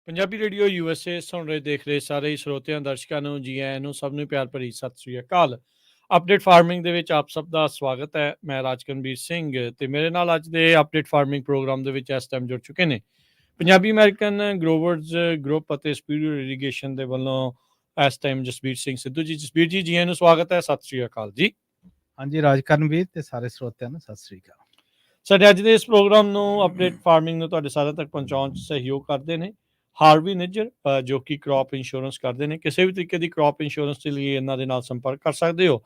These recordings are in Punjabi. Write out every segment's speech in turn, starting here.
ਪੰਜਾਬੀ ਰੇਡੀਓ USA ਸੁਣ ਰਹੇ ਦੇਖ ਰਹੇ ਸਾਰੇ ਹੀ ਸਰੋਤਿਆਂ ਦਰਸ਼ਕਾਂ ਨੂੰ ਜੀ ਆਇਆਂ ਨੂੰ ਸਭ ਨੂੰ ਪਿਆਰ ਭਰੀ ਸਤਿ ਸ੍ਰੀ ਅਕਾਲ। ਅਪਡੇਟ ਫਾਰਮਿੰਗ ਦੇ ਵਿੱਚ ਆਪ ਸਭ ਦਾ ਸਵਾਗਤ ਹੈ। ਮੈਂ ਰਾਜਕਨਵੀਰ ਸਿੰਘ ਤੇ ਮੇਰੇ ਨਾਲ ਅੱਜ ਦੇ ਅਪਡੇਟ ਫਾਰਮਿੰਗ ਪ੍ਰੋਗਰਾਮ ਦੇ ਵਿੱਚ ਇਸ ਟਾਈਮ ਜੁੜ ਚੁੱਕੇ ਨੇ ਪੰਜਾਬੀ ਅਮਰੀਕਨ ਗਰੋਵਰਜ਼ ਗਰੁੱਪ ਅਤੇ ਸਪੀਰੀਅਰ ਇਰੀਗੇਸ਼ਨ ਦੇ ਵੱਲੋਂ ਇਸ ਟਾਈਮ ਜਸਬੀਰ ਸਿੰਘ ਸਿੱਧੂ ਜੀ। ਜਸਬੀਰ ਜੀ, ਜੀ ਆਇਆਂ ਨੂੰ ਸਵਾਗਤ ਹੈ। ਸਤਿ ਸ੍ਰੀ ਅਕਾਲ ਜੀ। ਹਾਂਜੀ ਰਾਜਕਰਨਵੀਰ ਤੇ ਸਾਰੇ ਸਰੋਤਿਆਂ ਨੂੰ ਸਤਿ ਸ੍ਰੀ ਅਕਾਲ। ਸਾਡੇ ਅੱਜ ਦੇ ਇਸ ਪ੍ਰੋਗਰਾਮ ਨੂੰ ਅਪਡੇਟ ਫਾਰਮਿੰਗ ਨੂੰ ਤੁਹਾਡੇ ਸਾਰਿਆਂ ਤੱਕ ਪਹੁੰਚਾਉਣ 'ਚ ਸਹਿਯੋਗ ਕਰਦੇ ਨੇ ਹਾਰਵੀ ਨਿੱਜਰ, ਜੋ ਕਿ ਕ੍ਰੌਪ ਇੰਸ਼ੋਰੈਂਸ ਕਰਦੇ ਨੇ। ਕਿਸੇ ਵੀ ਤਰੀਕੇ ਦੀ ਕ੍ਰੌਪ ਇੰਸ਼ੋਰੈਂਸ ਦੇ ਲਈ ਇਹਨਾਂ ਦੇ ਨਾਲ ਸੰਪਰਕ ਕਰ ਸਕਦੇ ਹੋ।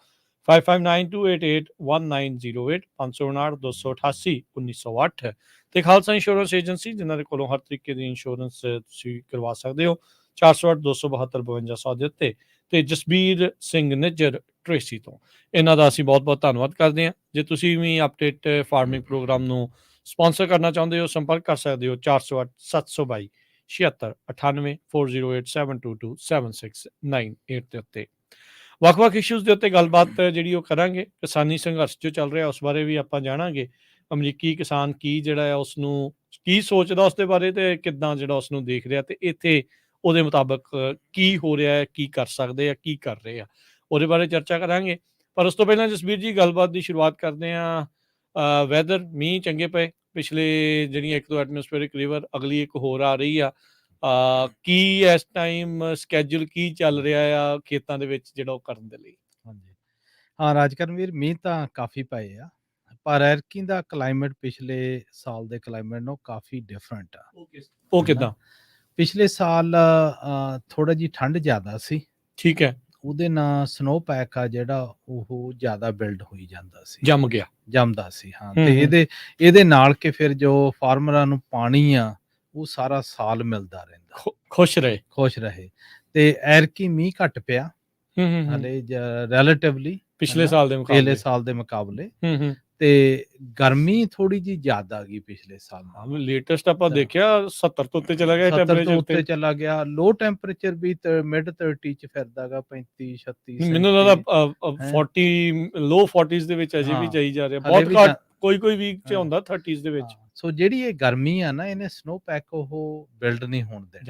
5592881908 559-288-1908 ਤੇ ਖਾਲਸਾ ਇੰਸ਼ੋਰੈਂਸ ਏਜੰਸੀ, ਜਿਨ੍ਹਾਂ ਦੇ ਕੋਲੋਂ ਹਰ ਤਰੀਕੇ ਦੀ ਇੰਸ਼ੋਰੈਂਸ ਤੁਸੀਂ ਕਰਵਾ ਸਕਦੇ ਹੋ। 408-272-5200 ਦੇ ਉੱਤੇ ਤੇ ਜਸਬੀਰ ਸਿੰਘ ਨਿੱਜਰ ਟ੍ਰੇਸੀ ਤੋਂ ਇਹਨਾਂ ਦਾ ਅਸੀਂ ਬਹੁਤ ਬਹੁਤ ਧੰਨਵਾਦ ਕਰਦੇ ਹਾਂ। ਜੇ ਤੁਸੀਂ ਵੀ ਅਪਡੇਟ ਫਾਰਮਿੰਗ ਪ੍ਰੋਗਰਾਮ ਨੂੰ ਸਪਾਂਸਰ ਕਰਨਾ ਚਾਹੁੰਦੇ ਹੋ, ਸੰਪਰਕ ਕਰ ਸਕਦੇ ਹੋ 408-722 7698 4087227698 ਦੇ ਉੱਤੇ। ਵੱਖ-ਵੱਖ ਇਸ਼ੂਜ਼ ਦੇ ਉੱਤੇ ਗੱਲਬਾਤ ਜਿਹੜੀ ਉਹ ਕਰਾਂਗੇ। ਕਿਸਾਨੀ ਸੰਘਰਸ਼ ਜੋ ਚੱਲ ਰਿਹਾ ਉਸ ਬਾਰੇ ਵੀ ਆਪਾਂ ਜਾਣਾਂਗੇ। ਅਮਰੀਕੀ ਕਿਸਾਨ ਕੀ ਜਿਹੜਾ ਹੈ ਉਸ ਨੂੰ ਕੀ ਸੋਚਦਾ ਉਸ ਦੇ ਬਾਰੇ ਤੇ ਕਿੱਦਾਂ ਜਿਹੜਾ ਉਸ ਨੂੰ ਦੇਖ ਰਿਹਾ ਤੇ ਇੱਥੇ ਉਹਦੇ ਮੁਤਾਬਕ ਕੀ ਹੋ ਰਿਹਾ ਹੈ, ਕੀ ਕਰ ਸਕਦੇ ਆ, ਕੀ ਕਰ ਰਹੇ ਆ, ਉਹਦੇ ਬਾਰੇ ਚਰਚਾ ਕਰਾਂਗੇ। ਪਰ ਉਸ ਤੋਂ ਪਹਿਲਾਂ ਜਸਬੀਰ ਜੀ, ਗੱਲਬਾਤ ਦੀ ਸ਼ੁਰੂਆਤ ਕਰਦੇ ਹਾਂ। ਵੈਦਰ ਮੀਂਹ ਚੰਗੇ ਪਏ ਪਿਛਲੇ ਜਿਹੜੀਆਂ ਇੱਕ ਦੋ ਐਟਮੋਸਫੇਰਿਕ ਰਿਵਰ, ਅਗਲੀ ਇੱਕ ਹੋਰ ਆ ਰਹੀ ਆ। ਕੀ ਇਸ ਟਾਈਮ ਸਕੈਜੂਲ ਕੀ ਚੱਲ ਰਿਹਾ ਆ ਖੇਤਾਂ ਦੇ ਵਿੱਚ ਜਿਹੜਾ ਉਹ ਕਰਨ ਦੇ ਲਈ? ਹਾਂਜੀ ਹਾਂ ਰਾਜਕਰਨਵੀਰ, ਮੀਂਹ ਤਾਂ ਕਾਫੀ ਪਏ ਆ, ਪਰ ਐਰਕੀ ਦਾ ਕਲਾਈਮੇਟ ਪਿਛਲੇ ਸਾਲ ਦੇ ਕਲਾਈਮੇਟ ਨਾਲੋਂ ਕਾਫੀ ਡਿਫਰੈਂਟ ਆ। ਉਹ ਕਿੱਦਾਂ? ਪਿਛਲੇ ਸਾਲ ਥੋੜਾ ਜੀ ਠੰਡ ਜ਼ਿਆਦਾ ਸੀ, ਠੀਕ ਹੈ, ਉਹਦੇ ਨਾਲ ਸਨੋ ਪੈਕ ਆ ਜਿਹੜਾ ਉਹ ਜ਼ਿਆਦਾ ਬਿਲਡ ਹੋਈ ਜਾਂਦਾ ਸੀ, ਜੰਮਦਾ ਸੀ। ਹਾਂ, ਤੇ ਇਹਦੇ ਨਾਲ ਕਿ ਫਿਰ ਜੋ ਫਾਰਮਰਾਂ ਨੂੰ ਪਾਣੀ ਆ ਉਹ ਸਾਰਾ ਸਾਲ ਮਿਲਦਾ ਰਹਿੰਦਾ, ਖੁਸ਼ ਰਹੇ। ਤੇ ਐਰਕੀ ਮੀਂਹ ਘੱਟ ਪਿਆ ਹਲੇ ਰਿਲੇਟਿਵਲੀ ਪਿਛਲੇ ਸਾਲ ਦੇ ਮੁਕਾਬਲੇ, ਤੇ ਗਰਮੀ ਥੋੜੀ ਜੀ ਜ਼ਿਆਦਾ ਆ ਗਈ ਪਿਛਲੇ ਸਾਲ ਨਾਲ। ਲੇਟੈਸਟ ਆਪਾਂ ਦੇਖਿਆ 70 ਤੋਂ ਉੱਤੇ ਚਲਾ ਗਿਆ, 70 ਤੋਂ ਉੱਤੇ ਚਲਾ ਗਿਆ। ਲੋ ਟੈਂਪਰੇਚਰ ਵੀ ਮਿਡ 30 ਚ ਫਿਰਦਾਗਾ, 35 36। ਮੈਨੂੰ ਲੱਗਦਾ 40 ਲੋ 40s ਦੇ ਵਿੱਚ ਅਜੇ ਵੀ ਜਾਈ ਜਾ ਰਿਹਾ, ਬਹੁਤ ਘੱਟ ਕੋਈ ਵੀਕ ਚ ਹੁੰਦਾ 30s ਦੇ ਵਿੱਚ। ਸੋ ਜਿਹੜੀ ਇਹ ਗਰਮੀ ਆ ਨਾ, ਇਹਨੇ ਸਨੋ ਪੈਕ ਉਹ ਬਿਲਡ ਨਹੀਂ ਹੋਣ ਦੇਣਾ,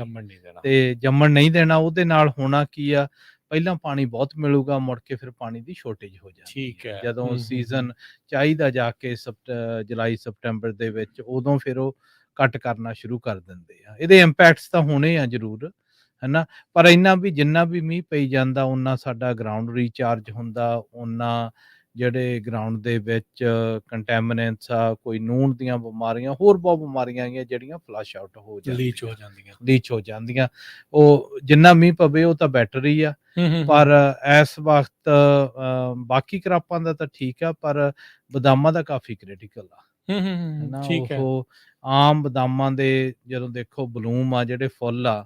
ਜੰਮਣ ਨਹੀਂ ਦੇਣਾ। ਉਹਦੇ ਨਾਲ ਹੋਣਾ ਕੀ ਆ, ਪਹਿਲਾਂ ਪਾਣੀ ਬਹੁਤ ਮਿਲੂਗਾ, ਮੁੜ ਕੇ ਫਿਰ ਪਾਣੀ ਦੀ ਸ਼ੋਰਟੇਜ ਹੋ ਜਾਂਦੀ। ਠੀਕ ਹੈ, ਜਦੋਂ ਸੀਜ਼ਨ ਚਾਹੀਦਾ ਜਾ ਕੇ ਜੁਲਾਈ ਸਪਟੈਂਬਰ ਦੇ ਵਿੱਚ, ਉਦੋਂ ਫਿਰ ਉਹ ਕੱਟ ਕਰਨਾ ਸ਼ੁਰੂ ਕਰ ਦਿੰਦੇ ਆ। ਇਹਦੇ ਇੰਪੈਕਟਸ ਤਾਂ ਹੋਣੇ ਆ ਜ਼ਰੂਰ, ਹਨਾ, ਪਰ ਇੰਨਾ ਵੀ ਜਿੰਨਾ ਵੀ ਮੀਂਹ ਪਈ ਜਾਂਦਾ ਉਹਨਾਂ ਸਾਡਾ ਗਰਾਊਂਡ ਰੀਚਾਰਜ ਹੁੰਦਾ, ਉਹਨਾਂ ਜਿਹੜੇ ਗਰਾਊਂਡ ਦੇ ਵਿੱਚ ਕੰਟੈਮੀਨੈਂਟਸ ਆ, ਕੋਈ ਨੂਣ ਦੀਆਂ ਬਿਮਾਰੀਆਂ, ਹੋਰ ਬਹੁਤ ਬਿਮਾਰੀਆਂ ਆਈਆਂ ਜਿਹੜੀਆਂ ਫਲਸ਼ ਆਊਟ ਹੋ ਜਾਂਦੀਆਂ, ਲੀਚ ਹੋ ਜਾਂਦੀਆਂ। ਉਹ ਜਿੰਨਾ ਮੀਂਹ ਪਵੇ ਉਹ ਤਾਂ ਬੈਟਰ ਹੀ ਆ, ਪਰ ਇਸ ਵਕਤ ਬਾਕੀ ਕਰਾਪਾਂ ਦਾ ਤਾਂ ਠੀਕ ਆ, ਪਰ ਬਦਾਮਾਂ ਦਾ ਕਾਫੀ ਕ੍ਰਿਟੀਕਲ ਆ। ਉਹ ਆਮ ਬਦਾਮਾਂ ਦੇ ਜਦੋਂ ਦੇਖੋ ਬਲੂਮ ਆ, ਜਿਹੜੇ ਫੁੱਲ ਆ,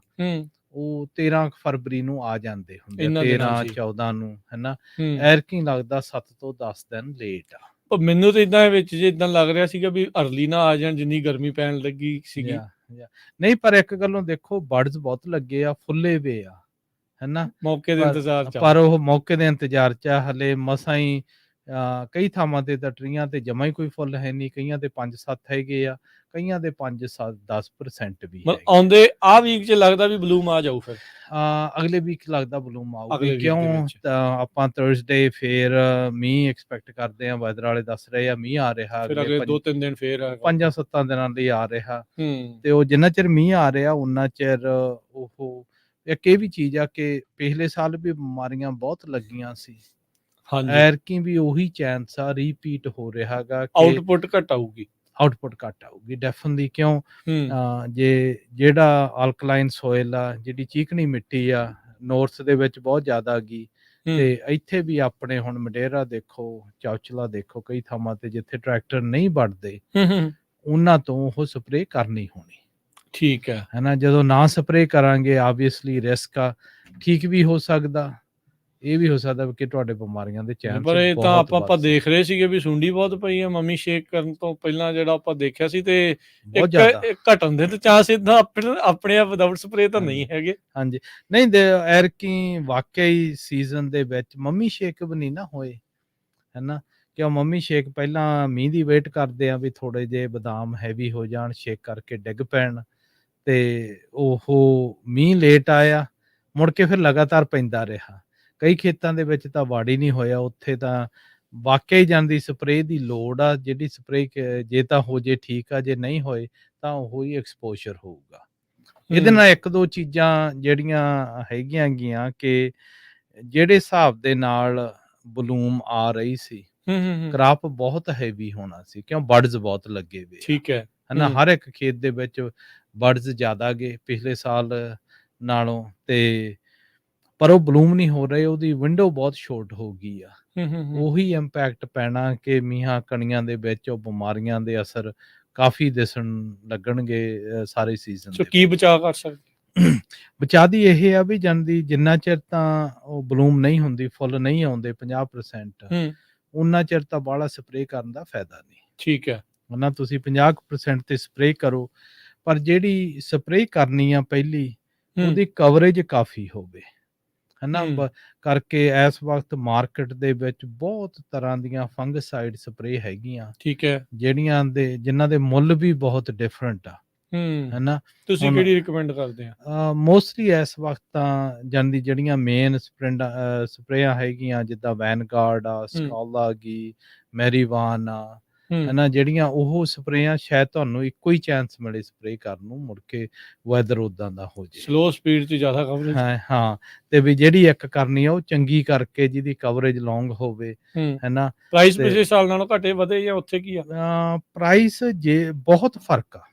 ਉਹ 13 ਫਰਵਰੀ ਨੂੰ ਆ ਜਾਂਦੇ ਹੁੰਦੇ, 13-14 ਨੂੰ, ਹਨਾ। ਐਰਕੀ ਲੱਗਦਾ 7 ਤੋਂ 10 ਦਿਨ ਲੇਟ ਆ। ਮੈਨੂੰ ਤਾਂ ਇਦਾਂ ਵਿੱਚ ਜੇ ਇਦਾਂ ਲੱਗ ਰਿਹਾ ਸੀਗਾ ਵੀ ਅਰਲੀ ਨਾ ਆ ਜਾਣ, ਜਿੰਨੀ ਗਰਮੀ ਪੈਣ ਲੱਗੀ ਸੀਗੀ। ਨਹੀਂ, ਪਰ ਇੱਕ ਗੱਲੋਂ ਦੇਖੋ ਬਰਡਸ ਬਹੁਤ ਲੱਗੇ ਆ, ਫੁੱਲੇ ਵੇ ਆ, ਹਨਾ, ਮੌਕੇ ਦੇ ਇੰਤਜ਼ਾਰ ਚ। ਪਰ ਉਹ ਮੌਕੇ ਦੇ ਇੰਤਜ਼ਾਰ ਚ ਆ, ਹਲੇ ਮਸਾਂ ਹੀ ਕਈ ਥਾਵਾਂ ਤੇ ਤਾਂ ਟਰੀਆਂ ਤੇ ਜਮਾ ਹੀ ਕੋਈ ਫੁੱਲ ਹੈ ਨਹੀਂ, ਕਈਆਂ ਦੇ 5-7 ਹੈਗੇ ਆ, ਕਈਆਂ ਦੇ 5-10% ਵੀ ਆਉਂਦੇ ਆ ਵੀਕ ਚ ਲੱਗਦਾ ਵੀ ਬਲੂਮ ਆ ਜਾਊ। ਫਿਰ ਅਗਲੇ ਵੀਕ ਲੱਗਦਾ ਬਲੂਮ ਆਊਗੀ, ਕਿਉਂ ਆਪਾਂ ਥਰਸਡੇ ਫੇਰ ਮੀਂਹ ਐਕਸਪੈਕਟ ਕਰਦੇ ਆ, ਵੈਦਰ ਵਾਲੇ ਦੱਸ ਰਹੇ ਆ ਮੀਂਹ ਆ ਰਿਹਾ, ਅਗਲੇ 2-3 ਦਿਨ ਫੇਰ 5-7 ਦਿਨਾਂ ਲਈ ਆ ਰਿਹਾ। ਤੇ ਉਹ ਜਿੰਨਾ ਚਿਰ ਮੀਂਹ ਆ ਰਿਹਾ ਉਹਨਾਂ ਚਿਰ ਉਹ ਇੱਕ ਇਹ ਵੀ ਚੀਜ਼ ਆ ਕਿ ਪਿਛਲੇ ਸਾਲ ਵੀ ਬਿਮਾਰੀਆਂ ਬਹੁਤ ਲੱਗੀਆਂ ਸੀ, ਐਰਕੀ ਵੀ ਉਹੀ ਚਾਂਸ ਆ, ਰੀਪੀਟ ਹੋ ਰਿਹਾ ਗਾ, ਆਊਟਪੁੱਟ ਘੱਟ ਆਊਗੀ ਡੈਫੀਨਿਟਲੀ। ਕਿਉਂ ਜਿਹੜਾ ਆਲਕਲਾਈਨ ਸੋਇਲ ਆ, ਜਿਹੜੀ ਚੀਕਣੀ ਮਿੱਟੀ ਆ, ਨੌਰਥ ਦੇ ਵਿੱਚ ਬਹੁਤ ਜ਼ਿਆਦਾ ਗਈ, ਤੇ ਇੱਥੇ ਵੀ ਆਪਣੇ ਹੁਣ ਮਡੇਰਾ ਦੇਖੋ, ਚੌਚਲਾ ਦੇਖੋ, ਕਈ ਥਾਵਾਂ ਤੇ ਜਿੱਥੇ ਟਰੈਕਟਰ ਨਹੀਂ ਵੜਦੇ ਉਹਨਾਂ ਤੋਂ ਉਹ ਸਪਰੇਅ ਕਰਨੀ ਹੋਣੀ। ਠੀਕ ਹੈ, ਹਨਾ, ਜਦੋਂ ਨਾ ਸਪਰੇਅ ਕਰਾਂਗੇ ਆਬਵੀਅਸਲੀ ਰਿਸਕ ਆ, ਠੀਕ ਵੀ ਹੋ ਸਕਦਾ, ਇਹ ਵੀ ਹੋ ਸਕਦਾ ਕਿ ਤੁਹਾਡੇ ਬਿਮਾਰੀਆਂ ਦੇ ਚਾਂਸ। ਪਰ ਇਹ ਤਾਂ ਆਪਾਂ ਦੇਖ ਰਹੇ ਸੀਗੇ ਵੀ ਸੁੰਡੀ ਬਹੁਤ ਪਈ ਆ ਮੰਮੀ ਸ਼ੇਕ ਕਰਨ ਤੋਂ ਪਹਿਲਾਂ, ਜਿਹੜਾ ਆਪਾਂ ਦੇਖਿਆ ਸੀ, ਤੇ ਘਟਣ ਦੇ ਤੇ ਚਾਂਸ ਇਦਾਂ ਆਪਣੇ ਆਪ ਵਿਦਆਊਟ ਸਪਰੇਅ ਤਾਂ ਨਹੀਂ ਹੈਗੇ। ਹਾਂਜੀ, ਨਹੀਂ, ਐਰਕੀ ਵਾਕਿਆ ਹੀ ਸੀਜ਼ਨ ਦੇ ਵਿੱਚ ਮੰਮੀ ਸ਼ੇਕ ਵੀ ਨਹੀਂ ਨਾ ਹੋਏ, ਹਨਾ, ਕਿਉਂ ਮੰਮੀ ਸ਼ੇਕ ਪਹਿਲਾਂ ਮੀਂਹ ਦੀ ਵੇਟ ਕਰਦੇ ਆ ਵੀ ਥੋੜੇ ਜਿਹੇ ਬਦਾਮ ਹੈਵੀ ਹੋ ਜਾਣ, ਸ਼ੇਕ ਕਰਕੇ ਡਿੱਗ ਪੈਣ, ਤੇ ਉਹ ਮੀਂਹ ਲੇਟ ਆਇਆ, ਮੁੜ ਕੇ ਫਿਰ ਲਗਾਤਾਰ ਪੈਂਦਾ ਰਿਹਾ। ਕਈ ਖੇਤਾਂ ਦੇ ਵਿੱਚ ਤਾਂ ਵੜ ਹੀ ਨਹੀਂ ਹੋਇਆ, ਉੱਥੇ ਤਾਂ ਵਾਕਿਆ ਹੀ ਜਾਂਦੀ ਸਪਰੇਅ ਦੀ ਲੋੜ ਆ, ਜਿਹੜੀ ਸਪਰੇਅ ਜੇ ਤਾਂ ਹੋ ਜੇ ਠੀਕ ਆ, ਜੇ ਨਹੀਂ ਹੋਏ ਤਾਂ ਉਹ ਹੀ ਐਕਸਪੋਜ਼ਰ ਹੋਊਗਾ। ਇਹਦੇ ਨਾਲ ਇੱਕ ਦੋ ਚੀਜ਼ਾਂ ਜਿਹੜੀਆਂ ਹੈਗੀਆਂ ਗੀਆਂ ਕਿ ਜਿਹੜੇ ਹਿਸਾਬ ਦੇ ਨਾਲ ਬਲੂਮ ਆ ਰਹੀ ਸੀ, ਕ੍ਰਾਪ ਬਹੁਤ ਹੈਵੀ ਹੋਣਾ ਸੀ, ਕਿਉਂ ਬਰਡਸ ਬਹੁਤ ਲੱਗੇ ਹੋਏ ਠੀਕ ਹੈ ਹਨਾ, ਹਰ ਇੱਕ ਖੇਤ ਦੇ ਵਿੱਚ ਬਰਡਸ ਜ਼ਿਆਦਾ ਗਏ ਪਿਛਲੇ ਸਾਲ ਨਾਲੋਂ, ਤੇ ਪਰ ਉਹ ਬਲੂਮ ਨਹੀਂ ਹੋ ਰਹੇ, ਉਹਦੀ ਵਿੰਡੋ ਬਹੁਤ ਸ਼ੋਰਟ ਹੋ ਗਈ ਆ। ਉਹੀ ਇੰਪੈਕਟ ਪੈਣਾ ਕਿ ਮੀਂਹਾਂ ਕਣੀਆਂ ਦੇ ਵਿੱਚ ਉਹ ਬਿਮਾਰੀਆਂ ਦੇ ਅਸਰ ਕਾਫੀ ਦਿਸਣ ਲੱਗਣਗੇ ਸਾਰੇ ਸੀਜ਼ਨ ਦੇ। ਕੀ ਬਚਾਅ ਕਰ ਸਕਦੇ? ਬਚਾਅ ਦੀ ਇਹ ਆ ਵੀ ਜਾਂਦੀ ਜਿੰਨਾ ਚਿਰ ਤਾਂ ਉਹ ਬਲੂਮ ਨਹੀਂ ਹੁੰਦੀ, ਫੁੱਲ ਨਹੀਂ ਆਉਂਦੇ 50%, ਉਨਾ ਚਿਰ ਤਾਂ ਬਾਹਲਾ ਸਪਰੇਅ ਕਰਨ ਦਾ ਫਾਇਦਾ ਨਹੀਂ। ਠੀਕ ਹੈ ਨਾ, ਤੁਸੀਂ 50% ਤੇ ਸਪਰੇਅ ਕਰੋ, ਪਰ ਜਿਹੜੀ ਸਪਰੇਅ ਕਰਨੀ ਆ ਪਹਿਲੀ, ਉਹਦੀ ਕਵਰੇਜ ਕਾਫੀ ਹੋਵੇ ਹਨਾ, ਕਰਕੇ ਇਸ ਵਕਤ ਮਾਰਕੀਟ ਦੇ ਵਿੱਚ ਬਹੁਤ ਤਰ੍ਹਾਂ ਦੀਆਂ ਫੰਗਸਾਈਡ ਸਪਰੇਅ ਹੈਗੀਆਂ, ਠੀਕ ਹੈ, ਜਿਨ੍ਹਾਂ ਦੇ ਮੁੱਲ ਵੀ ਬਹੁਤ ਡਿਫਰੈਂਟ ਆ ਹਨਾ। ਤੁਸੀਂ ਕਿਹੜੀ ਰਿਕਮੈਂਡ ਕਰਦੇ ਆ? ਮੋਸਟਲੀ ਇਸ ਵਕਤ ਤਾਂ ਜਿਹੜੀਆਂ ਮੇਨ ਸਪਰੇਆਂ ਹੈਗੀਆਂ, ਜਿੱਦਾਂ ਵੈਨਗਾਰਡ ਆ, ਸਕਾਲਾ ਗੀ, ਮੈਰੀਵਾਨ ਆ ਹਨਾ, ਜਿਹੜੀਆਂ ਉਹ ਸਪਰੇਆਂ ਸ਼ਾਇਦ ਤੁਹਾਨੂੰ ਇੱਕੋ ਹੀ ਚਾਂਸ ਮਿਲੇ ਸਪਰੇਅ ਕਰਨ ਨੂੰ, ਮੁੜ ਕੇ ਵੈਦਰ ਉਦਾਂ ਦਾ ਹੋ ਜਾਏ, ਸਲੋ ਸਪੀਡ 'ਚ ਜ਼ਿਆਦਾ ਕਵਰੇਜ। ਹਾਂ, ਤੇ ਵੀ ਜਿਹੜੀ ਇੱਕ ਕਰਨੀ ਆ ਉਹ ਚੰਗੀ ਕਰਕੇ ਜਿਹਦੀ ਕਵਰੇਜ ਲੌਂਗ ਹੋਵੇ ਹਨਾ। ਪ੍ਰਾਈਸ ਪਿਛਲੇ ਸਾਲ ਨਾਲੋਂ ਘਟੇ ਵਧੇ ਜਾਂ ਉੱਥੇ ਕੀ ਆ? ਪ੍ਰਾਈਸ ਜੇ ਬਹੁਤ ਫਰਕ ਆ।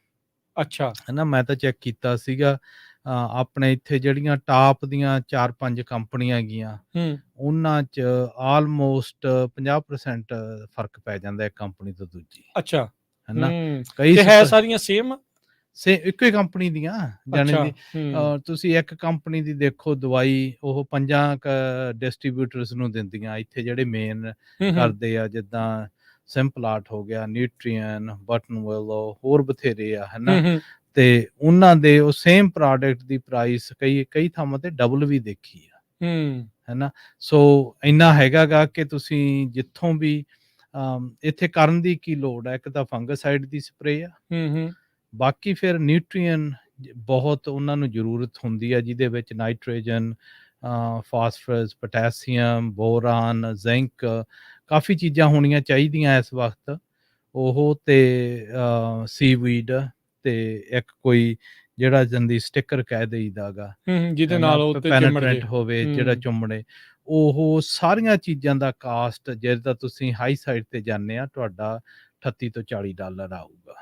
ਅੱਛਾ ਹਨਾ, ਮੈਂ ਤਾਂ ਚੈੱਕ ਕੀਤਾ ਸੀਗਾ, ਆਪਣੇ ਇੱਥੇ ਜਿਹੜੀਆਂ ਟਾਪ ਦੀਆਂ 4-5 ਕੰਪਨੀਆਂ ਹੈਗੀਆਂ, ਉਹਨਾਂ 'ਚ ਆਲਮੋਸਟ 50% ਫਰਕ ਪੈ ਜਾਂਦਾ ਇੱਕ ਕੰਪਨੀ ਤੋਂ ਦੂਜੀ। ਅੱਛਾ ਹਨਾ, ਕਈ ਹੈ ਸਾਰੀਆਂ ਸੇਮ ਇੱਕੋ ਹੀ ਕੰਪਨੀ ਦੀਆਂ ਜਾਣੀ ਦੀ। ਤੁਸੀਂ ਇੱਕ ਕੰਪਨੀ ਦੀ ਦੇਖੋ ਦਵਾਈ, ਉਹ 5 ਡਿਸਟਰੀਬਿਊਟਰਸ ਨੂੰ ਦਿੰਦੀਆਂ ਇੱਥੇ, ਜਿਹੜੇ ਮੇਨ ਕਰਦੇ ਆ, ਜਿੱਦਾਂ ਸਿੰਪਲਾਟ ਹੋ ਗਿਆ, ਨਿਊਟਰੀਅਨ, ਬਟਨਵੈਲੋ, ਹੋਰ ਬਥੇਰੇ ਆ ਹਨਾ, ਤੇ ਉਹਨਾਂ ਦੇ ਉਹ ਸੇਮ ਪ੍ਰੋਡਕਟ ਦੀ ਪ੍ਰਾਈਸ ਕਈ ਥਾਵਾਂ ਤੇ ਡਬਲ ਵੀ ਦੇਖੀ ਆ ਹਨਾ। ਸੋ ਇੰਨਾ ਹੈਗਾ ਗਾ ਕਿ ਤੁਸੀਂ ਜਿੱਥੋਂ ਵੀ ਇੱਥੇ ਕਰਨ ਦੀ ਕੀ ਲੋੜ ਆ, ਇੱਕ ਤਾਂ ਫੰਗਸਾਈਡ ਦੀ ਸਪਰੇਅ ਆ, ਬਾਕੀ ਫਿਰ ਨਿਊਟਰੀਅਨ ਬਹੁਤ ਉਹਨਾਂ ਨੂੰ ਜ਼ਰੂਰਤ ਹੁੰਦੀ ਆ, ਜਿਹਦੇ ਵਿੱਚ ਨਾਈਟ੍ਰੋਜਨ, ਫਾਸਫਰਸ, ਪੋਟੈਸੀਅਮ, ਬੋਰਾਨ, ਜ਼ਿੰਕ, ਕਾਫੀ ਚੀਜ਼ਾਂ ਹੋਣੀਆਂ ਚਾਹੀਦੀਆਂ ਇਸ ਵਕਤ। ਉਹ ਤੇ ਸੀਵੀਡ ਤੇ ਇੱਕ ਕੋਈ ਜਿਹੜਾ ਜੰਦੀ ਸਟਿੱਕਰ ਕਹਿ ਦੇਈਦਾ ਗਾ, ਜਿਹਦੇ ਨਾਲ ਉਹ ਪੈਨੇਟ੍ਰੈਂਟ ਹੋਵੇ, ਜਿਹੜਾ ਚੁੰਮੜੇ, ਉਹ ਸਾਰੀਆਂ ਚੀਜ਼ਾਂ ਦਾ ਕਾਸਟ ਜਿਹੜਾ ਤੁਸੀਂ ਹਾਈ ਸਾਈਡ ਤੇ ਜਾਂਦੇ ਆ, ਤੁਹਾਡਾ $38 ਤੋਂ $40 ਆਊਗਾ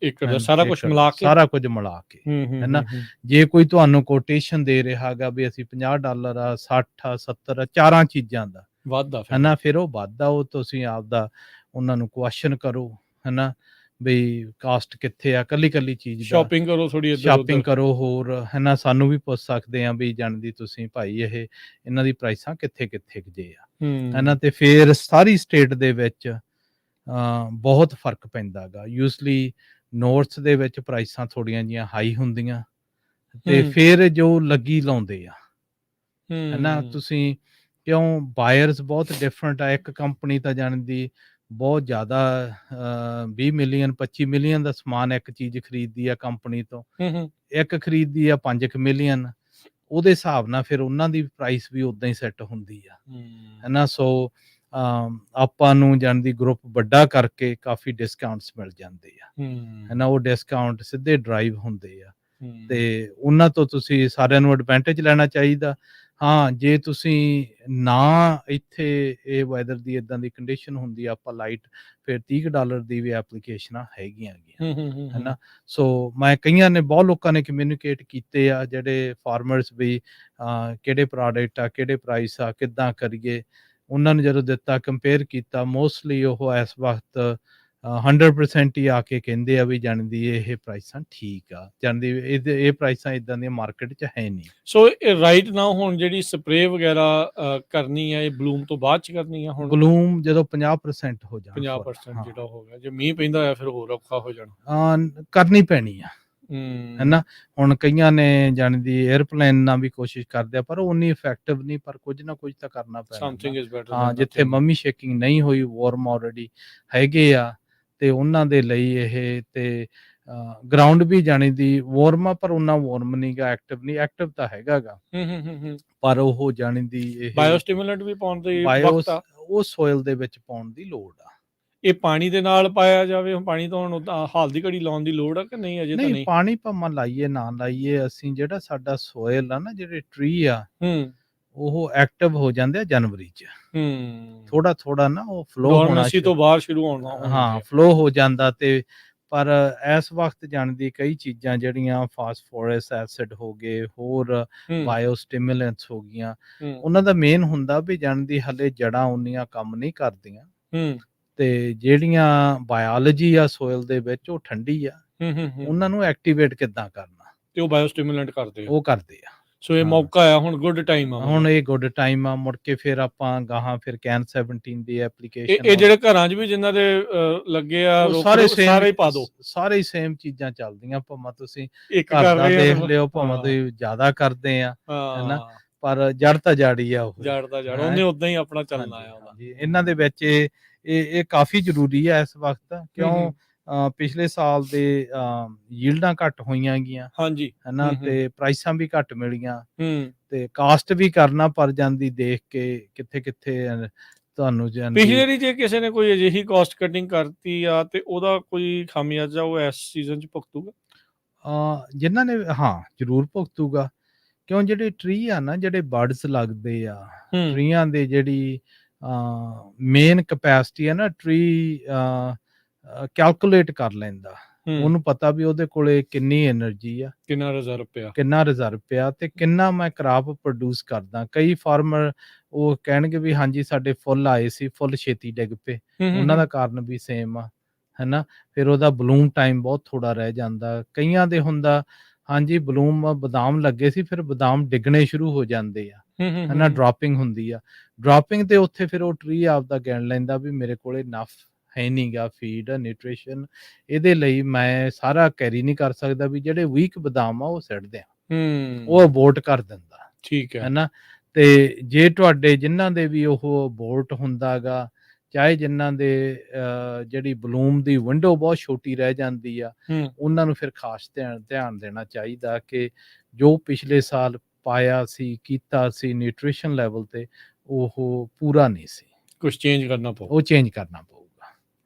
ਇੱਕ ਦਾ ਸਾਰਾ ਕੁਝ ਮਿਲਾ ਕੇ ਹੈਨਾ। ਜੇ ਕੋਈ ਤੁਹਾਨੂੰ ਕੋਟੇਸ਼ਨ ਦੇ ਰਿਹਾ ਗਾ ਵੀ ਅਸੀਂ $50 ਆ, 60 ਆ, 70 ਆ, ਚਾਰਾਂ ਚੀਜ਼ਾਂ ਦਾ ਵਾਧਾ ਹਨਾ, ਫਿਰ ਉਹ ਵਾਧਾ, ਉਹ ਤੁਸੀਂ ਆਪਦਾ ਉਹਨਾਂ ਨੂੰ ਕੁਐਸਚਨ ਕਰੋ ਹਨਾ, ਬਈ ਕਾਸਟ ਕਿੱਥੇ ਆ, ਕੱਲੀ ਚੀਜ਼ ਸ਼ਾਪਿੰਗ ਕਰੋ, ਥੋੜੀ ਸ਼ਾਪਿੰਗ ਕਰੋ, ਹੋਰ ਹਨਾ, ਸਾਨੂੰ ਵੀ ਪੁੱਛ ਸਕਦੇ ਆ ਵੀ ਜਾਣਦੀ ਤੁਸੀਂ ਭਾਈ ਇਹਨਾਂ ਦੀ ਪ੍ਰਾਈਸਾਂ ਕਿੱਥੇ ਜੇ ਆ ਹਨਾ, ਤੇ ਫਿਰ ਸਾਰੀ ਸਟੇਟ ਦੇ ਵਿੱਚ ਬਹੁਤ ਫਰਕ ਪੈਂਦਾ ਗਾ। ਯੂਜਲੀ ਨੋਰਥ ਦੇ ਵਿੱਚ ਪ੍ਰਾਈਸਾਂ ਥੋੜੀਆਂ ਜੀਆਂ ਹਾਈ ਹੁੰਦੀਆਂ, ਤੇ ਫਿਰ ਜੋ ਲੱਗੀ ਲਾਉਂਦੇ ਆ ਹਨਾ, ਤੁਸੀਂ ਕਿਉਂ ਬਾਇਰਸ ਬਹੁਤ ਡਿਫਰੈਂਟ ਆ। ਇੱਕ ਕੰਪਨੀ ਤਾਂ ਜਾਣਦੀ ਬਹੁਤ ਜ਼ਿਆਦਾ 20 ਮਿਲੀਅਨ 25 ਮਿਲੀਅਨ ਦਾ ਸਮਾਨ ਇੱਕ ਚੀਜ਼ ਖਰੀਦਦੀ ਆ ਕੰਪਨੀ ਤੋਂ, ਇੱਕ ਖਰੀਦਦੀ ਆ 5 ਮਿਲੀਅਨ, ਉਹਦੇ ਹਿਸਾਬ ਨਾਲ ਫਿਰ ਉਹਨਾਂ ਦੀ ਪ੍ਰਾਈਸ ਵੀ ਉਦਾਂ ਹੀ ਸੈੱਟ ਹੁੰਦੀ ਆ ਹਨਾ। ਸੋ ਆਪਾਂ ਨੂੰ ਜਾਣਦੀ ਗਰੁੱਪ ਵੱਡਾ ਕਰਕੇ ਕਾਫੀ ਡਿਸਕਾਊਂਟਸ ਮਿਲ ਜਾਂਦੇ ਆ ਹਨਾ, ਉਹ ਡਿਸਕਾਊਂਟ ਸਿੱਧੇ ਡਰਾਈਵ ਹੁੰਦੇ ਆ, ਤੇ ਉਹਨਾਂ ਤੋਂ ਤੁਸੀਂ ਸਾਰਿਆਂ ਨੂੰ ਐਡਵਾਂਟੇਜ ਲੈਣਾ ਚਾਹੀਦਾ। ਹਾਂ, ਜੇ ਤੁਸੀਂ ਨਾ ਇੱਥੇ ਇਹ ਵੈਦਰ ਦੀ ਇਦਾਂ ਦੀ ਕੰਡੀਸ਼ਨ ਹੁੰਦੀ ਆ, ਆਪਾਂ ਲਾਈਟ, ਫਿਰ $30 ਦੀ ਵੀ ਐਪਲੀਕੇਸ਼ਨਾਂ ਹੈਗੀਆਂ ਹਨਾ। ਸੋ ਮੈਂ ਕਈਆਂ ਨੇ, ਬਹੁਤ ਲੋਕਾਂ ਨੇ ਕਮਿਊਨੀਕੇਟ ਕੀਤੇ ਆ, ਜਿਹੜੇ ਫਾਰਮਰਸ ਵੀ ਕਿਹੜੇ ਪ੍ਰੋਡਕਟ ਆ, ਕਿਹੜੇ ਪ੍ਰਾਈਸ ਆ, ਕਿੱਦਾਂ ਕਰੀਏ, ਉਹਨਾਂ ਨੇ ਜਦੋਂ ਦਿੱਤਾ, ਕੰਪੇਅਰ ਕੀਤਾ, ਮੋਸਟਲੀ ਉਹ ਇਸ ਵਕਤ 100% ਹੀ ਆ ਕੇ ਕਹਿੰਦੇ ਆ ਵੀ ਜਾਣਦੀ ਇਹ ਪ੍ਰਾਈਸਾਂ ਠੀਕ ਆ, ਜਾਣਦੀ ਇਹ ਪ੍ਰਾਈਸਾਂ ਇਦਾਂ ਦੀਆਂ ਮਾਰਕੀਟ 'ਚ ਹੈ ਨਹੀਂ। ਸੋ ਇਹ ਰਾਈਟ ਨਾਓ ਹੁਣ ਜਿਹੜੀ ਸਪਰੇਅ ਵਗੈਰਾ ਕਰਨੀ ਆ, ਇਹ ਬਲੂਮ ਤੋਂ ਬਾਅਦ 'ਚ ਕਰਨੀ ਆ? ਹੁਣ ਬਲੂਮ ਜਦੋਂ 50% ਹੋ ਜਾਣਾ, 50% ਜਿਹੜਾ ਹੋ ਗਿਆ, ਜੇ ਮੀਂਹ ਪੈਂਦਾ ਹੋਇਆ ਫਿਰ ਹੋਰ ਔਖਾ ਹੋ ਜਾਣਾ, ਕਰਨੀ ਪੈਣੀ ਆ ਹਨਾ। ਹੁਣ ਕਈਆਂ ਨੇ ਜਾਣਦੀ 에ਅਰਪਲੇਨ ਨਾਲ ਵੀ ਕੋਸ਼ਿਸ਼ ਕਰਦੇ ਆ, ਪਰ ਉਹ ਉਨੀ ਇਫੈਕਟਿਵ ਨਹੀਂ, ਪਰ ਕੁਝ ਨਾ ਕੁਝ ਤਾਂ ਕਰਨਾ ਪੈਣਾ। ਹਾਂ, ਜਿੱਥੇ ਮੰਮੀ ਸ਼ੇਕਿੰਗ ਨਹੀਂ ਹੋਈ, ਵਾਰਮ ਆਲਰੇਡੀ ਹੈਗੇ ਆ, ਤੇ ਉਹਨਾਂ ਦੇ ਲਈ ਇਹ, ਤੇ ਗਰਾਊਂਡ ਵੀ ਜਾਣੀ ਦੀ ਵਾਰਮ ਆ, ਪਰ ਉਹਨਾਂ ਵਾਰਮ ਨਹੀਂਗਾ, ਐਕਟਿਵ ਨਹੀਂ, ਐਕਟਿਵ ਤਾਂ ਹੈਗਾਗਾ, ਪਰ ਉਹ ਜਾਣੀ ਦੀ ਇਹ ਬਾਇਓਸਟਿਮੂਲੈਂਟ ਵੀ ਪਾਉਣ ਦੀ ਵਕਤ ਆ, ਉਹ ਸੋਇਲ ਦੇ ਵਿੱਚ ਪਾਉਣ ਦੀ ਲੋੜ ਆ। ਇਹ ਪਾਣੀ ਦੇ ਨਾਲ ਪਾਇਆ ਜਾਵੇ? ਹੁਣ ਪਾਣੀ ਤਾਂ ਹੁਣ ਹਾਲ ਦੀ ਘੜੀ ਲਾਉਣ ਦੀ ਲੋੜ ਆ ਕਿ ਨਹੀਂ? ਅਜੇ ਤਾਂ ਨਹੀਂ, ਪਾਣੀ ਭਾਵੇਂ ਲਾਈਏ ਨਾ ਲਾਈਏ, ਅਸੀਂ ਜਿਹੜਾ ਸਾਡਾ ਸੋਇਲ ਆ ਨਾ, ਜਿਹੜੇ ਟਰੀ ਆ ਉਹ ਐਕਟਿਵ ਹੋ ਜਾਂਦੇ ਆ ਜਨਵਰੀ 'ਚ, ਥੋੜਾ ਥੋੜਾ ਨਾ ਉਹ ਫਲੋ ਹੋਣਾ ਤੋਂ ਬਾਹਰ ਸ਼ੁਰੂ ਹੋਣਾ, ਹਾਂ ਫਲੋ ਹੋ ਜਾਂਦਾ। ਤੇ ਪਰ ਇਸ ਵਕਤ ਜਾਣਦੀ ਕਈ ਚੀਜ਼ਾਂ ਜਿਹੜੀਆਂ ਫਾਸਫੋਰਸ ਐਸਿਡ ਹੋ ਗਏ, ਹੋਰ ਬਾਇਓਸਟਿਮੂਲੈਂਟਸ ਹੋ ਗਈਆਂ, ਉਹਨਾਂ ਦਾ ਮੇਨ ਹੁੰਦਾ ਵੀ ਜਾਣਦੀ ਹਲੇ ਜੜਾਂ ਉਨੀਆਂ ਕੰਮ ਨਹੀਂ ਕਰਦੀਆਂ, ਤੇ ਜਿਹੜੀਆਂ ਬਾਇਓਲੋਜੀ ਆ ਸੋਇਲ ਦੇ ਵਿੱਚ ਉਹ ਠੰਡੀ ਆ, ਉਹਨਾਂ ਨੂੰ ਐਕਟੀਵੇਟ ਕਿੱਦਾਂ ਕਰਨਾ, ਤੇ ਉਹ ਬਾਇਓਸਟਿਮੂਲੈਂਟ ਕਰਦੇ ਆ। ਸੋ ਇਹ ਮੌਕਾ ਆ, ਹੁਣ ਗੁੱਡ ਟਾਈਮ ਆ, ਹੁਣ ਇਹ ਗੁੱਡ ਟਾਈਮ ਆ। ਮੁੜ ਕੇ ਫਿਰ ਆਪਾਂ ਗਾਹਾਂ ਫਿਰ ਕੈਨ 17 ਦੀ ਐਪਲੀਕੇਸ਼ਨ, ਇਹ ਜਿਹੜੇ ਘਰਾਂ 'ਚ ਵੀ ਜਿਨ੍ਹਾਂ ਦੇ ਲੱਗੇ ਆ ਸਾਰੇ ਪਾ ਦੋ, ਸਾਰੇ ਸੇਮ ਚੀਜ਼ਾਂ ਚੱਲਦੀਆਂ, ਭਾਵੇਂ ਤੁਸੀਂ ਇੱਕ ਕਰ ਰਹੇ ਦੇਖ ਲਿਓ, ਭਾਵੇਂ ਤੁਸੀਂ ਜ਼ਿਆਦਾ ਕਰਦੇ ਆ, ਹੈਨਾ, ਪਰ ਜੜ ਤਾਂ ਜਾੜੀ ਆ, ਉਹ ਜੜ ਉਹਨੇ ਉਦਾਂ ਹੀ ਆਪਣਾ ਚੱਲਣਾ ਆ ਉਹਦਾ। ਇਹਨਾਂ ਦੇ ਵਿੱਚ ਇਹ ਕਾਫੀ ਜ਼ਰੂਰੀ ਆ ਇਸ ਵਕਤ, ਕਿਉਂ ਪਿਛਲੇ ਸਾਲ ਦੇ ਯੀਲਡਾਂ ਘੱਟ ਹੋਈਆਂ ਗਈਆਂ, ਹਾਂਜੀ, ਹੈਨਾ, ਤੇ ਪ੍ਰਾਈਸਾਂ ਵੀ ਘੱਟ ਮਿਲੀਆਂ, ਤੇ ਕਾਸਟ ਵੀ ਕਰਨਾ ਪਰ ਜਾਂਦੀ ਦੇਖ ਕੇ ਕਿੱਥੇ ਕਿੱਥੇ ਤੁਹਾਨੂੰ। ਪਿਛਲੇ ਵਾਰੀ ਜੇ ਕਿਸੇ ਨੇ ਕੋਈ ਅਜਿਹੀ ਕਾਸਟ ਕਟਿੰਗ ਕਰਤੀ ਆ ਤੇ ਉਹਦਾ ਕੋਈ ਖਾਮਿਆਜ਼ਾ ਉਹ ਇਸ ਸੀਜ਼ਨ 'ਚ ਭੁਗਤੂਗਾ? ਜਿਨ੍ਹਾਂ ਨੇ, ਹਾਂ ਜ਼ਰੂਰ ਭੁਗਤੂਗਾ, ਕਿਉਂ ਜਿਹੜੇ ਟਰੀ ਆ ਨਾ, ਜਿਹੜੇ ਬਰਡਸ ਲੱਗਦੇ ਆ, ਟਰੀਆਂ ਦੇ ਜਿਹੜੀ ਮੇਨ ਕਪੈਸਿਟੀ ਆ ਨਾ, ਟਰੀ ਕੈਲਕੂਲੇਟ ਕਰ ਲੈਂਦਾ, ਉਹਨੂੰ ਪਤਾ ਵੀ ਉਹਦੇ ਕੋਲੇ ਕਿੰਨੀ એનર્ਜੀ ਆ, ਕਿੰਨਾ ਰਿਜ਼ਰਵ ਪਿਆ ਤੇ ਕਿੰਨਾ ਮੈਂ ਕ੍ਰਾਪ ਪ੍ਰੋਡਿਊਸ ਕਰਦਾ। ਕਈ ਫਾਰਮਰ ਉਹ ਕਹਿਣਗੇ ਵੀ ਹਾਂਜੀ ਸਾਡੇ ਫੁੱਲ ਆਏ ਸੀ, ਫੁੱਲ ਛੇਤੀ ਡਿੱਗ ਪਏ, ਉਹਨਾਂ ਦਾ ਕਾਰਨ ਵੀ ਸੇਮ ਆ, ਹੈਨਾ, ਫਿਰ ਉਹਦਾ ਬਲੂਮ ਟਾਈਮ ਬਹੁਤ ਥੋੜਾ ਰਹਿ ਜਾਂਦਾ। ਕਈਆਂ ਦੇ ਹੁੰਦਾ ਹਾਂਜੀ ਬਲੂਮ ਬਦਾਮ ਲੱਗੇ ਸੀ, ਫਿਰ ਬਦਾਮ ਡਿੱਗਣੇ ਸ਼ੁਰੂ ਹੋ ਜਾਂਦੇ ਆ, ਹੈਨਾ, ਡ੍ਰੌਪਿੰਗ ਹੁੰਦੀ ਆ। ਡ੍ਰੌਪਿੰਗ ਤੇ ਉੱਥੇ ਫਿਰ ਉਹ ਟਰੀ ਆਪਦਾ ਗਿਣ ਲੈਂਦਾ ਵੀ ਮੇਰੇ ਕੋਲੇ ਨਫ ਹੈ ਨਹੀਂਗਾ ਫੀਡ, ਨਿਊਟ੍ਰੀਸ਼ਨ, ਇਹਦੇ ਲਈ ਮੈਂ ਸਾਰਾ ਕੈਰੀ ਨਹੀਂ ਕਰ ਸਕਦਾ, ਵੀ ਜਿਹੜੇ ਵੀਕ ਬਦਾਮ ਆ ਉਹ ਸਿੱਟਦੇ ਆ, ਉਹ ਅਬੋਰਟ ਕਰ ਦਿੰਦਾ, ਠੀਕ ਹੈ, ਹੈਨਾ। ਤੇ ਜੇ ਤੁਹਾਡੇ ਜਿਨ੍ਹਾਂ ਦੇ ਵੀ ਉਹ ਅਬੋਰਟ ਹੁੰਦਾਗਾ, ਚਾਹੇ ਜਿਨ੍ਹਾਂ ਦੇ ਜਿਹੜੀ ਬਲੂਮ ਦੀ ਵਿੰਡੋ ਬਹੁਤ ਛੋਟੀ ਰਹਿ ਜਾਂਦੀ ਆ, ਉਹਨਾਂ ਨੂੰ ਫਿਰ ਖਾਸ ਧਿਆਨ ਦੇਣਾ ਚਾਹੀਦਾ ਕਿ ਜੋ ਪਿਛਲੇ ਸਾਲ ਪਾਇਆ ਸੀ, ਕੀਤਾ ਸੀ ਨਿਊਟ੍ਰੀਸ਼ਨ ਲੈਵਲ ਤੇ, ਉਹ ਪੂਰਾ ਨਹੀਂ ਸੀ, ਕੁਝ ਚੇਂਜ ਕਰਨਾ ਪਊ, ਉਹ ਚੇਂਜ ਕਰਨਾ ਪਊਗਾ।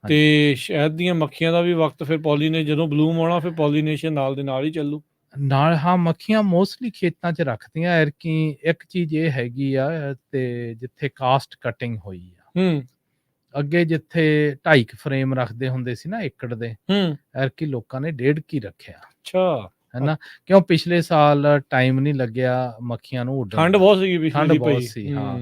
ਤੇ ਸ਼ਹਿਦ ਦੀਆਂ ਮੱਖੀਆਂ ਦਾ ਵੀ ਵਕਤ, ਫਿਰ ਪੋਲੀਨੇ ਜਦੋਂ ਬਲੂਮ ਆਉਣਾ ਫਿਰ ਪੋਲੀਨੇਸ਼ਨ ਨਾਲ ਦੇ ਨਾਲ ਹੀ ਚੱਲੂ ਨਾਲ। ਹਾਂ, ਮੱਖੀਆਂ ਮੋਸਟਲੀ ਖੇਤਾਂ 'ਚ ਰੱਖਦੀਆਂ। ਐਰਕੀ ਇੱਕ ਚੀਜ਼ ਇਹ ਹੈਗੀ ਆ, ਤੇ ਜਿੱਥੇ ਕਾਸਟ ਕਟਿੰਗ ਹੋਈ ਆ, ਅੱਗੇ ਜਿੱਥੇ 2.5 ਫਰੇਮ ਰੱਖਦੇ ਹੁੰਦੇ ਸੀ ਨਾ ਏਕੜ ਦੇ, ਐਰਕੀ ਲੋਕਾਂ ਨੇ 1.5 ਕੀ ਰੱਖਿਆ, ਅੱਛਾ, ਹੈਨਾ, ਕਿਉਂ ਪਿਛਲੇ ਸਾਲ ਟਾਈਮ ਨਹੀਂ ਲੱਗਿਆ ਮੱਖੀਆਂ ਨੂੰ ਉੱਡਣ, ਠੰਡ ਬਹੁਤ ਸੀਗੀ, ਠੰਡ ਬਹੁਤ ਸੀ, ਹਾਂ।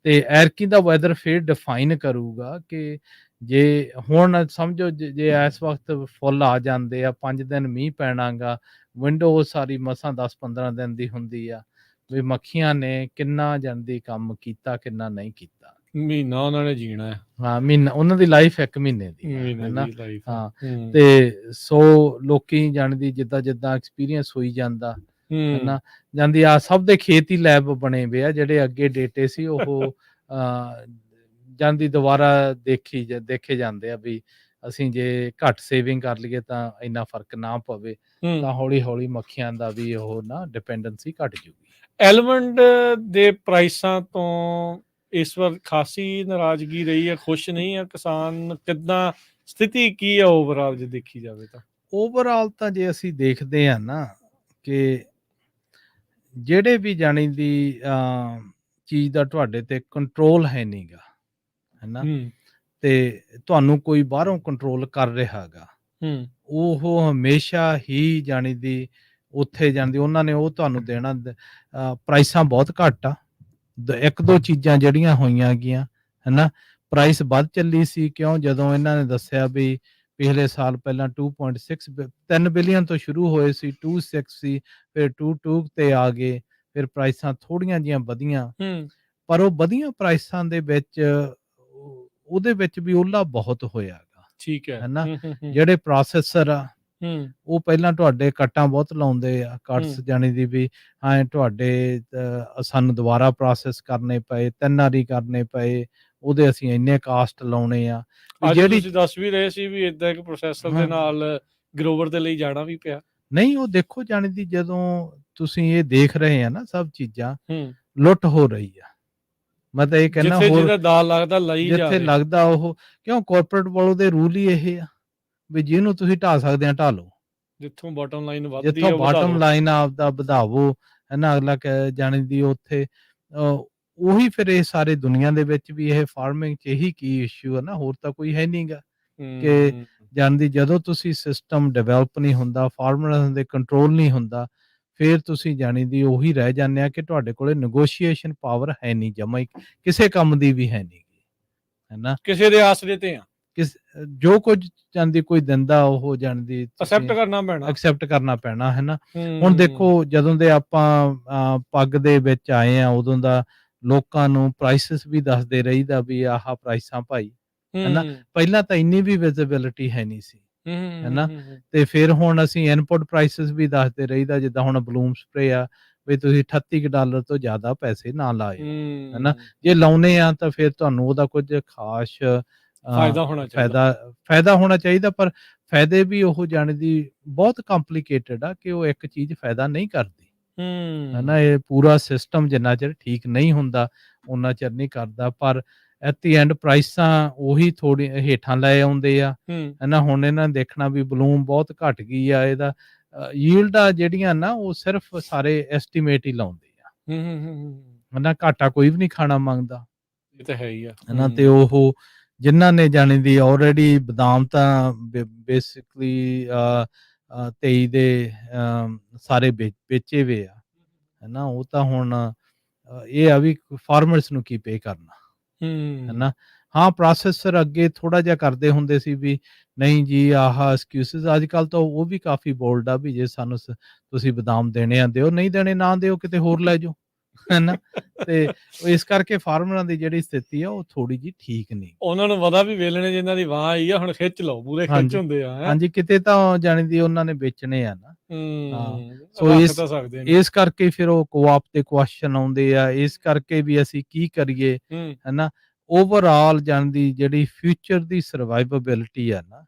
ਤੇ ਐਰਕੀ ਦਾ ਵੈਦਰ ਫਿਰ ਡਿਫਾਈਨ ਕਰੂਗਾ ਕਿ ਜੇ ਹੁਣ ਸਮਝੋ ਜੇ ਇਸ ਵਕਤ ਫੁੱਲ ਆ ਜਾਂਦੇ ਆ, 5 ਦਿਨ ਮੀਂਹ ਪੈਣਾਗਾ, ਵਿੰਡੋ ਸਾਰੀ ਮਸਾਂ 10-15 ਦਿਨ ਦੀ ਹੁੰਦੀ ਆ, ਵੀ ਮੱਖੀਆਂ ਨੇ ਕਿੰਨਾ ਜਾਂਦੀ ਕੰਮ ਕੀਤਾ, ਕਿੰਨਾ ਨਹੀਂ ਕੀਤਾ, ਮਹੀਨਾ ਉਹਨਾਂ ਨੇ ਜੀਣਾ ਹੈ, ਹਾਂ ਮਹੀਨਾ, ਉਹਨਾਂ ਦੀ ਲਾਈਫ 1 ਮਹੀਨੇ ਦੀ ਹੈ ਨਾ, ਹਾਂ। ਤੇ ਸੋ ਲੋਕੀ ਜਾਣਦੀ ਜਿੱਦਾਂ ਜਿੱਦਾਂ ਐਕਸਪੀਰੀਅੰਸ ਹੋਈ ਜਾਂਦਾ, ਹੈਨਾ, ਜਾਂਦੀ ਆ ਸਭ ਦੇ ਖੇਤ ਹੀ ਲੈਬ ਬਣੇ ਵੇ ਆ, ਜਿਹੜੇ ਅੱਗੇ ਡੇਟੇ ਸੀ ਉਹ ਜਾਂਦੀ ਦੁਬਾਰਾ ਦੇਖੇ ਜਾਂਦੇ ਆ ਵੀ ਅਸੀਂ ਜੇ ਘੱਟ ਸੇਵਿੰਗ ਕਰ ਲਈਏ ਤਾਂ ਇੰਨਾ ਫਰਕ ਨਾ ਪਵੇ, ਤਾਂ ਹੌਲੀ ਹੌਲੀ ਮੱਖੀਆਂ ਦਾ ਵੀ ਉਹ ਨਾ ਡਿਪੈਂਡੈਂਸੀ ਘਟ ਜੂਗੀ। ਐਲਮੰਡ ਦੇ ਪ੍ਰਾਈਸਾਂ ਤੋਂ ਇਸ ਵਾਰ ਖਾਸੀ ਨਾਰਾਜ਼ਗੀ ਰਹੀ ਹੈ, ਖੁਸ਼ ਨਹੀਂ ਆ ਕਿਸਾਨ, ਕਿੱਦਾਂ ਸਥਿਤੀ ਕੀ ਹੈ ਓਵਰਆਲ ਜੇ ਦੇਖੀ ਜਾਵੇ ਤਾਂ? ਓਵਰਆਲ ਤਾਂ ਜੇ ਅਸੀਂ ਦੇਖਦੇ ਆ ਨਾ ਕਿ ਜਿਹੜੇ ਵੀ ਜਾਣੀ ਦੀ ਚੀਜ਼ ਦਾ ਤੁਹਾਡੇ ਤੇ ਕੰਟਰੋਲ ਹੈ ਨਹੀਂਗਾ, ਹੈਨਾ, ਤੇ ਤੁਹਾਨੂੰ ਕੋਈ ਬਾਹਰੋਂ ਕੰਟਰੋਲ ਕਰ ਰਿਹਾ ਗਾ, ਉਹ ਹਮੇਸ਼ਾ ਹੀ ਜਾਣੀ ਦੀ ਉੱਥੇ ਜਾਂਦੀ, ਉਹਨਾਂ ਨੇ ਉਹ ਤੁਹਾਨੂੰ ਦੇਣਾ। ਪ੍ਰਾਈਸਾਂ ਬਹੁਤ ਘੱਟ ਆ, 1-2 ਚੀਜ਼ਾਂ ਜਿਹੜੀਆਂ ਹੋਈਆਂ ਗੀਆਂ, ਹੈਨਾ, ਪ੍ਰਾਈਸ ਵੱਧ ਚੱਲੀ ਸੀ, ਕਿਉਂ ਜਦੋਂ ਇਹਨਾਂ ਨੇ ਦੱਸਿਆ ਵੀ ਪਿਛਲੇ ਸਾਲ ਪਹਿਲਾਂ 3 ਬਿਲੀਅਨ ਤੋਂ ਸ਼ੁਰੂ ਹੋਏ ਸੀ, 2.6 ਸੀ, ਫਿਰ 2.2 ਤੇ ਆ ਗਏ, ਫਿਰ ਪ੍ਰਾਈਸਾਂ ਥੋੜੀਆਂ ਜਿਹੀਆਂ ਵਧੀਆਂ, ਪਰ ਉਹ ਵਧੀਆਂ ਪ੍ਰਾਈਸਾਂ ਦੇ ਵਿੱਚ ਉਹਦੇ ਵਿੱਚ ਵੀ ਉਹਲਾ ਬਹੁਤ ਹੋਇਆਗਾ, ਠੀਕ ਹੈ, ਹੈਨਾ। ਜਿਹੜੇ ਪ੍ਰੋਸੈਸਰ ਆ ਉਹ ਪਹਿਲਾਂ ਤੁਹਾਡੇ ਕੱਟਾਂ ਬਹੁਤ ਲਾਉਂਦੇ ਆ, ਕੱਟਸ ਜਾਣੀ ਦੀ ਵੀ ਹਾਂ ਤੁਹਾਡੇ ਸਾਨੂੰ ਦੁਬਾਰਾ ਪ੍ਰੋਸੈਸ ਕਰਨੇ ਪਏ, 3 ਵਾਰੀ ਕਰਨੇ ਪਏ, ਉਹਦੇ ਅਸੀਂ ਇੰਨੇ ਕਾਸਟ ਲਾਉਣੇ ਆ। ਜਿਹੜੀ ਤੁਸੀਂ ਦੱਸ ਵੀ ਰਹੇ ਸੀ ਵੀ ਇਦਾਂ ਇੱਕ ਪ੍ਰੋਸੈਸਰ ਦੇ ਨਾਲ ਗਰੋਵਰ ਦੇ ਲਈ ਜਾਣਾ ਵੀ ਪਿਆ। ਨਹੀਂ, ਉਹ ਦੇਖੋ ਜਾਣੀ ਦੀ ਜਦੋਂ ਤੁਸੀਂ ਇਹ ਦੇਖ ਰਹੇ ਆ ਨਾ ਸਭ ਚੀਜ਼ਾਂ, ਹੂੰ। ਲੁੱਟ ਹੋ ਰਹੀ ਆ। ਮੈਂ ਤਾਂ ਇਹ ਕਹਿਣਾ ਜਿੱਥੇ ਹੋਰ ਜਿਹਦਾ ਦਾਲ ਲੱਗਦਾ ਲਈ ਜਾ ਜਿੱਥੇ ਰਹੇ। ਲੱਗਦਾ ਉਹ ਕਿਉਂ ਕਾਰਪੋਰੇਟ ਵੱਲੋਂ ਦੇ ਰੂਲ ਹੀ ਇਹ ਆ ਵੀ ਜਿਹਨੂੰ ਤੁਸੀਂ ਢਾਹ ਸਕਦੇ ਆ ਢਾਹ ਲਓ। ਜਿੱਥੋਂ ਬਾਟਮ ਲਾਈਨ ਵੱਧਦੀ ਜਿੱਥੋਂ ਆ ਉਹ ਵਧਾ ਬਾਟਮ ਲਓ। ਲਾਈਨ ਆਪਦਾ ਵਧਾਵੋ, ਹੈ ਨਾ, ਅਗਲਾ ਜਾਣੀ ਦੀ ਉੱਥੇ ਉਹੀ ਫਿਰ ਇਹ ਸਾਰੇ ਦੁਨੀਆ ਦੇ ਵਿੱਚ ਵੀ ਇਹ ਫਾਰਮਿੰਗ 'ਚ ਇਹੀ ਕੀ ਇਸ਼ੂ ਹੈ ਨਾ, ਹੋਰ ਤਾਂ ਕੋਈ ਹੈ ਨਹੀਂਗਾ ਕਿ ਜਾਣਦੀ ਜਦੋਂ ਤੁਸੀਂ ਸਿਸਟਮ ਡਿਵੈਲਪ ਨਹੀਂ ਹੁੰਦਾ, ਫਾਰਮਰਾਂ ਦੇ ਕੰਟਰੋਲ ਨਹੀਂ ਹੁੰਦਾ, ਫਿਰ ਤੁਸੀਂ ਜਾਣੀ ਦੀ ਉਹੀ ਰਹਿ ਜਾਂਦੇ ਆ ਕਿ ਤੁਹਾਡੇ ਕੋਲੇ ਨੈਗੋਸ਼ੀਏਸ਼ਨ ਪਾਵਰ ਹੈ ਨਹੀਂ ਜਮਾ ਹੀ, ਕਿਸੇ ਕੰਮ ਦੀ ਵੀ ਹੈ ਨਹੀਂ, ਹੈ ਨਾ, ਕਿਸੇ ਦੇ ਆਸਰੇ ਤੇ ਆ। ਜੋ ਕੁਝ ਜਾਂਦੀ ਕੋਈ ਦਿੰਦਾ ਉਹ ਜਾਣਦੀ ਐਕਸੈਪਟ ਕਰਨਾ ਪੈਣਾ ਹੈ ਨਾ। ਹੁਣ ਦੇਖੋ ਜਦੋਂ ਦੇ ਆਪਾਂ ਪੱਗ ਦੇ ਵਿੱਚ ਆਏ ਆ ਉਦੋਂ ਦਾ ਲੋਕਾਂ ਨੂੰ ਪ੍ਰਾਈਸਿਸ ਵੀ ਦੱਸਦੇ ਰਹੀਦਾ ਵੀ ਆਹ ਪ੍ਰਾਈਸਾਂ ਭਾਈ, ਹੈ ਨਾ। ਪਹਿਲਾਂ ਤਾਂ ਇੰਨੀ ਵੀ ਵਿਜ਼ਿਬਿਲਿਟੀ ਹੈ ਨਹੀਂ ਸੀ, ਹੈ ਨਾ, ਤੇ ਫਿਰ ਹੁਣ ਅਸੀਂ ਇਨਪੁਟ ਪ੍ਰਾਈਸਿਸ ਵੀ ਦੱਸਦੇ ਰਹੀਦਾ, ਜਿੱਦਾਂ ਹੁਣ ਬਲੂਮ ਸਪਰੇ ਆ ਵੀ ਤੁਸੀਂ $38 ਤੋਂ ਜ਼ਿਆਦਾ ਪੈਸੇ ਨਾ ਲਾਇਓ, ਹੈ ਨਾ। ਜੇ ਲਾਉਨੇ ਆ ਤਾਂ ਫਿਰ ਤੁਹਾਨੂੰ ਉਹਦਾ ਕੁਝ ਖਾਸ ਫਾਇਦਾ ਹੋਣਾ ਚਾਹੀਦਾ, ਪਰ ਫਾਇਦੇ ਵੀ ਉਹ ਜਾਣੇ ਦੀ ਬਹੁਤ ਕੰਪਲਿਕੇਟਡ ਆ ਕਿ ਉਹ ਇੱਕ ਚੀਜ਼ ਫਾਇਦਾ ਨਹੀਂ ਕਰਦੀ, ਹੈ ਨਾ। ਇਹ ਪੂਰਾ ਸਿਸਟਮ ਜਿੰਨਾ ਚਿਰ ਠੀਕ ਨਹੀਂ ਹੁੰਦਾ ਉਹਨਾਂ ਚਿਰ ਨਹੀਂ ਕਰਦਾ, ਪਰ ਐਟ ਦੀ ਐਂਡ ਪ੍ਰਾਈਸਾਂ ਉਹੀ ਥੋੜੀ ਹੇਠਾਂ ਲੈ ਆਉਂਦੇ ਆ, ਹੈ ਨਾ। ਹੁਣ ਇਹਨਾਂ ਨੇ ਦੇਖਣਾ ਵੀ ਬਲੂਮ ਬਹੁਤ ਘਟ ਗਈ ਆ, ਇਹਦਾ ਯੀਲਡਾਂ ਜਿਹੜੀਆਂ ਨਾ ਉਹ ਸਿਰਫ ਸਾਰੇ ਐਸਟੀਮੇਟ ਹੀ ਲਾਉਂਦੇ ਆ, ਹੈ ਨਾ, ਘਾਟਾ ਕੋਈ ਵੀ ਨਹੀਂ ਖਾਣਾ ਮੰਗਦਾ, ਇਹ ਤਾਂ ਹੈ ਹੀ ਆ, ਹੈ ਨਾ। ਤੇ ਉਹ ਜਿਨ੍ਹਾਂ ਨੇ ਜਾਣੀ ਦੀ ਆਲਰੇਡੀ ਬਦਾਮ ਤਾਂ ਬੇਸਿਕਲੀ 23 ਦੇ ਸਾਰੇ ਵੇਚੇ ਵੇ ਆ, ਹੈ ਨਾ। ਉਹ ਤਾਂ ਹੁਣ ਇਹ ਆ ਵੀ ਫਾਰਮਰਸ ਨੂੰ ਕੀ ਪੇ ਕਰਨਾ, ਹੈ ਨਾ। ਹਾਂ, ਪ੍ਰੋਸੈਸਰ ਅੱਗੇ ਥੋੜਾ ਜਿਹਾ ਕਰਦੇ ਹੁੰਦੇ ਸੀ ਵੀ ਨਹੀਂ ਜੀ ਆਹ ਐਕਸਕਿਊਜ਼ਸ, ਅੱਜ ਕੱਲ ਤਾਂ ਉਹ ਵੀ ਕਾਫੀ ਬੋਲਡ ਆ ਵੀ ਜੇ ਸਾਨੂੰ ਤੁਸੀਂ ਬਦਾਮ ਦੇਣੇ ਆ ਦਿਓ, ਨਹੀਂ ਦੇਣੇ ਨਾ ਦਿਓ, ਕਿਤੇ ਹੋਰ ਲੈ ਜਾਓ, ਹੈ ਨਾ। ਤੇ ਇਸ ਕਰਕੇ ਫਾਰਮਰਾਂ ਦੀ ਜਿਹੜੀ ਸਥਿਤੀ ਆ ਉਹ ਥੋੜੀ ਜੀ ਠੀਕ ਨਹੀਂ। ਉਹਨਾਂ ਨੂੰ ਪਤਾ ਵੀ ਵੇਲਣੇ ਜਿਨ੍ਹਾਂ ਦੀ ਵਾਹ ਆਈ ਆ ਹੁਣ ਖਿੱਚ ਲਓ, ਪੂਰੇ ਖਿੱਚ ਹੁੰਦੇ ਆ। ਹਾਂਜੀ, ਕਿਤੇ ਤਾਂ ਜਾਣੀ ਦੀ ਉਹਨਾਂ ਨੇ ਵੇਚਣੇ ਆ ਨਾ। ਸੋ ਇਸ ਕਰਕੇ ਫਿਰ ਉਹ ਕੋਆਪ ਤੇ ਕੁਐਸਚਨ ਆਉਂਦੇ ਆ, ਇਸ ਕਰਕੇ ਵੀ ਅਸੀਂ ਕੀ ਕਰੀਏ, ਹੈ ਨਾ। ਓਵਰਆਲ ਜਾਣਦੀ ਜਿਹੜੀ ਫਿਊਚਰ ਦੀ ਸਰਵਾਈਵੇਬਿਲਿਟੀ ਆ ਨਾ,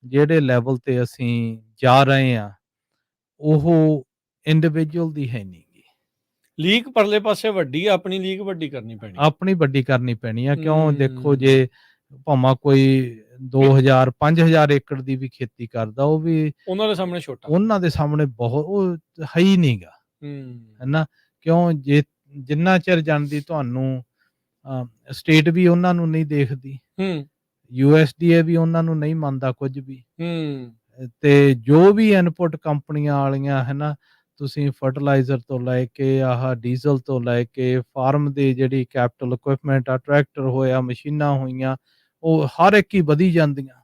ਜਿਹੜੇ ਲੈਵਲ ਤੇ ਅਸੀਂ ਜਾ ਰਹੇ ਆ ਉਹ ਇੰਡੀਵਿਜੂਅਲ ਦੀ ਹੈ ਨਹੀਂ। ਲੀਕ ਪਰਲੇ ਪਾਸੇ ਵੱਡੀ ਆ, ਆਪਣੀ ਲੀਕ ਵੱਡੀ ਕਰਨੀ ਪੈਣੀ ਆ। ਕਿਉਂ ਦੇਖੋ ਜੇ ਭਾਵੇਂ ਕੋਈ 2000-5000 ਏਕੜ ਦੀ ਵੀ ਖੇਤੀ ਕਰਦਾ, ਉਹ ਵੀ ਉਹਨਾਂ ਦੇ ਸਾਹਮਣੇ ਛੋਟਾ, ਉਹਨਾਂ ਦੇ ਸਾਹਮਣੇ ਬਹੁਤ ਉਹ ਹੈ ਹੀ ਨਹੀਂਗਾ, ਹੈ ਨਾ। ਕਿਉਂ ਜੇ ਜਿੰਨਾ ਚਿਰ ਜਾਣਦੀ ਤੁਹਾਨੂੰ ਸਟੇਟ ਵੀ ਉਹਨਾਂ ਨੂੰ ਨਹੀਂ ਦੇਖਦੀ, USDA ਵੀ ਉਹਨਾਂ ਨੂੰ ਨਹੀਂ ਮੰਨਦਾ ਕੁਝ ਵੀ, ਤੇ ਜੋ ਵੀ ਇਨਪੁਟ ਕੰਪਨੀਆਂ ਵਾਲੀਆਂ, ਹੈ ਨਾ, ਤੁਸੀਂ ਫਰਟੀਲਾਈਜ਼ਰ ਤੋਂ ਲੈ ਕੇ ਆਹ ਡੀਜ਼ਲ ਤੋਂ ਲੈ ਕੇ ਫਾਰਮ ਦੀ ਜਿਹੜੀ ਕੈਪੀਟਲ ਇਕੁਇਪਮੈਂਟ ਆ, ਟਰੈਕਟਰ ਹੋਇਆ, ਮਸ਼ੀਨਾਂ ਹੋਈਆਂ, ਉਹ ਹਰ ਇੱਕ ਹੀ ਵਧੀ ਜਾਂਦੀਆਂ,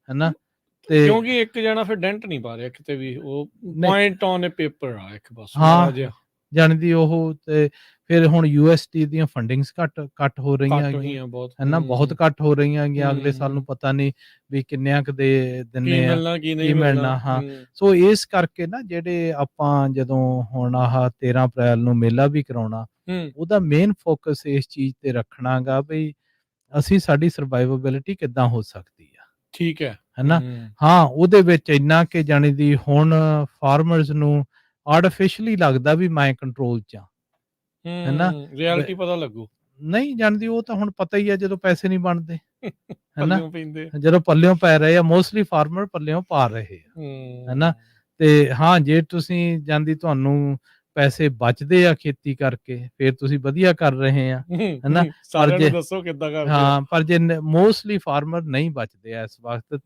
ਹੈ ਨਾ। ਤੇ ਕਿਉਂਕਿ ਇੱਕ ਜਣਾ ਫਿਰ ਡੈਂਟ ਨਹੀਂ ਪਾ ਰਿਹਾ ਕਿਤੇ ਵੀ, ਉਹ ਪੁਆਇੰਟ ਔਨ ਏ ਪੇਪਰ ਆ ਇੱਕ ਬਸ। ਹਾਂ, ਜਾਣਦੀ ਉਹ ਤੇ ਫਿਰ ਹੁਣ USD ਦੀਆਂ ਫੰਡਿੰਗਸ ਘੱਟ ਹੋ ਰਹੀਆਂ ਹੈਗੀਆਂ, ਹੈ ਨਾ, ਬਹੁਤ ਘੱਟ ਹੋ ਰਹੀਆਂ ਹੈਗੀਆਂ। ਅਗਲੇ ਸਾਲ ਨੂੰ ਪਤਾ ਨਹੀਂ ਵੀ ਕਿੰਨਿਆਂ ਕੁ ਦੇ ਦਿੰਨੇ ਆ, ਕੀ ਮਿਲਣਾ। ਹਾਂ, ਸੋ ਇਸ ਕਰਕੇ ਨਾ ਜਿਹੜੇ ਆਪਾਂ ਜਦੋਂ ਹੁਣ ਆਹ 13 ਅਪ੍ਰੈਲ ਨੂੰ ਮੇਲਾ ਵੀ ਕਰਾਉਣਾ, ਉਹਦਾ ਮੇਨ ਫੋਕਸ ਇਸ ਚੀਜ਼ ਤੇ ਰੱਖਣਾਗਾ ਵੀ ਅਸੀਂ ਸਾਡੀ ਸਰਵਾਈਵੇਬਿਲਿਟੀ ਕਿੱਦਾਂ ਹੋ ਸਕਦੀ ਆ, ਠੀਕ ਹੈ ਨਾ। ਹਾਂ, ਉਹਦੇ ਵਿੱਚ ਇੰਨਾ ਕਿ ਜਾਣੀ ਦੀ ਹੁਣ ਫਾਰਮਰਸ ਨੂੰ ਆਰਟੀਫੀਸ਼ੀਅਲੀ ਲੱਗਦਾ ਵੀ ਮੈਂ ਕੰਟਰੋਲ 'ਚ ਆ, ਹੈ ਨਾ। ਰਿਐਲਿਟੀ ਪਤਾ ਲੱਗੂ ਨਹੀਂ ਜਾਣਦੀ, ਉਹ ਤਾਂ ਹੁਣ ਪਤਾ ਹੀ ਆ ਜਦੋਂ ਪੈਸੇ ਨਹੀਂ ਬਣਦੇ, ਹੈ ਨਾ, ਜਦੋਂ ਪੱਲਿਓਂ ਪੈ ਰਹੇ ਆ, ਮੋਸਟਲੀ ਫਾਰਮਰ ਪੱਲਿਓਂ ਪਾ ਰਹੇ ਆ, ਹੈ ਨਾ। ਤੇ ਹਾਂ, ਜੇ ਤੁਸੀਂ ਜਾਂਦੀ ਤੁਹਾਨੂੰ ਪੈਸੇ ਬਚਦੇ ਆ ਖੇਤੀ ਕਰਕੇ, ਫਿਰ ਤੁਸੀਂ ਵਧੀਆ ਕਰ ਰਹੇ ਆ, ਹੈ ਨਾ। ਪਰ ਜੇ ਮੋਸਟਲੀ ਫਾਰਮਰ ਨਹੀਂ ਬਚਦੇ ਆ ਇਸ ਵਕਤ,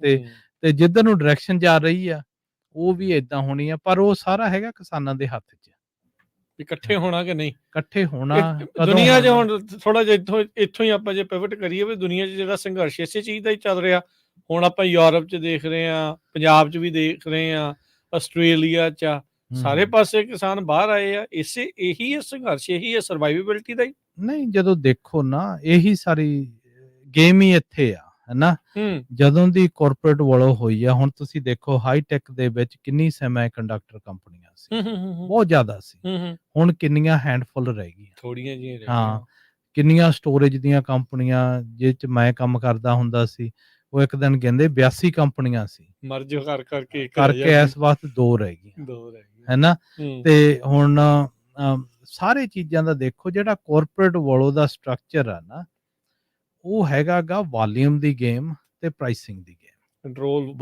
ਤੇ ਜਿੱਧਰ ਨੂੰ ਡਾਇਰੈਕਸ਼ਨ ਜਾ ਰਹੀ ਆ ਉਹ ਵੀ ਏਦਾਂ ਹੋਣੀ ਆ, ਪਰ ਉਹ ਸਾਰਾ ਹੈਗਾ ਕਿਸਾਨਾਂ ਦੇ ਹੱਥ 'ਚ, ਇਕੱਠੇ ਹੋਣਾ ਕਿ ਨਹੀਂ ਇਕੱਠੇ ਹੋਣਾ। ਦੁਨੀਆ 'ਚ ਹੁਣ ਥੋੜਾ ਜਿਹਾ ਇੱਥੋਂ ਹੀ ਆਪਾਂ ਜੇ ਪਿਵਟ ਕਰੀਏ ਵੀ ਦੁਨੀਆ 'ਚ ਜਿਹੜਾ ਸੰਘਰਸ਼ ਇਸੇ ਚੀਜ਼ ਦਾ ਹੀ ਚੱਲ ਰਿਹਾ। ਹੁਣ ਆਪਾਂ ਯੂਰਪ 'ਚ ਦੇਖ ਰਹੇ ਆ, ਪੰਜਾਬ 'ਚ ਵੀ ਦੇਖ ਰਹੇ ਆ, ਆਸਟ੍ਰੇਲੀਆ 'ਚ ਆ, ਸਾਰੇ ਪਾਸੇ ਕਿਸਾਨ ਬਾਹਰ ਆਏ ਆ, ਇਹੀ ਹੈ ਸੰਘਰਸ਼, ਇਹੀ ਹੈ ਸਰਵਾਈਵੇਬਿਲਿਟੀ ਦਾ ਹੀ। ਨਹੀਂ, ਜਦੋਂ ਦੇਖੋ ਨਾ ਇਹੀ ਸਾਰੀ ਗੇਮ ਹੀ ਇੱਥੇ ਆ, ਹੈ ਨਾ। ਜਦੋਂ ਦੀ ਕਾਰਪੋਰੇਟ ਵੱਲੋਂ ਹੋਈ ਆ, ਹੁਣ ਤੁਸੀਂ ਦੇਖੋ ਹਾਈਟੈਕ ਦੇ ਵਿੱਚ ਕਿੰਨੀ ਸੈਮੀ ਕੰਡਕਟਰ ਕੰਪਨੀਆਂ ਸੀ, ਬਹੁਤ ਜ਼ਿਆਦਾ ਸੀ, ਹੁਣ ਕਿੰਨੀਆਂ ਹੈਂਡਫੁੱਲ ਰਹਿ ਗਈਆਂ, ਥੋੜੀਆਂ ਜਿਹੀਆਂ। ਹਾਂ, ਕਿੰਨੀਆਂ ਸਟੋਰੇਜ ਦੀਆਂ ਕੰਪਨੀਆਂ ਜਿਹ 'ਚ ਮੈਂ ਕੰਮ ਕਰਦਾ ਹੁੰਦਾ ਸੀ, ਉਹ ਇੱਕ ਦਿਨ ਕਹਿੰਦੇ 82 ਕੰਪਨੀਆਂ ਸੀ, ਮਰਜ ਕਰਕੇ ਕਰਕੇ ਇਸ ਵਕਤ 2 ਰਹਿ ਗਈਆਂ, ਹੈਨਾ। ਤੇ ਹੁਣ ਸਾਰੇ ਚੀਜ਼ਾਂ ਦਾ ਦੇਖੋ, ਜਿਹੜਾ ਕਾਰਪੋਰੇਟ ਵਰਲਡ ਦਾ ਸਟਰਕਚਰ ਆ ਨਾ, ਉਹ ਹੈਗਾਗਾ ਵੋਲੀਅਮ ਦੀ ਗੇਮ ਤੇ ਪ੍ਰਾਈਸਿੰਗ ਦੀ ਗੇਮ, ਕੰਟਰੋਲ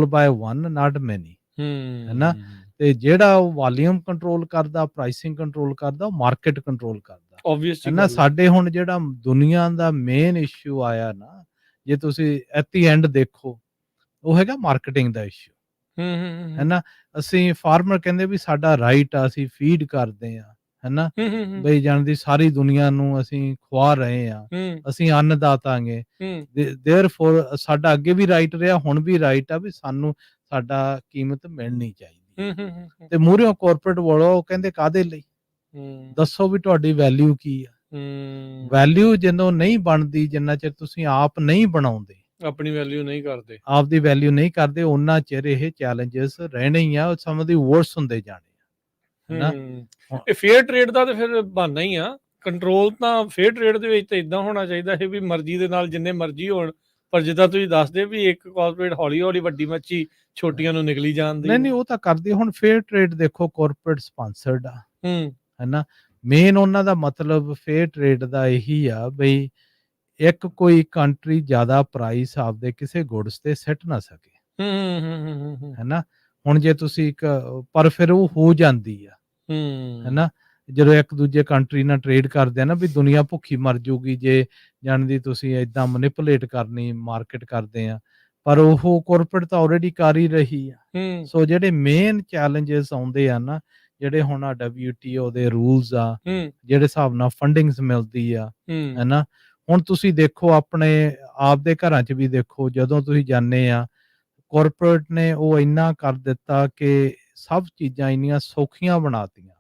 ਬਾय वन ਨਾਟ ਮੈਨੀ, ਹੈਨਾ। ਤੇ ਜਿਹੜਾ ਉਹ ਵੋਲੀਅਮ ਕੰਟਰੋਲ ਕਰਦਾ, ਪ੍ਰਾਈਸਿੰਗ ਕੰਟਰੋਲ ਕਰਦਾ, ਉਹ ਮਾਰਕੀਟ ਕੰਟਰੋਲ ਕਰਦਾ, ਹੈਨਾ। ਸਾਡੇ ਹੁਣ ਜਿਹੜਾ ਦੁਨੀਆ ਦਾ ਮੇਨ ਇਸ਼ੂ ਆਇਆ ਨਾ, ਜੇ ਤੁਸੀਂ ਐਟ ਦੀ ਐਂਡ ਦੇਖੋ, ਉਹ ਹੈਗਾ ਮਾਰਕੀਟਿੰਗ ਦਾ ਇਸ਼ੂ, ਹੈਨਾ। ਅਸੀਂ ਫਾਰਮਰ ਕਹਿੰਦੇ ਵੀ ਸਾਡਾ ਰਾਈਟ ਆ, ਅਸੀਂ ਫੀਡ ਕਰਦੇ ਆ, ਹੈਨਾ, ਬਈ ਜਾਣਦੀ ਸਾਰੀ ਦੁਨੀਆ ਨੂੰ ਅਸੀਂ ਖਵਾ ਰਹੇ ਆ, ਅਸੀਂ ਅੰਨਦਾਤਾਂਗੇ, ਦੇਅਰਫੋਰ ਸਾਡਾ ਅੱਗੇ ਵੀ ਰਾਈਟ ਰਿਹਾ, ਹੁਣ ਵੀ ਰਾਈਟ ਆ ਵੀ ਸਾਨੂੰ ਸਾਡਾ ਕੀਮਤ ਮਿਲਣੀ ਚਾਹੀਦੀ। ਤੇ ਮੂਹਰਿਓਂ ਕਾਰਪੋਰੇਟ ਵਾਲੋ ਉਹ ਕਹਿੰਦੇ ਕਾਹਦੇ ਲਈ, ਦੱਸੋ ਵੀ ਤੁਹਾਡੀ ਵੈਲਿਊ ਕੀ ਆ। ਵੈਲਿਊ ਜਦੋਂ ਨਹੀਂ ਬਣਦੀ, ਜਿੰਨਾ ਚਿਰ ਤੁਸੀਂ ਆਪ ਨਹੀਂ ਬਣਾਉਂਦੇ, ਆਪਣੀ ਵੈਲਿਊ ਨਹੀਂ ਕਰਦੇ, ਆਪਦੀ ਵੈਲਿਊ ਨਹੀਂ ਕਰਦੇ, ਉਹਨਾਂ ਚਿਰ ਇਹ ਚੈਲੰਜਸ ਰਹਿਣੇ ਹੀ ਆ, ਸਮਝ ਦੀ ਵਰਸ ਹੁੰਦੇ ਜਾਣੇ, ਹੈਨਾ। ਇਹ ਫੇਅਰ ਟ੍ਰੇਡ ਦਾ ਤੇ ਫਿਰ ਬਹਾਨਾ ਹੀ ਆ। ਕੰਟਰੋਲ ਤਾਂ ਫੇਅਰ ਟ੍ਰੇਡ ਦੇ ਵਿੱਚ ਤਾਂ ਇਦਾਂ ਹੋਣਾ ਚਾਹੀਦਾ ਹੈ ਵੀ ਮਰਜ਼ੀ ਦੇ ਨਾਲ ਜਿੰਨੇ ਮਰਜ਼ੀ ਹੋਣ, ਪਰ ਜਿੱਦਾਂ ਤੁਸੀਂ ਦੱਸਦੇ ਵੀ ਇੱਕ ਕਾਰਪੋਰੇਟ ਹੌਲੀ ਹੌਲੀ ਵੱਡੀ ਮੱਛੀ ਛੋਟੀਆਂ ਨੂੰ ਨਿਕਲੀ ਜਾਂਦੀ। ਨਹੀਂ ਉਹ ਤਾਂ ਕਰਦੇ। ਹੁਣ ਫੇਅਰ ਟ੍ਰੇਡ ਦੇਖੋ ਕਾਰਪੋਰੇਟ ਸਪਾਂਸਰਡ ਆ, ਹੈਨਾ। ਮੇਨ ਉਹਨਾਂ ਦਾ ਮਤਲਬ ਫੇਅਰ ਟ੍ਰੇਡ ਦਾ ਇਹੀ ਆ ਬਈ ਇੱਕ ਕੋਈ ਕੰਟਰੀ ਜ਼ਿਆਦਾ ਪ੍ਰਾਈਸ ਆਪਦੇ ਕਿਸੇ ਗੁੱਡਸ ਤੇ ਸਿੱਟ ਨਾ ਸਕੇ, ਹੈਨਾ। ਹੁਣ ਜੇ ਤੁਸੀਂ ਪਰ ਫਿਰ ਉਹ ਹੋ ਜਾਂਦੀ ਆ, ਹੈਨਾ। ਜਦੋਂ ਇੱਕ ਦੂਜੇ ਕੰਟਰੀ ਨਾਲ ਟ੍ਰੇਡ ਕਰਦੇ ਆ ਨਾ, ਵੀ ਦੁਨੀਆ ਭੁੱਖੀ ਮਰ ਜੂਗੀ ਜੇ ਜਾਣਦੀ ਤੁਸੀਂ ਏਦਾਂ ਮੈਨੀਪੂਲੇਟ ਕਰਨੀ ਮਾਰਕੀਟ ਕਰਦੇ ਆ, ਪਰ ਉਹ ਕਾਰਪੋਰੇਟ ਤਾਂ ਆਲਰੇਡੀ ਕਰ ਹੀ ਰਹੀ ਆ। ਸੋ ਜਿਹੜੇ ਮੇਨ ਚੈਲੰਜਸ ਆਉਂਦੇ ਆ ਨਾ, ਜਿਹੜੇ ਹੁਣ ਆ WTO ਦੇ ਰੂਲਸ ਆ, ਜਿਹੜੇ ਹਿਸਾਬ ਨਾਲ ਫੰਡਿੰਗਸ ਮਿਲਦੀ ਆ, ਹੈਨਾ। ਹੁਣ ਤੁਸੀਂ ਦੇਖੋ ਆਪਣੇ ਆਪਦੇ ਘਰਾਂ 'ਚ ਵੀ ਦੇਖੋ, ਜਦੋਂ ਤੁਸੀਂ ਜਾਂਦੇ ਆ, ਕਾਰਪੋਰੇਟ ਨੇ ਉਹ ਇੰਨਾ ਕਰ ਦਿੱਤਾ ਕਿ ਸਭ ਚੀਜ਼ਾਂ ਇੰਨੀਆਂ ਸੌਖੀਆਂ ਬਣਾਤੀਆਂ,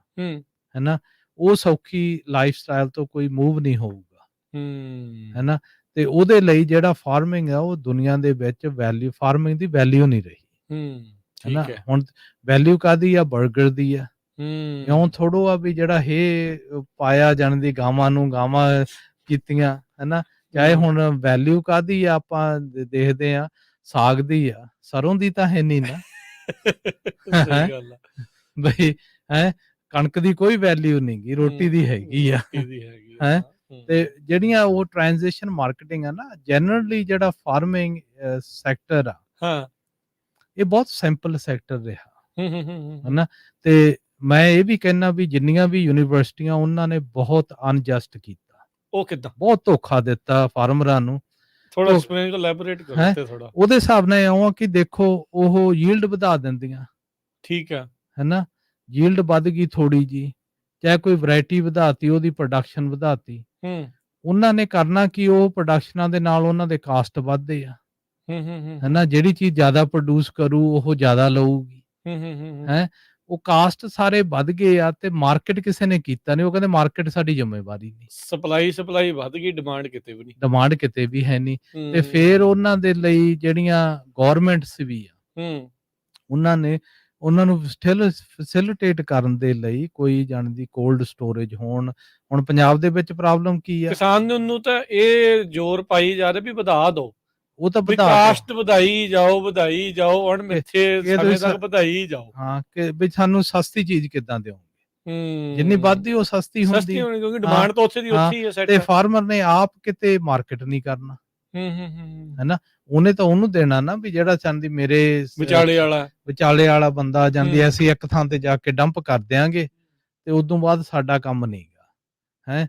ਹੈਨਾ। ਉਹ ਸੌਖੀ ਲਾਈਫ ਸਟਾਈਲ ਤੋਂ ਕੋਈ ਮੂਵ ਨਹੀਂ ਹੋਊਗਾ, ਹੈਨਾ। ਤੇ ਉਹਦੇ ਲਈ ਜਿਹੜਾ ਫਾਰਮਿੰਗ ਆ, ਉਹ ਦੁਨੀਆ ਦੇ ਵਿੱਚ ਵੈਲਿਊ, ਫਾਰਮਿੰਗ ਦੀ ਵੈਲਿਊ ਨਹੀਂ ਰਹੀ, ਹੈਨਾ। ਹੁਣ ਵੈਲਿਊ ਕਾਹਦੀ ਆ, 버ਗਰ ਦੀ ਆ। ਇਉਂ ਥੋੜੋ ਆ ਵੀ ਜਿਹੜਾ ਪਾਇਆ ਜਾਣ ਦੀ ਗਾਵਾਂ ਨੂੰ, ਗਾਵਾਂ ਕੀਤੀਆਂ, ਹੈਨਾ। ਚਾਹੇ ਹੁਣ ਵੈਲਿਊ ਕਾਹਦੀ ਆ, ਆਪਾਂ ਦੇਖਦੇ ਆ ਸਾਗ ਦੀ ਆ, ਸਰੋਂ ਦੀ ਤਾਂ ਹੈ ਨਹੀਂ ਨਾ। ਬਈ ਕਣਕ ਦੀ ਕੋਈ ਵੈਲਿਊ ਨਹੀਂ ਗੀ, ਰੋਟੀ ਦੀ ਹੈਗੀ ਆ, ਹੈ। ਤੇ ਜਿਹੜੀਆਂ ਉਹ ਟ੍ਰਾਂਜੀਸ਼ਨ ਮਾਰਕੀਟਿੰਗ ਆ ਨਾ, ਜਨਰਲੀ ਜਿਹੜਾ ਫਾਰਮਿੰਗ ਸੈਕਟਰ ਆ, ਇਹ ਬਹੁਤ ਸਿੰਪਲ ਸੈਕਟਰ ਰਿਹਾ, ਹੈਨਾ। ਤੇ ਮੈਂ ਇਹ ਵੀ ਕਹਿਣਾ ਵੀ ਜਿੰਨੀਆਂ ਵੀ ਯੂਨੀਵਰਸਿਟੀਆਂ, ਉਹਨਾਂ ਨੇ ਬਹੁਤ ਅਨਜਸਟ ਕੀਤਾ। ਉਹ ਕਿੱਦਾਂ? ਬਹੁਤ ਧੋਖਾ ਦਿੱਤਾ ਫਾਰਮਰਾਂ ਨੂੰ। ਥੋੜਾ ਐਕਸਪਲੇਨ ਇਲੈਬੋਰੇਟ ਕਰੋ ਤੇ ਥੋੜਾ। ਉਹਦੇ ਹਿਸਾਬ ਨਾਲ ਇਉਂ ਆ ਕਿ ਦੇਖੋ, ਉਹ ਯੀਲਡ ਵਧਾ ਦਿੰਦੀਆਂ, ਠੀਕ ਆ, ਹੈਨਾ। ਯੀਲਡ ਵੱਧ ਗਈ ਥੋੜੀ ਜੀ, ਚਾਹੇ ਕੋਈ ਵੈਰਾਈਟੀ ਵਧਾਤੀ, ਉਹਦੀ ਪ੍ਰੋਡਕਸ਼ਨ ਵਧਾਤੀ, ਉਹਨਾਂ ਨੇ ਕਰਨਾ ਕਿ ਉਹ ਪ੍ਰੋਡਕਸ਼ਨਾਂ ਦੇ ਨਾਲ ਉਹਨਾਂ ਦੇ ਕਾਸਟ ਵੱਧਦੇ ਆ, ਹੈਨਾ। ਜਿਹੜੀ ਚੀਜ਼ ਜ਼ਿਆਦਾ ਪ੍ਰੋਡਿਊਸ ਕਰੂ ਉਹ ਜ਼ਿਆਦਾ ਲਊਗੀ, ਹੈ। ਉਹ ਕਾਸਟ ਸਾਰੇ ਵੱਧ ਗਏ ਆ ਤੇ ਮਾਰਕੀਟ ਕਿਸੇ ਨੇ ਕੀਤਾ ਨਹੀਂ। ਉਹ ਕਹਿੰਦੇ ਮਾਰਕੀਟ ਸਾਡੀ ਜ਼ਿੰਮੇਵਾਰੀ ਨਹੀਂ, ਸਪਲਾਈ ਵੱਧ ਗਈ, ਡਿਮਾਂਡ ਕਿਤੇ ਵੀ ਹੈ ਨਹੀਂ। ਤੇ ਫਿਰ ਉਹਨਾਂ ਦੇ ਲਈ ਜਿਹੜੀਆਂ ਗਵਰਨਮੈਂਟਸ ਵੀ ਆ, ਉਹਨਾਂ ਨੂੰ ਫੈਸਿਲਿਟੇਟ ਕਰਨ ਦੇ ਲਈ ਕੋਈ ਜਾਣਦੀ ਕੋਲਡ ਸਟੋਰੇਜ ਹੋਣ। ਹੁਣ ਪੰਜਾਬ ਦੇ ਵਿੱਚ ਪ੍ਰੋਬਲਮ ਕੀ ਆ, ਕਿਸਾਨ ਨੂੰ ਤਾਂ ਇਹ ਜ਼ੋਰ ਪਾਈ ਜਾ ਰਿਹਾ ਵੀ ਵਧਾ ਦੋ, ਉਹ ਤਾਂ ਕਾਸਟ ਵਧਾਈ ਜਾਓ ਹੁਣ ਮਿੱਥੇ ਸਮੇਂ ਤੱਕ ਵਧਾਈ ਜਾਓ। ਹਾਂ, ਕਿ ਵੀ ਸਾਨੂੰ ਸਸਤੀ ਚੀਜ਼ ਕਿੱਦਾਂ ਦਿਓਗੇ, ਜਿੰਨੀ ਵੱਧਦੀ ਉਹ ਸਸਤੀ ਹੁੰਦੀ, ਕਿਉਂਕਿ ਡਿਮਾਂਡ ਤਾਂ ਉੱਥੇ ਦੀ ਉੱਥੇ ਹੀ ਹੈ। ਤੇ ਫਾਰਮਰ ਨੇ ਆਪ ਕਿਤੇ ਮਾਰਕੀਟ ਨਹੀਂ ਕਰਨਾ, ਹੈਨਾ। ਉਹਨੇ ਤਾਂ ਉਹਨੂੰ ਦੇਣਾ ਨਾ ਵੀ ਜਿਹੜਾ ਚਾਹੁੰਦੀ ਮੇਰੇ ਵਿਚਾਲੇ ਵਾਲਾ ਬੰਦਾ ਜਾਂਦੀ, ਅਸੀਂ ਇੱਕ ਥਾਂ ਤੇ ਜਾ ਕੇ ਡੰਪ ਕਰ ਦਿਆਂਗੇ ਤੇ ਉਦੋਂ ਬਾਅਦ ਸਾਡਾ ਕੰਮ ਨਹੀਂਗਾ, ਹੈ।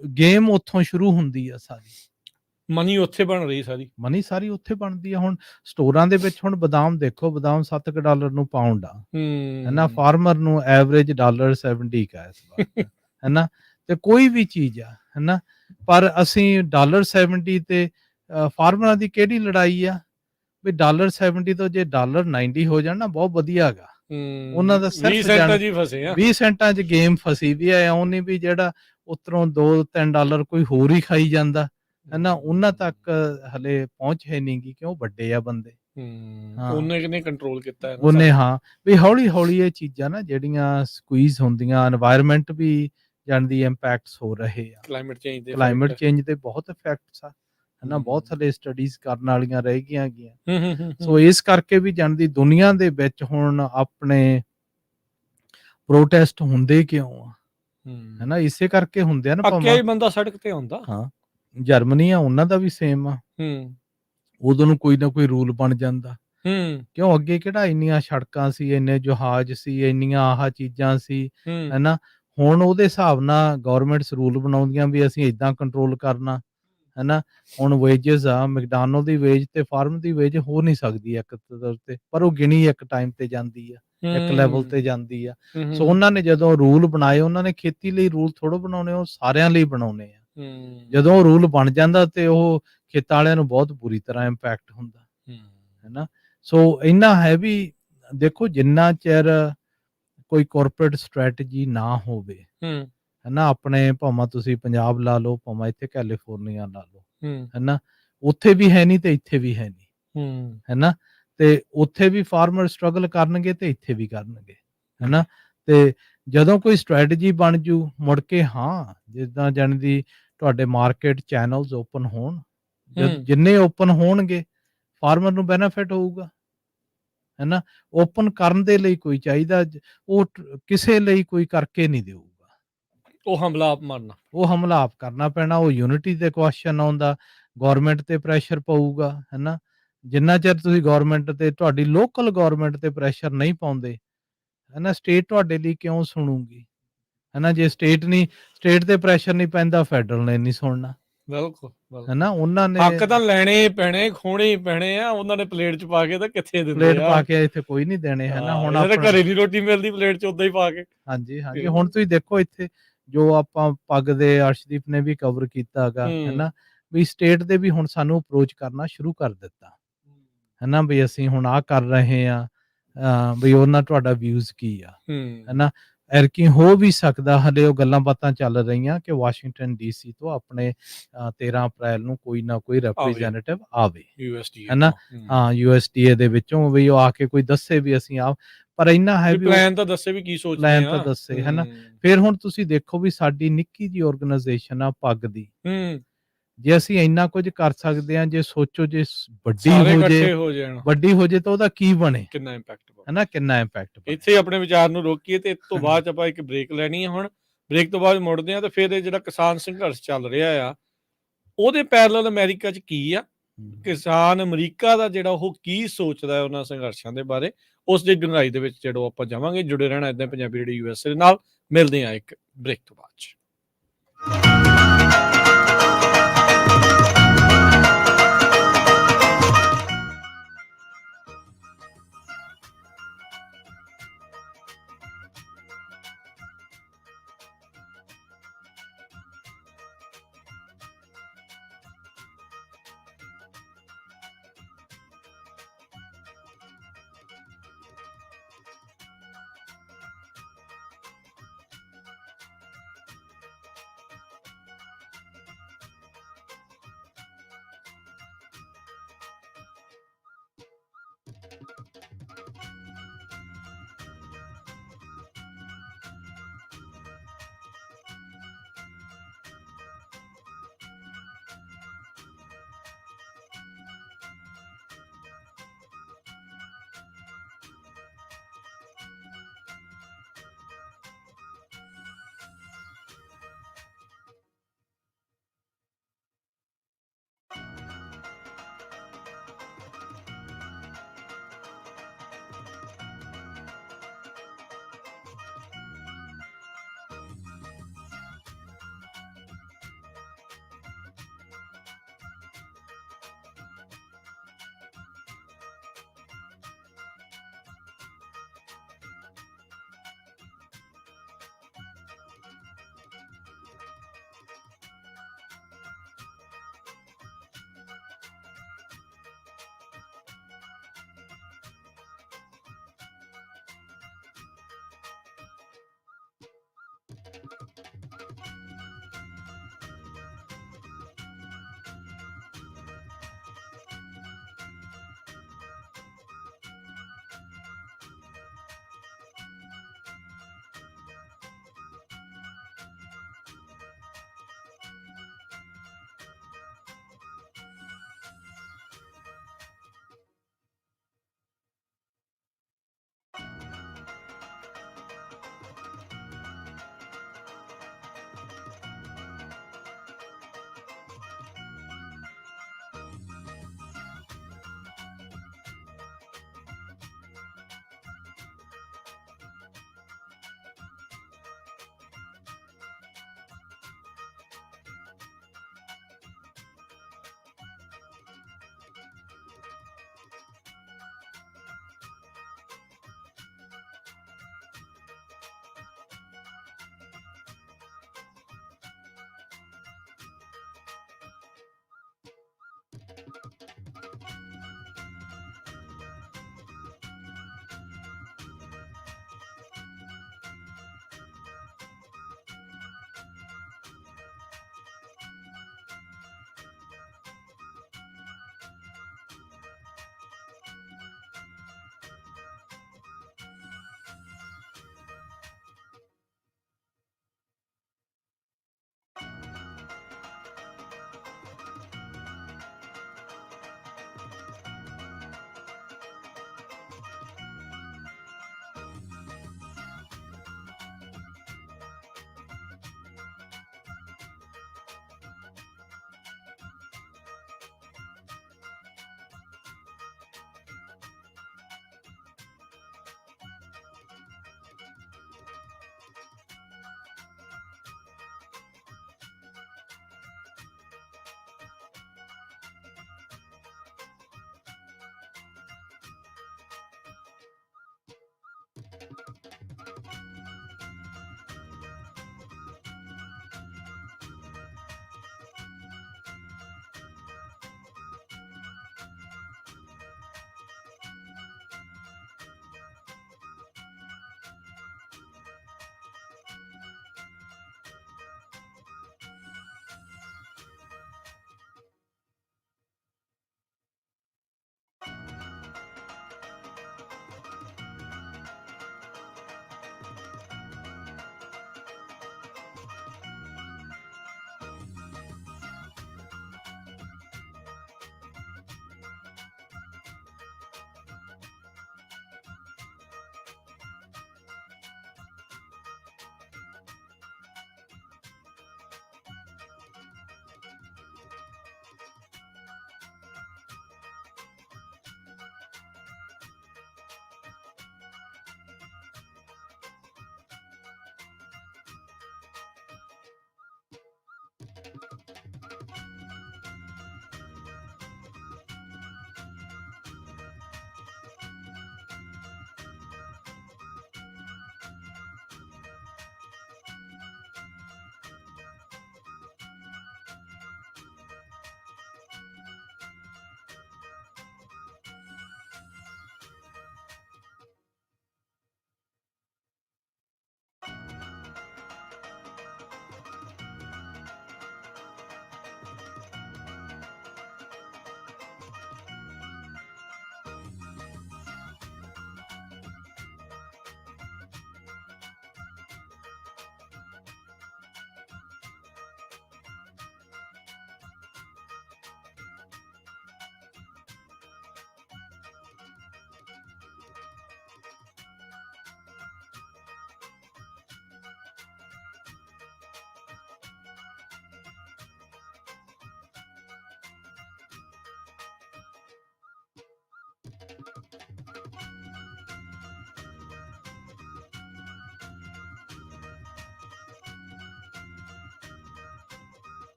ਗੇਮ ਉੱਥੋਂ ਸ਼ੁਰੂ ਹੁੰਦੀ ਆ ਸਾਰੀ, ਮਨੀ ਉੱਥੇ ਬਣ ਰਹੀ, ਮਨੀ ਸਾਰੀ ਉੱਥੇ ਬਣਦੀ ਆ। ਹੁਣ ਸਟੋਰਾਂ ਦੇ ਵਿੱਚ ਹੁਣ ਬਦਾਮ ਦੇਖੋ, ਬਦਾਮ $7 ਨੂੰ ਪਾਉਂਡ ਆ, ਹੈਨਾ। ਫਾਰਮਰ ਨੂੰ ਐਵਰੇਜ $70 ਕਾ ਇਸ ਵਾਰ, ਹੈਨਾ। ਤੇ ਕੋਈ ਵੀ ਚੀਜ਼ ਆ, ਹੈਨਾ, ਪਰ ਅਸੀਂ $70 ਤੇ ਫਾਰਮਰਾਂ ਦੀ ਕਿਹੜੀ ਲੜਾਈ ਆ ਵੀ $70 ਤੋਂ ਜੇ $90 ਹੋ ਜਾਣ ਨਾ, ਬਹੁਤ ਵਧੀਆ ਹੈਗਾ। ਉਹਨਾਂ ਦਾ ਸਿਰਫ 20 ਸੈਂਟਾਂ 'ਚ ਗੇਮ ਫਸੀ ਵੀ ਆ। ਇਉਂ ਨਹੀਂ ਵੀ ਜਿਹੜਾ ਉੱਤਰੋਂ $2-3 ਕੋਈ ਹੋਰ ਹੀ ਖਾਈ ਜਾਂਦਾ, ਹੈਨਾ। ਉਹਨਾਂ ਤੱਕ ਹਲੇ ਪਹੁੰਚ ਹੈ ਨਹੀਂ ਗੀ, ਕਿਉਂ ਵੱਡੇ ਆ ਬੰਦੇ, ਉਹਨੇ ਕਿਨੇ ਕੰਟਰੋਲ ਕੀਤਾ ਉਹਨੇ। ਹਾਂ, ਵੀ ਹੌਲੀ ਹੌਲੀ ਇਹ ਚੀਜ਼ਾਂ ਨਾ ਜਿਹੜੀਆਂ ਸਕੁਈਜ਼ ਹੁੰਦੀਆਂ, এনवायरमेंट ਵੀ ਜਾਣਦੀ ਇੰਪੈਕਟਸ ਹੋ ਰਹੇ ਆ, ਕਲਾਈਮੇਟ ਚੇਂਜ ਦੇ ਬਹੁਤ ਇਫੈਕਟਸ ਆ, ਹਨਾ, ਬਹੁਤ ਹਲੇ ਸਟੱਡੀਜ਼ ਕਰਨ ਵਾਲੀਆਂ ਰਹਿ ਗਈਆਂ ਹੈਗੀਆਂ। ਹੂੰ, ਹੂੰ, ਹੂੰ, ਸੋ ਇਸ ਕਰਕੇ ਵੀ ਜਾਣਦੀ ਦੁਨੀਆ ਦੇ ਵਿੱਚ ਹੁਣ ਆਪਣੇ ਪ੍ਰੋਟੈਸਟ ਹੁੰਦੇ ਕਿਉਂ ਆ, ਹੂੰ। ਹਨਾ, ਇਸੇ ਕਰਕੇ ਹੁੰਦੇ ਆ ਨਾ ਅੱਕਿਆ ਭਾਵਾਂ। ਹੀ ਬੰਦਾ ਸੜਕ ਤੇ ਆਉਂਦਾ। ਹਾਂ, ਜਰਮਨੀ ਆ ਉਹਨਾਂ ਦਾ ਵੀ ਸੇਮ ਆ, ਹੂੰ, ਉਦੋਂ ਨੂੰ ਕੋਈ ਨਾ ਕੋਈ ਰੂਲ ਬਣ ਜਾਂਦਾ। ਹੂੰ, ਕਿਉਂ ਅੱਗੇ ਕਿਹੜਾ ਇੰਨੀਆਂ ਸੜਕਾਂ ਸੀ, ਇੰਨੇ ਜਹਾਜ਼ ਸੀ, ਇੰਨੀਆਂ ਆਹ ਚੀਜ਼ਾਂ ਸੀ, ਹੂੰ, ਹੈਨਾ। ਹੁਣ ਉਹਦੇ ਹਿਸਾਬ ਨਾਲ ਗਵਰਨਮੈਂਟਸ ਰੂਲ ਬਣਾਉਂਦੀਆਂ ਵੀ ਅਸੀਂ ਏਦਾਂ ਕੰਟਰੋਲ ਕਰਨਾ, ਹੈਨਾ। ਹੁਣ ਵੇਜਸ ਆ, ਮੈਕਡੋਨਲਡ ਦੀ ਵੇਜ ਤੇ ਫਾਰਮ ਦੀ ਵੇਜ ਹੋ ਨਹੀਂ ਸਕਦੀ ਇੱਕ ਤੌਰ ਤੇ, ਪਰ ਉਹ ਗਿਣੀ ਇੱਕ ਟਾਈਮ ਤੇ ਜਾਂਦੀ ਆ, ਇੱਕ ਲੈਵਲ ਤੇ ਜਾਂਦੀ ਆ। ਸੋ ਹੂੰ, ਉਹਨਾਂ ਨੇ ਜਦੋਂ ਰੂਲ ਬਣਾਏ, ਉਹਨਾਂ ਨੇ ਖੇਤੀ ਲਈ ਰੂਲ ਥੋੜ੍ਹੋ ਬਣਾਉਣੇ, ਉਹ ਸਾਰਿਆਂ ਲਈ ਬਣਾਉਣੇ ਆ। ਹੂੰ, ਜਦੋਂ ਉਹ ਰੂਲ ਬਣ ਜਾਂਦਾ ਤੇ ਉਹ ਖੇਤਾਂ ਵਾਲਿਆਂ ਨੂੰ ਬਹੁਤ ਬੁਰੀ ਤਰ੍ਹਾਂ ਇੰਪੈਕਟ ਹੁੰਦਾ, ਹੈਨਾ। ਸੋ ਇੰਨਾ ਹੈ ਵੀ ਦੇਖੋ, ਜਿੰਨਾ ਚਿਰ ਕੋਈ ਕਾਰਪੋਰੇਟ ਸਟ੍ਰੈਟਜੀ ਨਾ ਹੋਵੇ, ਹੂੰ, ਹੈਨਾ, ਆਪਣੇ ਭਾਵੇਂ ਤੁਸੀਂ ਪੰਜਾਬ ਲਾ ਲਓ, ਭਾਵੇਂ ਇੱਥੇ ਕੈਲੀਫੋਰਨੀਆ ਲਾ ਲਓ, ਹੂੰ, ਹੈਨਾ, ਉੱਥੇ ਵੀ ਹੈ ਨਹੀਂ ਤੇ ਇੱਥੇ ਵੀ ਹੈ ਨਹੀਂ, ਹੂੰ, ਹੈਨਾ। ਤੇ ਉੱਥੇ ਵੀ ਫਾਰਮਰ ਸਟਰਗਲ ਕਰਨਗੇ ਤੇ ਇੱਥੇ ਵੀ ਕਰਨਗੇ, ਹੈਨਾ। ਤੇ ਜਦੋਂ ਕੋਈ ਸਟ੍ਰੈਟਜੀ ਬਣ ਜੂ ਮੁੜ ਕੇ, ਹਾਂ, ਜਿੱਦਾਂ ਜਾਣੀ ਤੁਹਾਡੇ ਮਾਰਕੀਟ ਚੈਨਲਸ ਓਪਨ ਹੋਣ, ਜਿੰਨੇ ਓਪਨ ਹੋਣਗੇ ਫਾਰਮਰ ਨੂੰ ਬੈਨੀਫਿਟ ਹੋਊਗਾ, ਹੈਨਾ। ਓਪਨ ਕਰਨ ਦੇ ਲਈ ਕੋਈ ਚਾਹੀਦਾ, ਉਹ ਕਿਸੇ ਲਈ ਕੋਈ ਕਰਕੇ ਨਹੀਂ ਦੇਊਗਾ, ਉਹ ਹਮਲਾ ਆਪ ਮਾਰਨਾ, ਉਹ ਹਮਲਾ ਆਪ ਕਰਨਾ ਪੈਣਾ। ਉਹ ਯੂਨਿਟੀ ਤੇ ਕੁਐਸਚਨ ਆਉਂਦਾ, ਗਵਰਨਮੈਂਟ ਤੇ ਪ੍ਰੈਸ਼ਰ ਪਊਗਾ, ਹੈਨਾ। ਜਿੰਨਾ ਚਿਰ ਤੁਸੀਂ ਗਵਰਨਮੈਂਟ ਤੇ, ਤੁਹਾਡੀ ਲੋਕਲ ਗਵਰਨਮੈਂਟ ਤੇ ਪ੍ਰੈਸ਼ਰ ਨਹੀਂ ਪਾਉਂਦੇ, ਹੈਨਾ, ਸਟੇਟ ਤੁਹਾਡੇ ਲਈ ਕਿਉਂ ਸੁਣੂਗੀ, ਹੈਨਾ। ਜੇ ਸਟੇਟ ਤੇ ਪ੍ਰੈਸ਼ਰ ਨਹੀਂ ਪੈਂਦਾ, ਫੈਡਰਲ ਨੇ ਨਹੀਂ ਸੁਣਨਾ, ਬਿਲਕੁਲ, ਹੈਨਾ। ਉਹਨਾਂ ਨੇ ਹੱਕ ਤਾਂ ਲੈਣੇ ਹੀ ਪੈਣੇ, ਖੋਣੇ ਹੀ ਪੈਣੇ ਆ, ਉਹਨਾਂ ਨੇ ਪਲੇਟ 'ਚ ਪਾ ਕੇ ਤਾਂ ਕਿੱਥੇ ਦਿੰਦੇ ਪਲੇਟ ਆ। ਪਾ ਕੇ ਇੱਥੇ ਕੋਈ ਨਹੀਂ ਦੇਣੇ, ਹੈਨਾ। ਹੁਣ ਇਹਨਾਂ ਦੇ ਆਪਣਾ ਘਰੇ ਨੀ ਰੋਟੀ ਮਿਲਦੀ ਪਲੇਟ 'ਚ ਉਦਾਂ ਹੀ ਪਾ ਕੇ। ਹਾਂਜੀ, ਹਾਂਜੀ। ਹੁਣ ਤੁਸੀਂ ਦੇਖੋ ਇੱਥੇ ਜੋ ਆਪਾਂ ਪੱਗ ਦੇ ਅਰਸ਼ਦੀਪ ਨੇ ਵੀ ਕਵਰ ਕੀਤਾ ਹੈਗਾ, ਹੈਨਾ, ਵੀ ਸਟੇਟ ਦੇ ਵੀ ਹੁਣ ਸਾਨੂੰ ਅਪਰੋਚ ਕਰਨਾ ਸ਼ੁਰੂ ਕਰ ਦਿੱਤਾ, ਹੈਨਾ, ਵੀ ਅਸੀਂ ਹੁਣ ਆਹ ਕਰ ਰਹੇ ਆ, ਵੀ ਉਹਨਾਂ ਤੁਹਾਡਾ ਵਿਊਜ਼ ਕੀ ਆ, ਹੈਨਾ। ਐਰਕੀ ਹੋ ਵੀ ਸਕਦਾ, ਹਲੇ ਉਹ ਗੱਲਾਂ ਬਾਤਾਂ ਚੱਲ ਰਹੀਆਂ ਕਿ ਵਾਸ਼ਿੰਗਟਨ ਡੀਸੀ ਤੋਂ ਆਪਣੇ 13 ਅਪ੍ਰੈਲ ਨੂੰ ਕੋਈ ਨਾ ਕੋਈ ਰੈਪ੍ਰੈਜ਼ੈਂਟੇਟਿਵ ਆਵੇ, ਹੈਨਾ। ਹਾਂ, USDA ਦੇ ਵਿੱਚੋਂ ਵੀ ਉਹ ਆ ਕੇ ਕੋਈ ਦੱਸੇ ਵੀ ਅਸੀਂ ਆ, ਪਰ ਇੰਨਾ ਹੈ ਵੀ ਪਲਾਨ ਤਾਂ ਦੱਸੇ ਵੀ ਕੀ ਸੋਚਦੇ ਪਲਾਨ ਆ, ਤਾਂ ਦੱਸੇ, ਹੈਨਾ। ਫਿਰ ਹੁਣ ਤੁਸੀਂ ਦੇਖੋ ਵੀ ਸਾਡੀ ਨਿੱਕੀ ਜਿਹੀ ਆਰਗੇਨਾਈਜੇਸ਼ਨ ਆ ਪੱਗ ਦੀ, ਜੇ ਅਸੀਂ ਇੰਨਾ ਕੁਝ ਕਰ ਸਕਦੇ ਹਾਂ, ਜੇ ਸੋਚੋ ਜੇ ਵੱਡੀ ਹੋ ਜੇ ਤਾਂ ਉਹਦਾ ਕੀ ਬਣੇ, ਕਿੰਨਾ ਇੰਪੈਕਟ ਬਣੇ, ਹੈਨਾ, ਕਿੰਨਾ ਇੰਪੈਕਟ ਬਣੇ। ਇੱਥੇ ਆਪਣੇ ਵਿਚਾਰ ਨੂੰ ਰੋਕੀਏ ਤੇ ਇਸ ਤੋਂ ਬਾਅਦ ਆਪਾਂ ਇੱਕ ਬ੍ਰੇਕ ਲੈਣੀ ਆ। ਹੁਣ ਬ੍ਰੇਕ ਤੋਂ ਬਾਅਦ ਮੁੜਦੇ ਆ ਤੇ ਫਿਰ ਇਹ ਜਿਹੜਾ ਕਿਸਾਨ ਸੰਘਰਸ਼ ਚੱਲ ਰਿਹਾ ਆ, ਉਹਦੇ ਪੈਰਲਲ ਅਮਰੀਕਾ 'ਚ ਕੀ ਆ, ਕਿਸਾਨ ਅਮਰੀਕਾ ਦਾ ਜਿਹੜਾ ਉਹ ਕੀ ਸੋਚਦਾ ਹੈ ਉਹਨਾਂ ਸੰਘਰਸ਼ਾਂ ਦੇ ਬਾਰੇ, ਉਸ ਦੀ ਡੂੰਘਾਈ ਦੇ ਵਿੱਚ ਜਦੋਂ ਆਪਾਂ ਜਾਵਾਂਗੇ। ਜੁੜੇ ਰਹਿਣਾ ਏਦਾਂ ਪੰਜਾਬੀ ਰੇਡੀਓ USA ਦੇ ਨਾਲ। ਮਿਲਦੇ ਆ ਇੱਕ ਬ੍ਰੇਕ ਤੋਂ ਬਾਅਦ 'ਚ।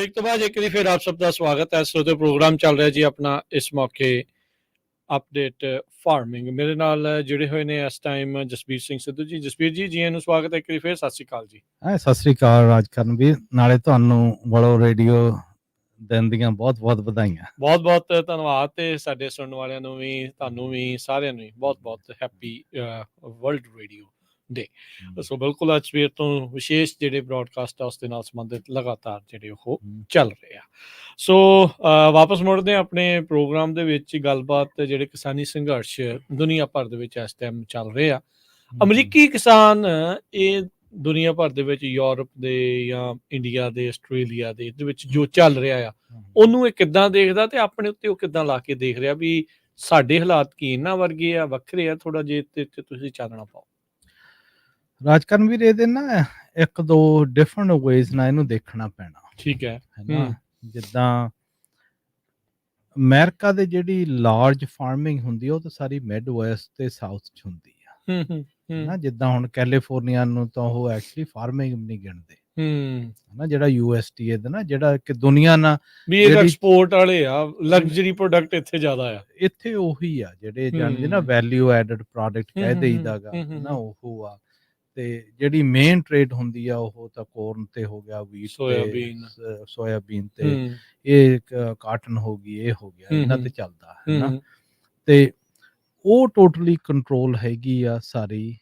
ਬ੍ਰੇਕ ਤੋਂ ਬਾਅਦ ਇੱਕ ਵਾਰੀ ਫਿਰ ਆਪ ਸਭ ਦਾ ਸਵਾਗਤ ਹੈ। ਸੋ ਤੇ ਪ੍ਰੋਗਰਾਮ ਚੱਲ ਰਿਹਾ ਜੀ ਆਪਣਾ ਇਸ ਮੌਕੇ ਅਪਡੇਟ ਫਾਰਮਿੰਗ। ਮੇਰੇ ਨਾਲ ਜੁੜੇ ਹੋਏ ਨੇ ਇਸ ਟਾਈਮ ਜਸਬੀਰ ਸਿੰਘ ਸਿੱਧੂ ਜੀ। ਜਸਬੀਰ ਜੀ, ਜੀ ਨੂੰ ਸਵਾਗਤ ਹੈ ਇੱਕ ਵਾਰੀ ਫਿਰ। ਸਤਿ ਸ਼੍ਰੀ ਅਕਾਲ ਜੀ। ਸਤਿ ਸ੍ਰੀ ਅਕਾਲ ਰਾਜਕਰਨਵੀਰ, ਨਾਲੇ ਤੁਹਾਨੂੰ ਵੜੋ ਰੇਡੀਓ ਦਿਨ ਦੀਆਂ ਬਹੁਤ ਵਧਾਈਆਂ। ਬਹੁਤ ਧੰਨਵਾਦ, ਤੇ ਸਾਡੇ ਸੁਣਨ ਵਾਲਿਆਂ ਨੂੰ ਵੀ, ਤੁਹਾਨੂੰ ਵੀ, ਸਾਰਿਆਂ ਨੂੰ ਵੀ ਬਹੁਤ ਹੈਪੀ ਵਰਲਡ ਰੇਡੀਓ ਡੇ। ਸੋ ਬਿਲਕੁਲ ਅੱਜ ਸਵੇਰ ਤੋਂ ਵਿਸ਼ੇਸ਼ ਜਿਹੜੇ ਬ੍ਰੌਡਕਾਸਟ ਆ ਉਸ ਦੇ ਨਾਲ ਸੰਬੰਧਿਤ ਲਗਾਤਾਰ ਜਿਹੜੇ ਉਹ ਚੱਲ ਰਹੇ ਆ। ਸੋ ਵਾਪਸ ਮੁੜਦੇ ਹਾਂ ਆਪਣੇ ਪ੍ਰੋਗਰਾਮ ਦੇ ਵਿੱਚ। ਗੱਲਬਾਤ ਜਿਹੜੇ ਕਿਸਾਨੀ ਸੰਘਰਸ਼ ਦੁਨੀਆ ਭਰ ਦੇ ਵਿੱਚ ਇਸ ਟਾਈਮ ਚੱਲ ਰਹੇ ਆ। ਅਮਰੀਕੀ ਕਿਸਾਨ ਇਹ ਦੁਨੀਆ ਭਰ ਦੇ ਵਿੱਚ, ਯੂਰਪ ਦੇ ਜਾਂ ਇੰਡੀਆ ਦੇ, ਆਸਟ੍ਰੇਲੀਆ ਦੇ ਵਿੱਚ ਜੋ ਚੱਲ ਰਿਹਾ ਆ, ਉਹਨੂੰ ਇਹ ਕਿੱਦਾਂ ਦੇਖਦਾ ਤੇ ਆਪਣੇ ਉੱਤੇ ਉਹ ਕਿੱਦਾਂ ਲਾ ਕੇ ਦੇਖ ਰਿਹਾ ਵੀ ਸਾਡੇ ਹਾਲਾਤ ਕੀ ਇਹਨਾਂ ਵਰਗੇ ਆ, ਵੱਖਰੇ ਆ? ਥੋੜਾ ਜਿਹਾ ਤੇ ਤੁਸੀਂ ਚਾਨਣਾ ਪਾਓ। ਰਾਜਕਰਨਵੀਰ, ਇਹਦੇ ਨਾ ਇੱਕ ਦੋ ਡਿਫਰੈਂਟ ਵੇਜ਼ ਨਾਲ ਇਹਨੂੰ ਦੇਖਣਾ ਪੈਣਾ। ਠੀਕ ਹੈ ਨਾ, ਜਿੱਦਾਂ ਅਮਰੀਕਾ ਦੇ ਜਿਹੜੀ ਲਾਰਜ ਫਾਰਮਿੰਗ ਹੁੰਦੀ ਆ ਉਹ ਤਾਂ ਸਾਰੀ ਮਿਡ ਵੈਸਟ ਤੇ ਸਾਊਥ ਚ ਹੁੰਦੀ ਆ ਨਾ। ਜਿੱਦਾਂ ਹੁਣ ਕੈਲੀਫੋਰਨੀਆ ਨੂੰ ਤਾਂ ਉਹ ਐਕਚੁਅਲੀ ਫਾਰਮਿੰਗ ਨਹੀਂ ਗਿਣਦੇ ਨਾ, ਜਿਹੜਾ USDA ਦਾ ਨਾ, ਜਿਹੜਾ ਕਿ ਦੁਨੀਆ ਨਾਲ ਵੀ ਇਹ ਐਕਸਪੋਰਟ ਵਾਲੇ ਆ, ਲਗਜ਼ਰੀ ਪ੍ਰੋਡਕਟ ਇੱਥੇ ਜ਼ਿਆਦਾ ਆ। ਇੱਥੇ ਉਹੀ ਆ ਜਿਹੜੇ ਜਾਣਦੇ ਨਾ ਵੈਲਿਊ ਐਡਡ ਪ੍ਰੋਡਕਟ ਕਹਿ ਦੇਈਦਾਗਾ ਨਾ, ਉਹ ਆ। ਤੇ ਜਿਹੜੀ ਮੇਨ ਟ੍ਰੇਡ ਹੁੰਦੀ ਆ ਉਹ ਤਾਂ ਕੋਰਨ ਤੇ ਹੋ ਗਿਆ, ਵੀਟ, ਸੋਇਆਬੀਨ ਤੇ ਇਹ ਕਾਟਨ ਹੋ ਗਈ, ਇਹ ਹੋ ਗਿਆ, ਇਹਨਾਂ ਤੇ ਚੱਲਦਾ ਹੈ ਨਾ। ਤੇ ਉਹ ਟੋਟਲੀ ਕੰਟਰੋਲ ਹੈਗੀ ਆ ਸਾਰੀ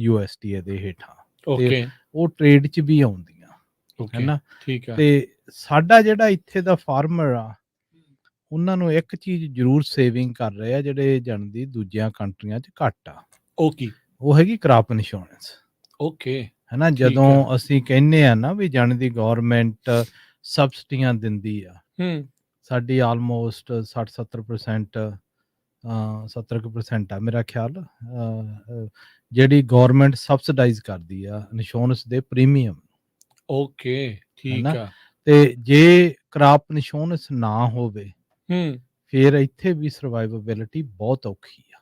USDA ਦੇ ਹੇਠਾਂ। ਤੇ ਉਹ ਟ੍ਰੇਡ 'ਚ ਵੀ ਆਉਂਦੀਆਂ ਹੈ ਨਾ। ਤੇ ਸਾਡਾ ਜਿਹੜਾ ਇੱਥੇ ਦਾ ਫਾਰਮਰ ਆ, ਉਹਨਾਂ ਨੂੰ ਇੱਕ ਚੀਜ਼ ਜ਼ਰੂਰ ਸੇਵਿੰਗ ਕਰ ਰਹੇ ਆ ਜਿਹੜੇ ਜਾਣਦੀ ਦੂਜੀਆਂ ਕੰਟਰੀਆਂ 'ਚ ਘੱਟ ਆ। ਉਹ ਹੈਗੀ ਕ੍ਰਾਪ ਇੰਸ਼ੋਰੈਂਸ। ਹੈ ਨਾ, ਜਦੋਂ ਅਸੀਂ ਕਹਿੰਦੇ ਆ ਨਾ ਵੀ ਜਾਣਦੀ ਗੌਰਮੈਂਟ ਸਬਸਿਡੀਆਂ ਦਿੰਦੀ ਆ, ਸਾਡੀ ਆਲਮੋਸਟ 60-70% 70% ਆ ਮੇਰਾ ਖਿਆਲ, ਜਿਹੜੀ ਗੌਰਮੈਂਟ ਸਬਸਿਡਾਈਜ਼ ਕਰਦੀ ਆ ਇੰਸ਼ੋਰੈਂਸ ਦੇ ਪ੍ਰੀਮੀਅਮ। ਠੀਕ ਆ। ਤੇ ਜੇ ਕ੍ਰਾਪ ਇੰਸ਼ੋਰੈਂਸ ਨਾ ਹੋਵੇ ਫਿਰ ਇੱਥੇ ਵੀ ਸਰਵਾਈਵੇਬਿਲਿਟੀ ਬਹੁਤ ਔਖੀ ਆ।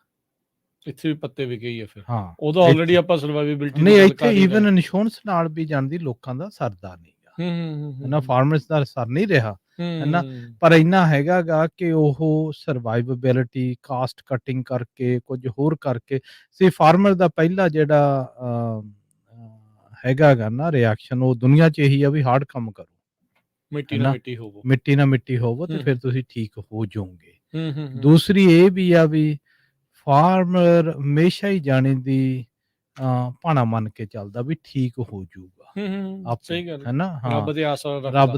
ਇੱਥੇ ਵੀ ਪੱਤੇ ਵਿਕੇ ਹੀ ਆ ਫਿਰ। ਹਾਂ, ਉਹਦਾ ਆਲਰੇਡੀ ਆਪਾਂ ਸਰਵਾਈਵੇਬਿਲਿਟੀ ਨਹੀਂ, ਇੱਥੇ ਈਵਨ ਇੰਸ਼ੋਰੈਂਸ ਨਾਲ ਵੀ ਜਾਣਦੀ ਲੋਕਾਂ ਦਾ ਸਰਦਾ ਨਹੀਂ ਗਾ ਨਾ, ਫਾਰਮਰਸ ਦਾ ਸਰ ਨਹੀਂ ਰਿਹਾ ਹੈ ਨਾ। ਪਰ ਇੰਨਾ ਹੈਗਾਗਾ ਕਿ ਉਹ ਸਰਵਾਈਵੇਬਿਲਿਟੀ, ਕਾਸਟ ਕਟਿੰਗ ਕਰਕੇ, ਕੁਝ ਹੋਰ ਕਰਕੇ, ਸੇ ਫਾਰਮਰ ਦਾ ਪਹਿਲਾ ਜਿਹੜਾ ਹੈਗਾਗਾ ਨਾ ਰਿਐਕਸ਼ਨ, ਉਹ ਦੁਨੀਆ 'ਚ ਇਹੀ ਆ ਵੀ ਹਾਰਡ ਕੰਮ ਕਰੋ, ਮਿੱਟੀ ਨਾਲ ਮਿੱਟੀ ਹੋਵੋ ਤੇ ਫਿਰ ਤੁਸੀਂ ਠੀਕ ਹੋ ਜਾਓਗੇ। ਦੂਸਰੀ ਇਹ ਵੀ ਆ ਵੀ ਫਾਰਮਰ ਹਮੇਸ਼ਾ ਹੀ ਜਾਣੇ ਦੀ ਭਾਣਾ ਮੰਨ ਕੇ ਚੱਲਦਾ ਵੀ ਠੀਕ ਹੋ ਜਾਊਗਾ, ਸਹੀ ਗੱਲ ਹੈ ਨਾ। ਰੱਬ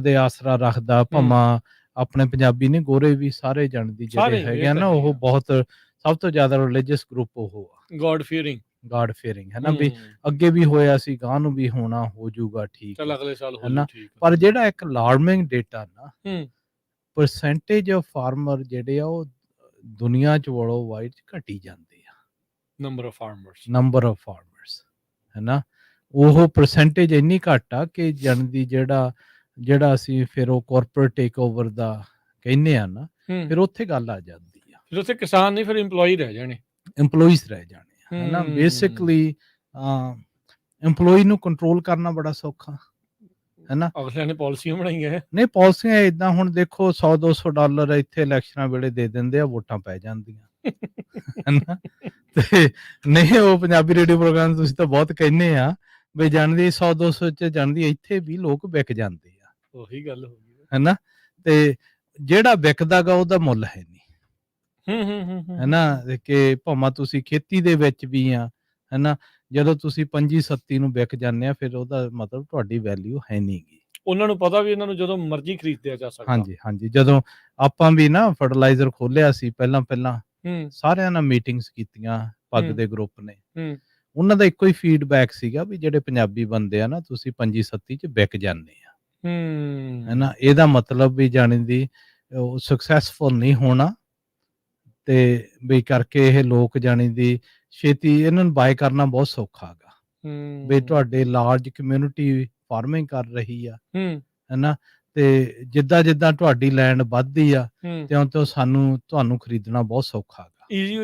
ਦੇ ਆਸਰਾ ਰੱਖਦਾ। ਭਾਵੇਂ ਆਪਣੇ ਪੰਜਾਬੀ ਨੇ, ਗੋਰੇ ਵੀ ਸਾਰੇ ਜਾਣਦੀ ਜਿਹੜੇ ਹੈਗੇ ਨਾ, ਉਹ ਬਹੁਤ ਸਭ ਤੋਂ ਜ਼ਿਆਦਾ ਰਿਲੀਜੀਅਸ ਗਰੁੱਪ ਉਹ ਆ, ਗॉड ਫੀਅਰਿੰਗ ਹੈ ਨਾ। ਵੀ ਅੱਗੇ ਵੀ ਹੋਇਆ ਸੀ, ਗਾਂ ਨੂੰ ਵੀ ਹੋਣਾ, ਹੋ ਜਾਊਗਾ ਠੀਕ, ਅਗਲੇ ਸਾਲ ਹੈ ਨਾ। ਪਰ ਜਿਹੜਾ ਇੱਕ ਅਲਾਰਮਿੰਗ ਡੇਟਾ ਨਾ, ਪਰਸੈਂਟੇਜ ਆਫ ਫਾਰਮਰ ਜਿਹੜੇ ਆ ਉਹ ਦੁਨੀਆ 'ਚ ਵਰਲਡ ਵਾਈਡ ਘਟੀ ਜਾਂਦੇ ਆ। ਨੰਬਰ ਆਫ ਫਾਰਮਰਸ ਹੈ ਨਾ, ਉਹ ਪਰਸੈਂਟੇਜ ਇੰਨੀ ਘੱਟ ਆ ਕਿ ਜਾਣਦੀ ਜਿਹੜਾ ਅਸੀਂ ਫਿਰ ਉਹ ਕਾਰਪੋਰੇਟ ਟੇਕ ਓਵਰ ਦਾ ਕਹਿੰਦੇ ਆ ਨਾ, ਫਿਰ ਉੱਥੇ ਗੱਲ ਆ ਜਾਂਦੀ ਆ। ਫਿਰ ਉੱਥੇ ਕਿਸਾਨ ਨਹੀਂ, ਫਿਰ ਇੰਪਲੋਈਜ਼ ਰਹਿ ਜਾਣੇ ਹੈ ਨਾ। ਬੇਸਿਕਲੀ ਇੰਪਲੋਈ ਨੂੰ ਕੰਟਰੋਲ ਕਰਨਾ ਬੜਾ ਸੌਖਾ ਹੈ ਨਾ। ਅਗਲਿਆਂ ਨੇ ਪਾਲਿਸੀਆਂ ਬਣਾਈਆਂ, ਨਹੀਂ ਪਾਲਿਸੀਆਂ ਇਦਾਂ, ਹੁਣ ਦੇਖੋ $100-200 ਇੱਥੇ ਇਲੈਕਸ਼ਨਾਂ ਵੇਲੇ ਦੇ ਦਿੰਦੇ ਆ, ਵੋਟਾਂ ਪੈ ਜਾਂਦੀਆਂ ਹੈ ਨਾ। ਤੇ ਨਹੀਂ, ਉਹ ਪੰਜਾਬੀ ਰੇਡੀਓ ਪ੍ਰੋਗਰਾਮ ਤੁਸੀਂ ਤਾਂ ਬਹੁਤ ਕਹਿੰਦੇ ਆ ਵੀ ਜਾਣਦੀ 100-200 ਚ ਜਾਣਦੀ, ਇੱਥੇ ਵੀ ਲੋਕ ਵਿਕ ਜਾਂਦੇ ਆ। ਉਹੀ ਗੱਲ ਹੋ ਗਈ ਹੈ ਨਾ। ਤੇ ਜਿਹੜਾ ਵਿਕਦਾਗਾ ਉਹਦਾ ਮੁੱਲ ਹੈ ਨਹੀਂ, ਹੈ ਨਾ। ਕਿ ਭਾਵੇਂ ਤੁਸੀਂ ਖੇਤੀ ਦੇ ਵਿੱਚ ਵੀ ਆ, ਹੈ ਨਾ, ਜਦੋਂ ਤੁਸੀਂ 25-27 ਨੂੰ ਵਿਕ ਜਾਂਦੇ ਆ, ਫਿਰ ਉਹਦਾ ਮਤਲਬ ਤੁਹਾਡੀ ਵੈਲਿਊ ਹੈ ਨਹੀਂ ਗੀ। ਉਹਨਾਂ ਨੂੰ ਪਤਾ ਵੀ ਇਹਨਾਂ ਨੂੰ ਜਦੋਂ ਮਰਜ਼ੀ ਖਰੀਦਿਆ ਜਾ ਸਕਦਾ। ਹਾਂਜੀ, ਜਦੋਂ ਆਪਾਂ ਵੀ ਨਾ ਫਰਟੀਲਾਈਜ਼ਰ ਖੋਲਿਆ ਸੀ ਪਹਿਲਾਂ ਸਾਰਿਆਂ ਨਾਲ ਮੀਟਿੰਗਸ ਕੀਤੀਆਂ, ਪੱਗ ਦੇ ਗਰੁੱਪ ਨੇ, ਉਹਨਾਂ ਦਾ ਇੱਕੋ ਹੀ ਫੀਡਬੈਕ ਸੀਗਾ ਵੀ ਜਿਹੜੇ ਪੰਜਾਬੀ ਬੰਦੇ ਆ ਨਾ, ਤੁਸੀਂ 25-27 ਚ ਵਿਕ ਜਾਂਦੇ ਆ, ਹੈ ਨਾ। ਇਹਦਾ ਮਤਲਬ ਵੀ ਜਾਣੀ ਦੀ ਉਹ ਸਕਸੈਸਫੁਲ ਨਹੀਂ ਹੋਣਾ, ਤੇ ਵੀ ਕਰਕੇ ਇਹ ਲੋਕ ਜਾਣੀ ਦੀ ਛੇਤੀ ਇਹਨਾਂ ਨੂੰ ਬਾਏ ਕਰਨਾ ਬਹੁਤ ਸੌਖਾ ਹੈਗਾ। ਵੀ ਤੁਹਾਡੇ ਲਾਰਜ ਕਮਿਊਨਿਟੀ ਫਾਰਮਿੰਗ ਕਰ ਰਹੀ ਆ, ਹੈ ਨਾ। ਤੇ ਜਿੱਦਾਂ ਤੁਹਾਡੀ ਲੈਂਡ ਵੱਧਦੀ ਆ, ਤਿਉਂ ਤੁਹਾਨੂੰ ਖਰੀਦਣਾ ਬਹੁਤ ਸੌਖਾ ਹੈਗਾ, ਈਜ਼ੀ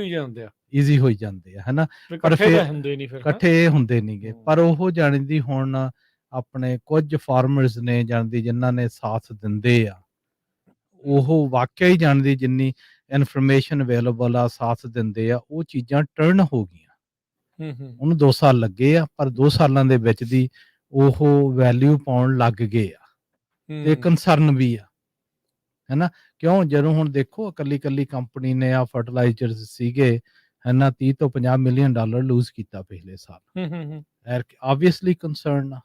ਹੋਈ ਜਾਂਦੇ ਆ ਹੈ ਨਾ। ਪਰ ਫਿਰ ਇਕੱਠੇ ਹੁੰਦੇ ਨਹੀਂਗੇ। ਪਰ ਉਹ ਜਾਣੀ ਦੀ ਹੁਣ ਆਪਣੇ ਕੁਝ ਫਾਰਮਰਸ ਨੇ ਜਾਣਦੀ ਜਿਨ੍ਹਾਂ ਨੇ ਸਾਥ ਦਿੰਦੇ ਆ, ਉਹ ਵਾਕਿਆ ਹੀ ਜਾਣਦੀ ਜਿੰਨੀ ਇਨਫੋਰਮੇਸ਼ਨ ਅਵੇਲੇਬਲ ਆ, ਸਾਥ ਦਿੰਦੇ ਆ, ਉਹ ਚੀਜ਼ਾਂ ਟਰਨ ਹੋ ਗਈਆਂ। ਉਹਨੂੰ 2 ਸਾਲ ਲੱਗੇ ਆ, ਪਰ 2 ਸਾਲਾਂ ਦੇ ਵਿੱਚ ਦੀ ਉਹ ਵੈਲਿਊ ਪਾਉਣ ਲੱਗ ਗਏ ਆ, ਤੇ ਕੰਸਰਨ ਵੀ ਆ, ਹੈਨਾ। ਕਿਉਂ? ਜਦੋਂ ਹੁਣ ਦੇਖੋ ਇਕੱਲੀ ਕੰਪਨੀ ਨੇ ਆ ਫਰਟੀਲਾਈਜ਼ਰਸ ਸੀਗੇ, ਹੈਨਾ, 30 ਤੋਂ $50 ਮਿਲੀਅਨ ਲੂਜ਼ ਕੀਤਾ ਪਿਛਲੇ ਸਾਲ। ਆਬਵੀਅਸਲੀ ਕੰਸਰਨ ਆ,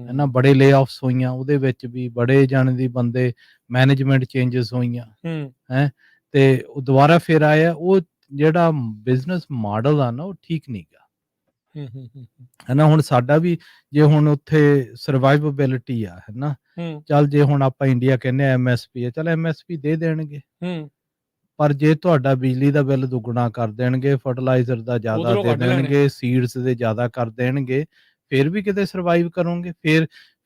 ਹੈਨਾ। ਬੜੇ ਲੇਆਫਸ ਹੋਈਆਂ, ਉਹਦੇ ਵਿੱਚ ਵੀ ਬੜੇ ਜਾਣੇ ਦੀ ਬੰਦੇ, ਮੈਨੇਜਮੈਂਟ ਚੇਂਜਸ ਹੋਈਆਂ, ਹੈ, ਤੇ ਉਹ ਦੁਬਾਰਾ ਫਿਰ ਆਇਆ। ਉਹ ਜਿਹੜਾ ਬਿਜ਼ਨਸ ਮਾਡਲ ਆ ਨਾ, ਉਹ ਠੀਕ ਨਹੀਂ ਗਾ, ਹੈਨਾ। ਹੁਣ ਸਾਡਾ ਵੀ ਜੇ ਹੁਣ ਉੱਥੇ ਸਰਵਾਈਵੇਬਿਲਿਟੀ ਆ, ਹੈਨਾ, ਚੱਲ ਜੇ ਹੁਣ ਆਪਾਂ ਇੰਡੀਆ ਕਹਿੰਦੇ ਆ MSP ਆ, ਚੱਲ MSP ਦੇ ਦੇਣਗੇ, ਪਰ ਜੇ ਤੁਹਾਡਾ ਬਿਜਲੀ ਦਾ ਬਿੱਲ ਦੁੱਗਣਾ ਕਰ ਦੇਣਗੇ, ਫਰਟੀਲਾਈਜ਼ਰ ਦਾ ਜ਼ਿਆਦਾ ਦੇ ਦੇਣਗੇ, ਸੀਡਸ ਦੇ ਜ਼ਿਆਦਾ ਕਰ ਦੇਣਗੇ, ਫਿਰ ਵੀ ਕਿਤੇ ਸਰਵਾਈਵ ਕਰੋਗੇ।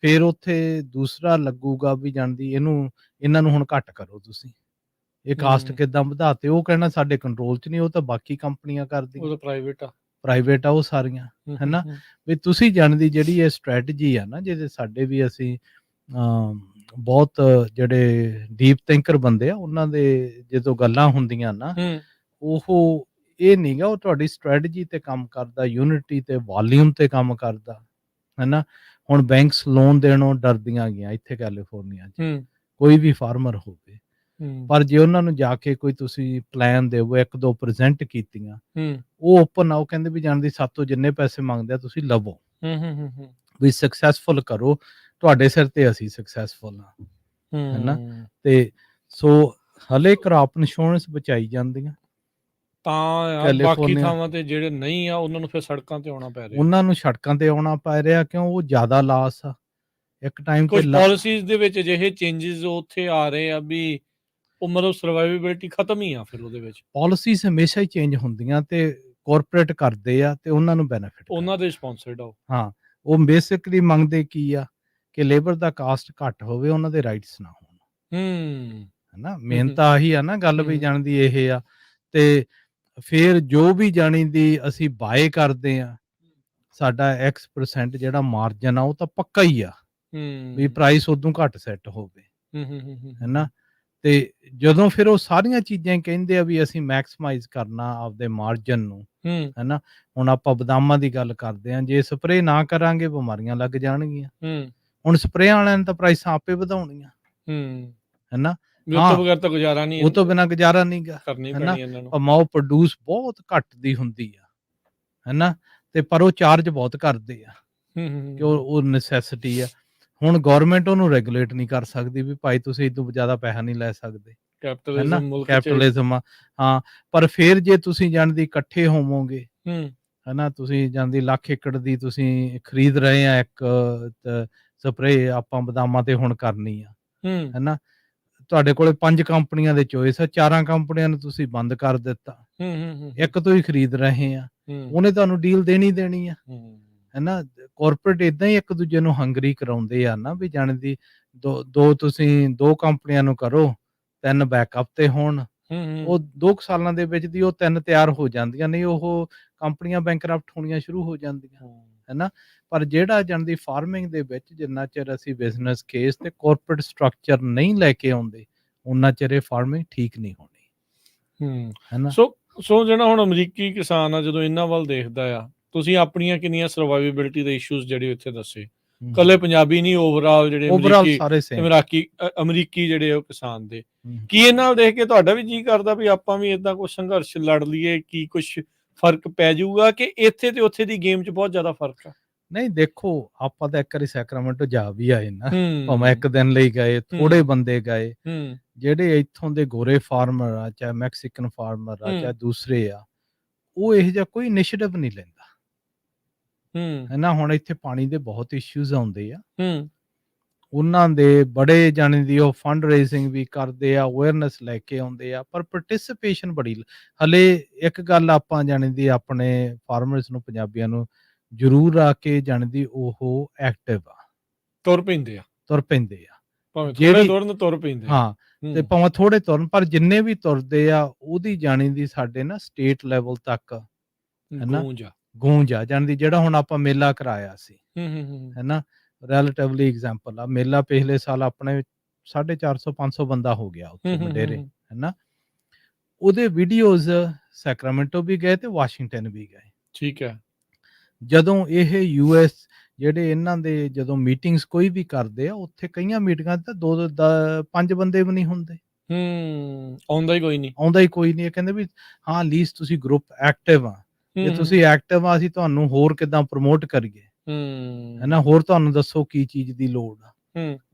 ਫਿਰ ਉੱਥੇ ਦੂਸਰਾ ਲੱਗੂਗਾ ਵੀ ਜਾਣਦੀ ਇਹਨਾਂ ਨੂੰ ਹੁਣ ਘੱਟ ਕਰੋ ਤੁਸੀਂ, ਇਹ ਕਾਸਟ ਕਿੱਦਾਂ ਵਧਾਤੇ। ਉਹ ਕਹਿਣਾ ਸਾਡੇ ਕੰਟਰੋਲ 'ਚ ਨਹੀਂ, ਉਹ ਤਾਂ ਬਾਕੀ ਕੰਪਨੀਆਂ ਕਰਦੀਆਂ, ਉਹ ਤਾਂ ਪ੍ਰਾਈਵੇਟ ਆ ਉਹ ਸਾਰੀਆਂ, ਹੈਨਾ। ਵੀ ਤੁਸੀਂ ਜਾਣਦੀ ਜਿਹੜੀ ਇਹ ਸਟ੍ਰੈਟਜੀ ਆ ਨਾ, ਜਿਹਦੇ ਸਾਡੇ ਵੀ ਅਸੀਂ ਬਹੁਤ ਜਿਹੜੇ ਡੀਪ ਥਿੰਕਰ ਬੰਦੇ ਆ, ਉਹਨਾਂ ਦੇ ਜਦੋਂ ਗੱਲਾਂ ਹੁੰਦੀਆਂ ਨਾ, ਉਹ ਇਹ ਨਹੀਂ ਗਾ, ਉਹ ਤੁਹਾਡੀ ਸਟ੍ਰੈਟਜੀ ਤੇ ਕੰਮ ਕਰਦਾ, ਯੂਨਿਟੀ ਤੇ ਵਾਲੀਅਮ ਤੇ ਕੰਮ ਕਰਦਾ, ਹੈਨਾ। ਹੁਣ ਬੈਂਕਸ ਲੋਨ ਦੇਣੋਂ ਡਰਦੀਆਂ ਗਈਆਂ ਇੱਥੇ ਕੈਲੀਫੋਰਨੀਆ 'ਚ, ਕੋਈ ਵੀ ਫਾਰਮਰ ਹੋਵੇ, ਪਰ ਜੇ ਉਹਨਾਂ ਨੂੰ ਜਾ ਕੇ ਕੋਈ ਤੁਸੀਂ ਪਲਾਨ ਦੇਵੋ, 1-2 ਪ੍ਰੈਜ਼ੈਂਟ ਕੀਤੀਆਂ, ਉਹ ਓਪਨ ਆ, ਉਹ ਕਹਿੰਦੇ ਵੀ ਜਾਣਦੀ ਸਾਤੋਂ ਜਿੰਨੇ ਪੈਸੇ ਮੰਗਦੇ ਆ ਤੁਸੀਂ ਲਵੋ, ਵੀ ਸਕਸੈਸਫੁਲ ਕਰੋ, ਤੁਹਾਡੇ ਸਿਰ ਤੇ ਅਸੀਂ ਸਕਸੈਸਫੁਲ ਆ, ਹੈਨਾ। ਤੇ ਸੋ ਹਲੇ ਕ੍ਰਾਪ ਇੰਸ਼ੋਰੈਂਸ ਬਚਾਈ ਜਾਂਦੀਆਂ, ਤਾਂ ਬਾਕੀ ਥਾਵਾਂ ਤੇ ਜਿਹੜੇ ਨਹੀਂ ਆ ਉਹਨਾਂ ਨੂੰ ਫਿਰ ਸੜਕਾਂ ਤੇ ਆਉਣਾ ਪੈ ਰਿਹਾ, ਉਹਨਾਂ ਨੂੰ ਸੜਕਾਂ ਤੇ ਆਉਣਾ ਪੈ ਰਿਹਾ, ਕਿਉਂ? ਉਹ ਜ਼ਿਆਦਾ ਲਾਸ ਆ ਇੱਕ ਟਾਈਮ ਤੇ। ਕੁਝ ਪਾਲਿਸੀਜ਼ ਦੇ ਵਿੱਚ ਅਜਿਹੇ ਚੇਂਜਸ ਉੱਥੇ ਆ ਰਹੇ ਆ ਵੀ ਉਹ ਮਤਲਬ ਸਰਵਾਈਵੇਬਿਲਿਟੀ ਖਤਮ ਹੀ ਆ ਫਿਰ ਉਹਦੇ ਵਿੱਚ। ਪਾਲਿਸੀਜ਼ ਹਮੇਸ਼ਾ ਹੀ ਚੇਂਜ ਹੁੰਦੀਆਂ ਤੇ ਕਾਰਪੋਰੇਟ ਕਰਦੇ ਆ ਤੇ ਉਹਨਾਂ ਨੂੰ ਬੈਨੀਫਿਟ, ਉਹਨਾਂ ਦੇ ਸਪਾਂਸਰਡ ਆ। ਹਾਂ, ਉਹ ਬੇਸਿਕਲੀ ਮੰਗਦੇ ਕੀ ਆ ਕਿ ਲੇਬਰ ਦਾ ਕਾਸਟ ਘੱਟ ਹੋਵੇ, ਉਹਨਾਂ ਦੇ ਰਾਈਟਸ ਨਾ ਹੋਣ, ਹੈਨਾ। ਮੇਨ ਤਾਂ ਆਹੀ ਆ ਨਾ ਗੱਲ, ਵੀ ਜਾਣਦੀ ਇਹ ਆ। ਤੇ ਫਿਰ ਜੋ ਵੀ ਜਾਣੀ ਦੀ ਅਸੀਂ ਬਾਏ ਕਰਦੇ ਆ, ਸਾਡਾ X% ਜਿਹੜਾ ਮਾਰਜਨ ਆ ਉਹ ਤਾਂ ਪੱਕਾ ਹੀ ਆ, ਵੀ ਪ੍ਰਾਈਸ ਉਦੋਂ ਘੱਟ ਸੈੱਟ ਹੋਵੇ, ਹੈਨਾ। ਤੇ ਜਦੋਂ ਫਿਰ ਉਹ ਸਾਰੀਆਂ ਚੀਜ਼ਾਂ ਕਹਿੰਦੇ ਆ ਵੀ ਅਸੀਂ ਮੈਕਸਿਮਾਈਜ਼ ਕਰਨਾ ਆਪਦੇ ਮਾਰਜਨ ਨੂੰ, ਹੈਨਾ। ਹੁਣ ਆਪਾਂ ਬਦਾਮਾਂ ਦੀ ਗੱਲ ਕਰਦੇ ਆ, ਜੇ ਸਪਰੇਅ ਨਾ ਕਰਾਂਗੇ ਬਿਮਾਰੀਆਂ ਲੱਗ ਜਾਣਗੀਆਂ। ਹੁਣ ਸਪਰੇਅ ਵਾਲਿਆਂ ਨੇ ਤਾਂ ਪ੍ਰਾਈਸਾਂ ਆਪੇ ਵਧਾਉਣੀਆਂ, ਹੈਨਾ। ਉਹ ਤੋਂ ਬਗੈਰ ਤਾਂ ਗੁਜ਼ਾਰਾ ਨਹੀਂ, ਉਹ ਤੋਂ ਬਿਨਾਂ ਗੁਜ਼ਾਰਾ ਨਹੀਂ ਗਾ, ਹੈਨਾ। ਉਹ ਪ੍ਰੋਡਿਊਸ ਬਹੁਤ ਘੱਟ ਦੀ ਹੁੰਦੀ ਆ, ਹੈਨਾ, ਤੇ ਪਰ ਉਹ ਚਾਰਜ ਬਹੁਤ ਕਰਦੇ ਆ, ਕਿ ਉਹ ਨੈਸੈਸਿਟੀ ਆ। ਹੁਣ ਗਵਰਨਮੈਂਟ ਉਹਨੂੰ ਰੈਗੂਲੇਟ ਨਹੀਂ ਕਰ ਸਕਦੀ ਵੀ ਭਾਈ ਤੁਸੀਂ ਇਹ ਤੋਂ ਜ਼ਿਆਦਾ ਪੈਸਾ ਨਹੀਂ ਲੈ ਸਕਦੇ, ਕੈਪੀਟਲਿਜ਼ਮ ਆ, ਹਾਂ। ਪਰ ਫਿਰ ਜੇ ਤੁਸੀਂ ਜਾਣਦੀ ਇਕੱਠੇ ਹੋਵੋਗੇ, ਹੈਨਾ, ਤੁਸੀਂ ਜਾਣਦੀ ਲੱਖ ਏਕੜ ਦੀ ਤੁਸੀਂ ਖਰੀਦ ਰਹੇ ਆ ਇੱਕ ਸਪਰੇਅ ਆਪਾਂ ਬਦਾਮਾਂ ਤੇ ਹੁਣ ਕਰਨੀ ਆ, ਹੈਨਾ। ਤੁਹਾਡੇ ਕੋਲੇ 5 ਕੰਪਨੀਆਂ ਦੇ ਚੋਇਸ ਆ, 4 ਕੰਪਨੀਆਂ ਨੂੰ ਤੁਸੀਂ ਬੰਦ ਕਰ ਦਿੱਤਾ, ਇੱਕ ਤੋਂ ਹੀ ਖਰੀਦ ਰਹੇ ਆ, ਉਹਨੇ ਤੁਹਾਨੂੰ ਡੀਲ ਦੇਣੀ ਆ, ਹੈਨਾ। ਕਾਰਪੋਰੇਟ ਇਦਾਂ ਹੀ ਇੱਕ ਦੂਜੇ ਨੂੰ ਹੰਗਰੀ ਕਰਾਉਂਦੇ ਆ ਨਾ, ਵੀ ਜਾਣਦੀ ਦੋ ਤੁਸੀਂ 2 ਕੰਪਨੀਆਂ ਨੂੰ ਕਰੋ, 3 ਬੈਕਅਪ ਤੇ ਹੋਣ, ਉਹ 2 ਸਾਲਾਂ ਦੇ ਵਿੱਚ ਦੀ ਉਹ 3 ਤਿਆਰ ਹੋ ਜਾਂਦੀਆਂ, ਨਹੀਂ ਉਹ ਕੰਪਨੀਆਂ ਬੈਂਕਰਪਟ ਹੋਣੀਆਂ ਸ਼ੁਰੂ ਹੋ ਜਾਂਦੀਆਂ, ਹੈਨਾ। ਪਰ ਜਿਹੜਾ ਜਾਣਦੀ ਫਾਰਮਿੰਗ ਦੇ ਵਿੱਚ ਜਿੰਨਾ ਚਿਰ ਅਸੀਂ ਬਿਜ਼ਨਸ ਕੇਸ ਤੇ ਕਾਰਪੋਰੇਟ ਸਟਰਕਚਰ ਨਹੀਂ ਲੈ ਕੇ ਆਉਂਦੇ, ਉਹਨਾਂ ਚਿਰ ਇਹ ਫਾਰਮਿੰਗ ਠੀਕ ਨਹੀਂ ਹੋਣੀ, ਹੈਨਾ। ਸੋ ਜਿਹੜਾ ਹੁਣ ਅਮਰੀਕੀ ਕਿਸਾਨ ਆ, ਜਦੋਂ ਇਹਨਾਂ ਵੱਲ ਦੇਖਦਾ ਆ, ਤੁਸੀਂ ਆਪਣੀਆਂ ਕਿੰਨੀਆਂ ਸਰਵਾਈਵੇਬਿਲਿਟੀ ਦੇ ਇਸ਼ੂਜ਼ ਜਿਹੜੇ ਇੱਥੇ ਦੱਸੇ, ਕੱਲੇ ਪੰਜਾਬੀ ਨਹੀਂ, ਓਵਰਆਲ ਜਿਹੜੇ ਅਮਰੀਕੀ ਜਿਹੜੇ ਉਹ ਕਿਸਾਨ ਦੇ, ਕੀ ਇਹਨਾਂ ਨਾਲ ਦੇਖ ਕੇ ਤੁਹਾਡਾ ਵੀ ਜੀ ਕਰਦਾ ਵੀ ਆਪਾਂ ਵੀ ਏਦਾਂ ਕੁਝ ਸੰਘਰਸ਼ ਲੜ ਲਈਏ, ਕੀ ਕੁਛ ਫਰਕ ਪੈ ਜਾਊਗਾ, ਕਿ ਇੱਥੇ ਤੇ ਉੱਥੇ ਦੀ ਗੇਮ 'ਚ ਬਹੁਤ ਜ਼ਿਆਦਾ ਫਰਕ ਆ? ਨਹੀਂ ਦੇਖੋ, ਆਪਾਂ ਤਾਂ ਇੱਕ ਵਾਰੀ ਸੈਕਰਾਮੈਂਟੋ ਜਾ ਵੀ ਆਏ ਨਾ, ਭਾਵੇਂ ਇੱਕ ਦਿਨ ਲਈ ਗਏ, ਥੋੜੇ ਬੰਦੇ ਗਏ, ਜਿਹੜੇ ਇੱਥੋਂ ਦੇ ਗੋਰੇ ਫਾਰਮਰ ਆ, ਚਾਹੇ ਮੈਕਸੀਕਨ ਫਾਰਮਰ ਆ, ਚਾਹੇ ਦੂਸਰੇ ਆ, ਉਹ ਇਹੋ ਜਿਹਾ ਕੋਈ ਇਨੀਸ਼ੀਏਟਿਵ ਨਹੀਂ ਲੈਂਦਾ, ਹੈਨਾ। ਹੁਣ ਇੱਥੇ ਪਾਣੀ ਦੇ ਬਹੁਤ ਇਸ਼ੂਜ਼ ਆਉਂਦੇ ਆ, ਉਹਨਾਂ ਦੇ ਬੜੇ ਜਾਣੇ ਦੀ ਉਹ ਫੰਡ ਰੇਜ਼ਿੰਗ ਵੀ ਕਰਦੇ ਆ, ਅਵੇਅਰਨੈਸ ਲੈ ਕੇ ਆਉਂਦੇ ਆ, ਪਰ ਪਾਰਟਿਸਿਪੇਸ਼ਨ ਬੜੀ ਹਲੇ। ਇੱਕ ਗੱਲ ਆਪਾਂ ਜਾਣੇ ਦੀ ਆਪਣੇ ਫਾਰਮਰਸ ਨੂੰ, ਪੰਜਾਬੀਆਂ ਨੂੰ ਜ਼ਰੂਰ ਆ ਕੇ ਜਾਣਦੀ ਉਹ ਐਕਟਿਵ ਆ, ਤੁਰ ਪੈਂਦੇ ਆ, ਭਾਵੇਂ ਥੋੜੇ ਤੁਰਨ, ਤੁਰ ਪੈਂਦੇ, ਹਾਂ। ਤੇ ਭਾਵੇਂ ਥੋੜੇ ਤੁਰਨ, ਪਰ ਜਿੰਨੇ ਵੀ ਤੁਰਦੇ ਆ ਉਹਦੀ ਜਾਣੀ ਦੀ ਸਾਡੇ ਨਾ ਸਟੇਟ ਲੈਵਲ ਤੱਕ, ਹੈਨਾ, ਗੂੰਜ ਆ ਜਾਣਦੀ। ਜਿਹੜਾ ਹੁਣ ਆਪਾਂ ਮੇਲਾ ਕਰਾਇਆ ਸੀ, ਹੈਨਾ, ਰਿਲੇਟਿਵਲੀ ਐਗਜ਼ਾਮਪਲ ਆ, ਮੇਲਾ ਪਿਛਲੇ ਸਾਲ ਆਪਣੇ 450-500 ਬੰਦਾ ਹੋ ਗਿਆ ਉੱਥੇ ਮਡੇਰੇ, ਹੈ ਨਾ। ਉਹਦੇ ਵੀਡੀਓਜ਼ ਸੈਕਰਾਮੈਂਟੋ ਵੀ ਗਏ ਤੇ ਵਾਸ਼ਿੰਗਟਨ ਵੀ ਗਏ। ਠੀਕ ਹੈ। ਜਦੋਂ ਇਹ US ਜਿਹੜੇ ਇਹਨਾਂ ਦੇ ਜਦੋਂ ਮੀਟਿੰਗਸ ਕੋਈ ਵੀ ਕਰਦੇ ਆ, ਉੱਥੇ ਕਈਆਂ ਮੀਟਿੰਗਾਂ 'ਚ ਤਾਂ 5 ਬੰਦੇ ਵੀ ਨਹੀਂ ਹੁੰਦੇ। ਆਉਂਦਾ ਹੀ ਕੋਈ ਨਹੀਂ। ਆਉਂਦਾ ਹੀ ਕੋਈ ਨਹੀਂ। ਇਹ ਕਹਿੰਦੇ ਵੀ ਹਾਂ ਲੀਸਟ ਤੁਸੀਂ ਗਰੁੱਪ ਐਕਟਿਵ ਆ, ਜੇ ਤੁਸੀਂ ਐਕਟਿਵ ਆ ਅਸੀਂ ਤੁਹਾਨੂੰ ਹੋਰ ਕਿੱਦਾਂ ਪ੍ਰਮੋਟ ਕਰੀਏ, ਹੈ ਨਾ, ਹੋਰ ਤੁਹਾਨੂੰ ਦੱਸੋ ਕੀ ਚੀਜ਼ ਦੀ ਲੋੜ ਆ।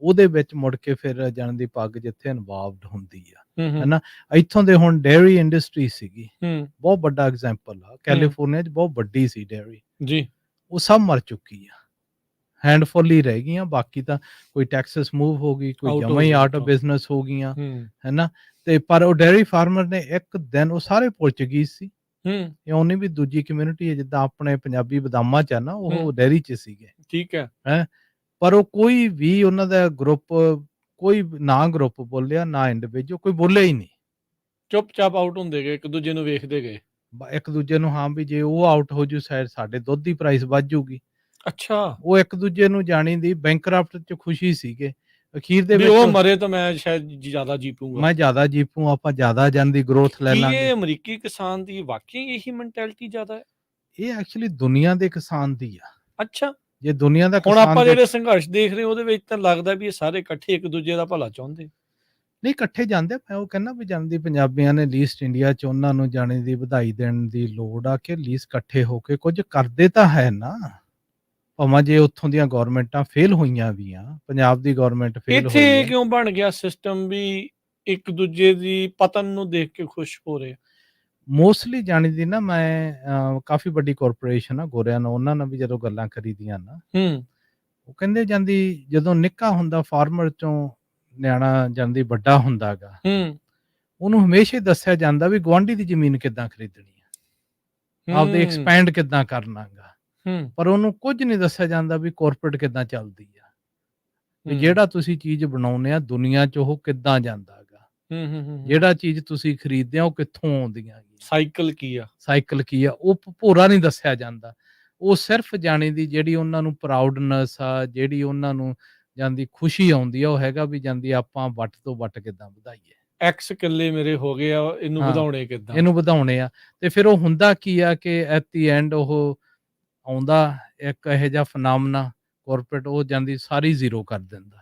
ਉਹਦੇ ਵਿੱਚ ਮੁੜ ਕੇ ਫਿਰ ਜਾਣ ਦੀ ਪੱਗ ਜਿੱਥੇ ਇਨਵੋਲਵਡ ਹੁੰਦੀ ਆ, ਹੈ ਨਾ। ਇੱਥੋਂ ਦੇ ਹੁਣ ਡੇਅਰੀ ਇੰਡਸਟਰੀ ਸੀਗੀ, ਬਹੁਤ ਵੱਡਾ ਐਗਜ਼ਾਮਪਲ ਆ, ਕੈਲੀਫੋਰਨੀਆ 'ਚ ਬਹੁਤ ਵੱਡੀ ਸੀ ਡੇਅਰੀ ਜੀ, ਉਹ ਸਭ ਮਰ ਚੁੱਕੀ ਆ, ਹੈਂਡਫੁੱਲ ਹੀ ਰਹਿ ਗਈਆਂ, ਬਾਕੀ ਤਾਂ ਕੋਈ ਟੈਕਸਸ ਮੂਵ ਹੋ ਗਈ, ਕੋਈ ਜਮਾਂ ਹੀ ਆਊਟ ਆਫ ਬਿਜ਼ਨਸ ਹੋ ਗਈਆਂ, ਹੈ ਨਾ। ਤੇ ਪਰ ਉਹ ਡੇਅਰੀ ਫਾਰਮਰ ਨੇ ਇੱਕ ਦਿਨ, ਉਹ ਸਾਰੇ ਪੁਰਤਗੀਜ਼ ਸੀ, ਇਉਂ ਨਹੀਂ ਵੀ ਦੂਜੀ ਕਮਿਊਨਿਟੀ ਹੈ ਜਿੱਦਾਂ ਆਪਣੇ ਪੰਜਾਬੀ ਬਦਾਮਾਂ 'ਚ ਆ ਨਾ, ਉਹ ਡੇਅਰੀ 'ਚ ਸੀਗੇ, ਠੀਕ ਹੈ, ਪਰ ਉਹ ਕੋਈ ਵੀ ਉਹਨਾਂ ਦਾ ਗਰੁੱਪ, ਕੋਈ ਨਾ ਗਰੁੱਪ ਬੋਲਿਆ ਨਾ ਇੰਡੀਵਿਜੂਅਲ, ਕੋਈ ਬੋਲਿਆ ਹੀ ਨਹੀਂ, ਚੁੱਪ-ਚਾਪ ਆਊਟ ਹੁੰਦੇ ਗਏ, ਇੱਕ ਦੂਜੇ ਨੂੰ ਵੇਖਦੇ ਗਏ, ਇੱਕ ਦੂਜੇ ਨੂੰ, ਹਾਂ ਵੀ ਜੇ ਉਹ ਆਊਟ ਹੋ ਜੂ ਸ਼ਾਇਦ ਸਾਡੇ ਦੁੱਧ ਦੀ ਪ੍ਰਾਈਸ ਵੱਧ ਜੂਗੀ। ਅੱਛਾ, ਉਹ ਇੱਕ ਦੂਜੇ ਨੂੰ ਜਾਣੀ ਦੀ ਬੈਂਕਰਪਟ 'ਚ ਖੁਸ਼ੀ ਸੀਗੇ, ਅਖੀਰ ਦੇ ਵਿੱਚ ਉਹ ਮਰੇ ਤਾਂ ਮੈਂ ਸ਼ਾਇਦ ਜ਼ਿਆਦਾ ਜੀਪੂਗਾ, ਮੈਂ ਜ਼ਿਆਦਾ ਜੀਪੂ, ਆਪਾਂ ਜ਼ਿਆਦਾ ਜਾਂਦੀ ਗਰੋਥ ਲੈ ਲਾਂਗੇ। ਇਹ ਅਮਰੀਕੀ ਕਿਸਾਨ ਦੀ ਵਾਕਈ ਇਹੀ ਮੈਂਟੈਲਿਟੀ ਜ਼ਿਆਦਾ ਹੈ? ਇਹ ਐਕਚੁਅਲੀ ਦੁਨੀਆ ਦੇ ਕਿਸਾਨ ਦੀ ਆ। ਅੱਛਾ, ਜੇ ਦੁਨੀਆ ਦਾ ਹੁਣ ਆਪਾਂ ਜਿਹੜੇ ਸੰਘਰਸ਼ ਦੇਖ ਰਹੇ ਉਹਦੇ ਵਿੱਚ ਤਾਂ ਲੱਗਦਾ ਵੀ ਇਹ ਸਾਰੇ ਇਕੱਠੇ ਇੱਕ ਦੂਜੇ ਦਾ ਭਲਾ ਚਾਹੁੰਦੇ ਨਹੀਂ, ਇਕੱਠੇ ਜਾਂਦੇ। ਮੈਂ ਉਹ ਕਹਿੰਦਾ ਵੀ ਜਾਂਦੀ ਪੰਜਾਬੀਆਂ ਨੇ ਲੀਸਟ ਇੰਡੀਆ 'ਚ ਉਹਨਾਂ ਨੂੰ ਜਾਣੇ ਦੀ ਵਧਾਈ ਦੇਣ ਦੀ ਲੋੜ ਆ ਕਿ ਲੀਸਟ ਇਕੱਠੇ ਹੋ ਕੇ ਕੁਝ ਕਰਦੇ ਤਾਂ ਹੈ ਨਾ। ਭਾਵੇਂ ਜੇ ਉੱਥੋਂ ਦੀਆਂ ਗਵਰਨਮੈਂਟਾਂ ਫੇਲ ਹੋਈਆਂ ਵੀ ਆ, ਪੰਜਾਬ ਦੀ ਗਵਰਨਮੈਂਟ ਫੇਲ ਹੋਈ ਇੱਥੇ ਕਿਉਂ ਬਣ ਗਿਆ ਸਿਸਟਮ ਵੀ ਇੱਕ ਦੂਜੇ ਦੀ ਪਤਨ ਨੂੰ ਦੇਖ ਕੇ ਖੁਸ਼ ਹੋ ਰਹੇ? ਮੋਸਟਲੀ ਜਾਣੀ ਦੀ ਨਾ, ਮੈਂ ਕਾਫੀ ਵੱਡੀ ਕਾਰਪੋਰੇਸ਼ਨ ਆ ਗੋਰਿਆਂ ਨੂੰ, ਉਹਨਾਂ ਨਾਲ ਵੀ ਜਦੋਂ ਗੱਲਾਂ ਕਰੀਦੀਆਂ ਨਾ, ਉਹ ਕਹਿੰਦੇ ਜਾਂਦੀ ਜਦੋਂ ਨਿੱਕਾ ਹੁੰਦਾ ਫਾਰਮਰ ਚੋਂ ਨਿਆਣਾ ਜਾਂਦੀ ਵੱਡਾ ਹੁੰਦਾ ਗਾ, ਉਹਨੂੰ ਹਮੇਸ਼ਾ ਦੱਸਿਆ ਜਾਂਦਾ ਵੀ ਗੁਆਂਢੀ ਦੀ ਜ਼ਮੀਨ ਕਿੱਦਾਂ ਖਰੀਦਣੀ ਆ, ਆਪਦੇ ਐਕਸਪੈਂਡ ਕਿੱਦਾਂ ਕਰਨਾ ਗਾ, ਪਰ ਉਹਨੂੰ ਕੁਝ ਨਹੀਂ ਦੱਸਿਆ ਜਾਂਦਾ ਵੀ ਕਾਰਪੋਰੇਟ ਕਿੱਦਾਂ ਚੱਲਦੀ ਆ, ਵੀ ਜਿਹੜਾ ਤੁਸੀਂ ਚੀਜ਼ ਬਣਾਉਂਦੇ ਆ ਦੁਨੀਆ 'ਚ ਉਹ ਕਿੱਦਾਂ ਜਾਂਦਾ ਗਾ, ਜਿਹੜਾ ਚੀਜ਼ ਤੁਸੀਂ ਖਰੀਦਦੇ ਆ ਉਹ ਕਿੱਥੋਂ ਆਉਂਦੀਆਂ, ਸਾਈਕਲ ਕੀ ਆ, ਉਹ ਭੋਰਾ ਨਹੀਂ ਦੱਸਿਆ ਜਾਂਦਾ। ਉਹ ਸਿਰਫ ਜਾਣੀ ਦੀ ਜਿਹੜੀ ਉਹਨਾਂ ਨੂੰ ਪ੍ਰਾਊਡਨੈਸ ਆ, ਜਿਹੜੀ ਉਹਨਾਂ ਨੂੰ ਜਾਂਦੀ ਖੁਸ਼ੀ ਆਉਂਦੀ ਆ, ਉਹ ਹੈਗਾ ਵੀ ਜਾਂਦੀ ਆਪਾਂ ਵੱਟ ਤੋਂ ਵੱਟ ਕਿੱਦਾਂ ਵਧਾਈਏ, ਐਕਸ ਕਿੱਲੇ ਮੇਰੇ ਹੋ ਗਏ ਆ, ਇਹਨੂੰ ਵਧਾਉਣੇ ਆ। ਤੇ ਫਿਰ ਉਹ ਹੁੰਦਾ ਕੀ ਆ ਕਿ ਐਟ ਦੀ ਐਂਡ ਉਹ ਆਉਂਦਾ ਇੱਕ ਇਹੋ ਜਿਹਾ ਫਨਾਮਨਾ ਕਾਰਪੋਰੇਟ, ਉਹ ਜਾਂਦੀ ਸਾਰੀ ਜ਼ੀਰੋ ਕਰ ਦਿੰਦਾ,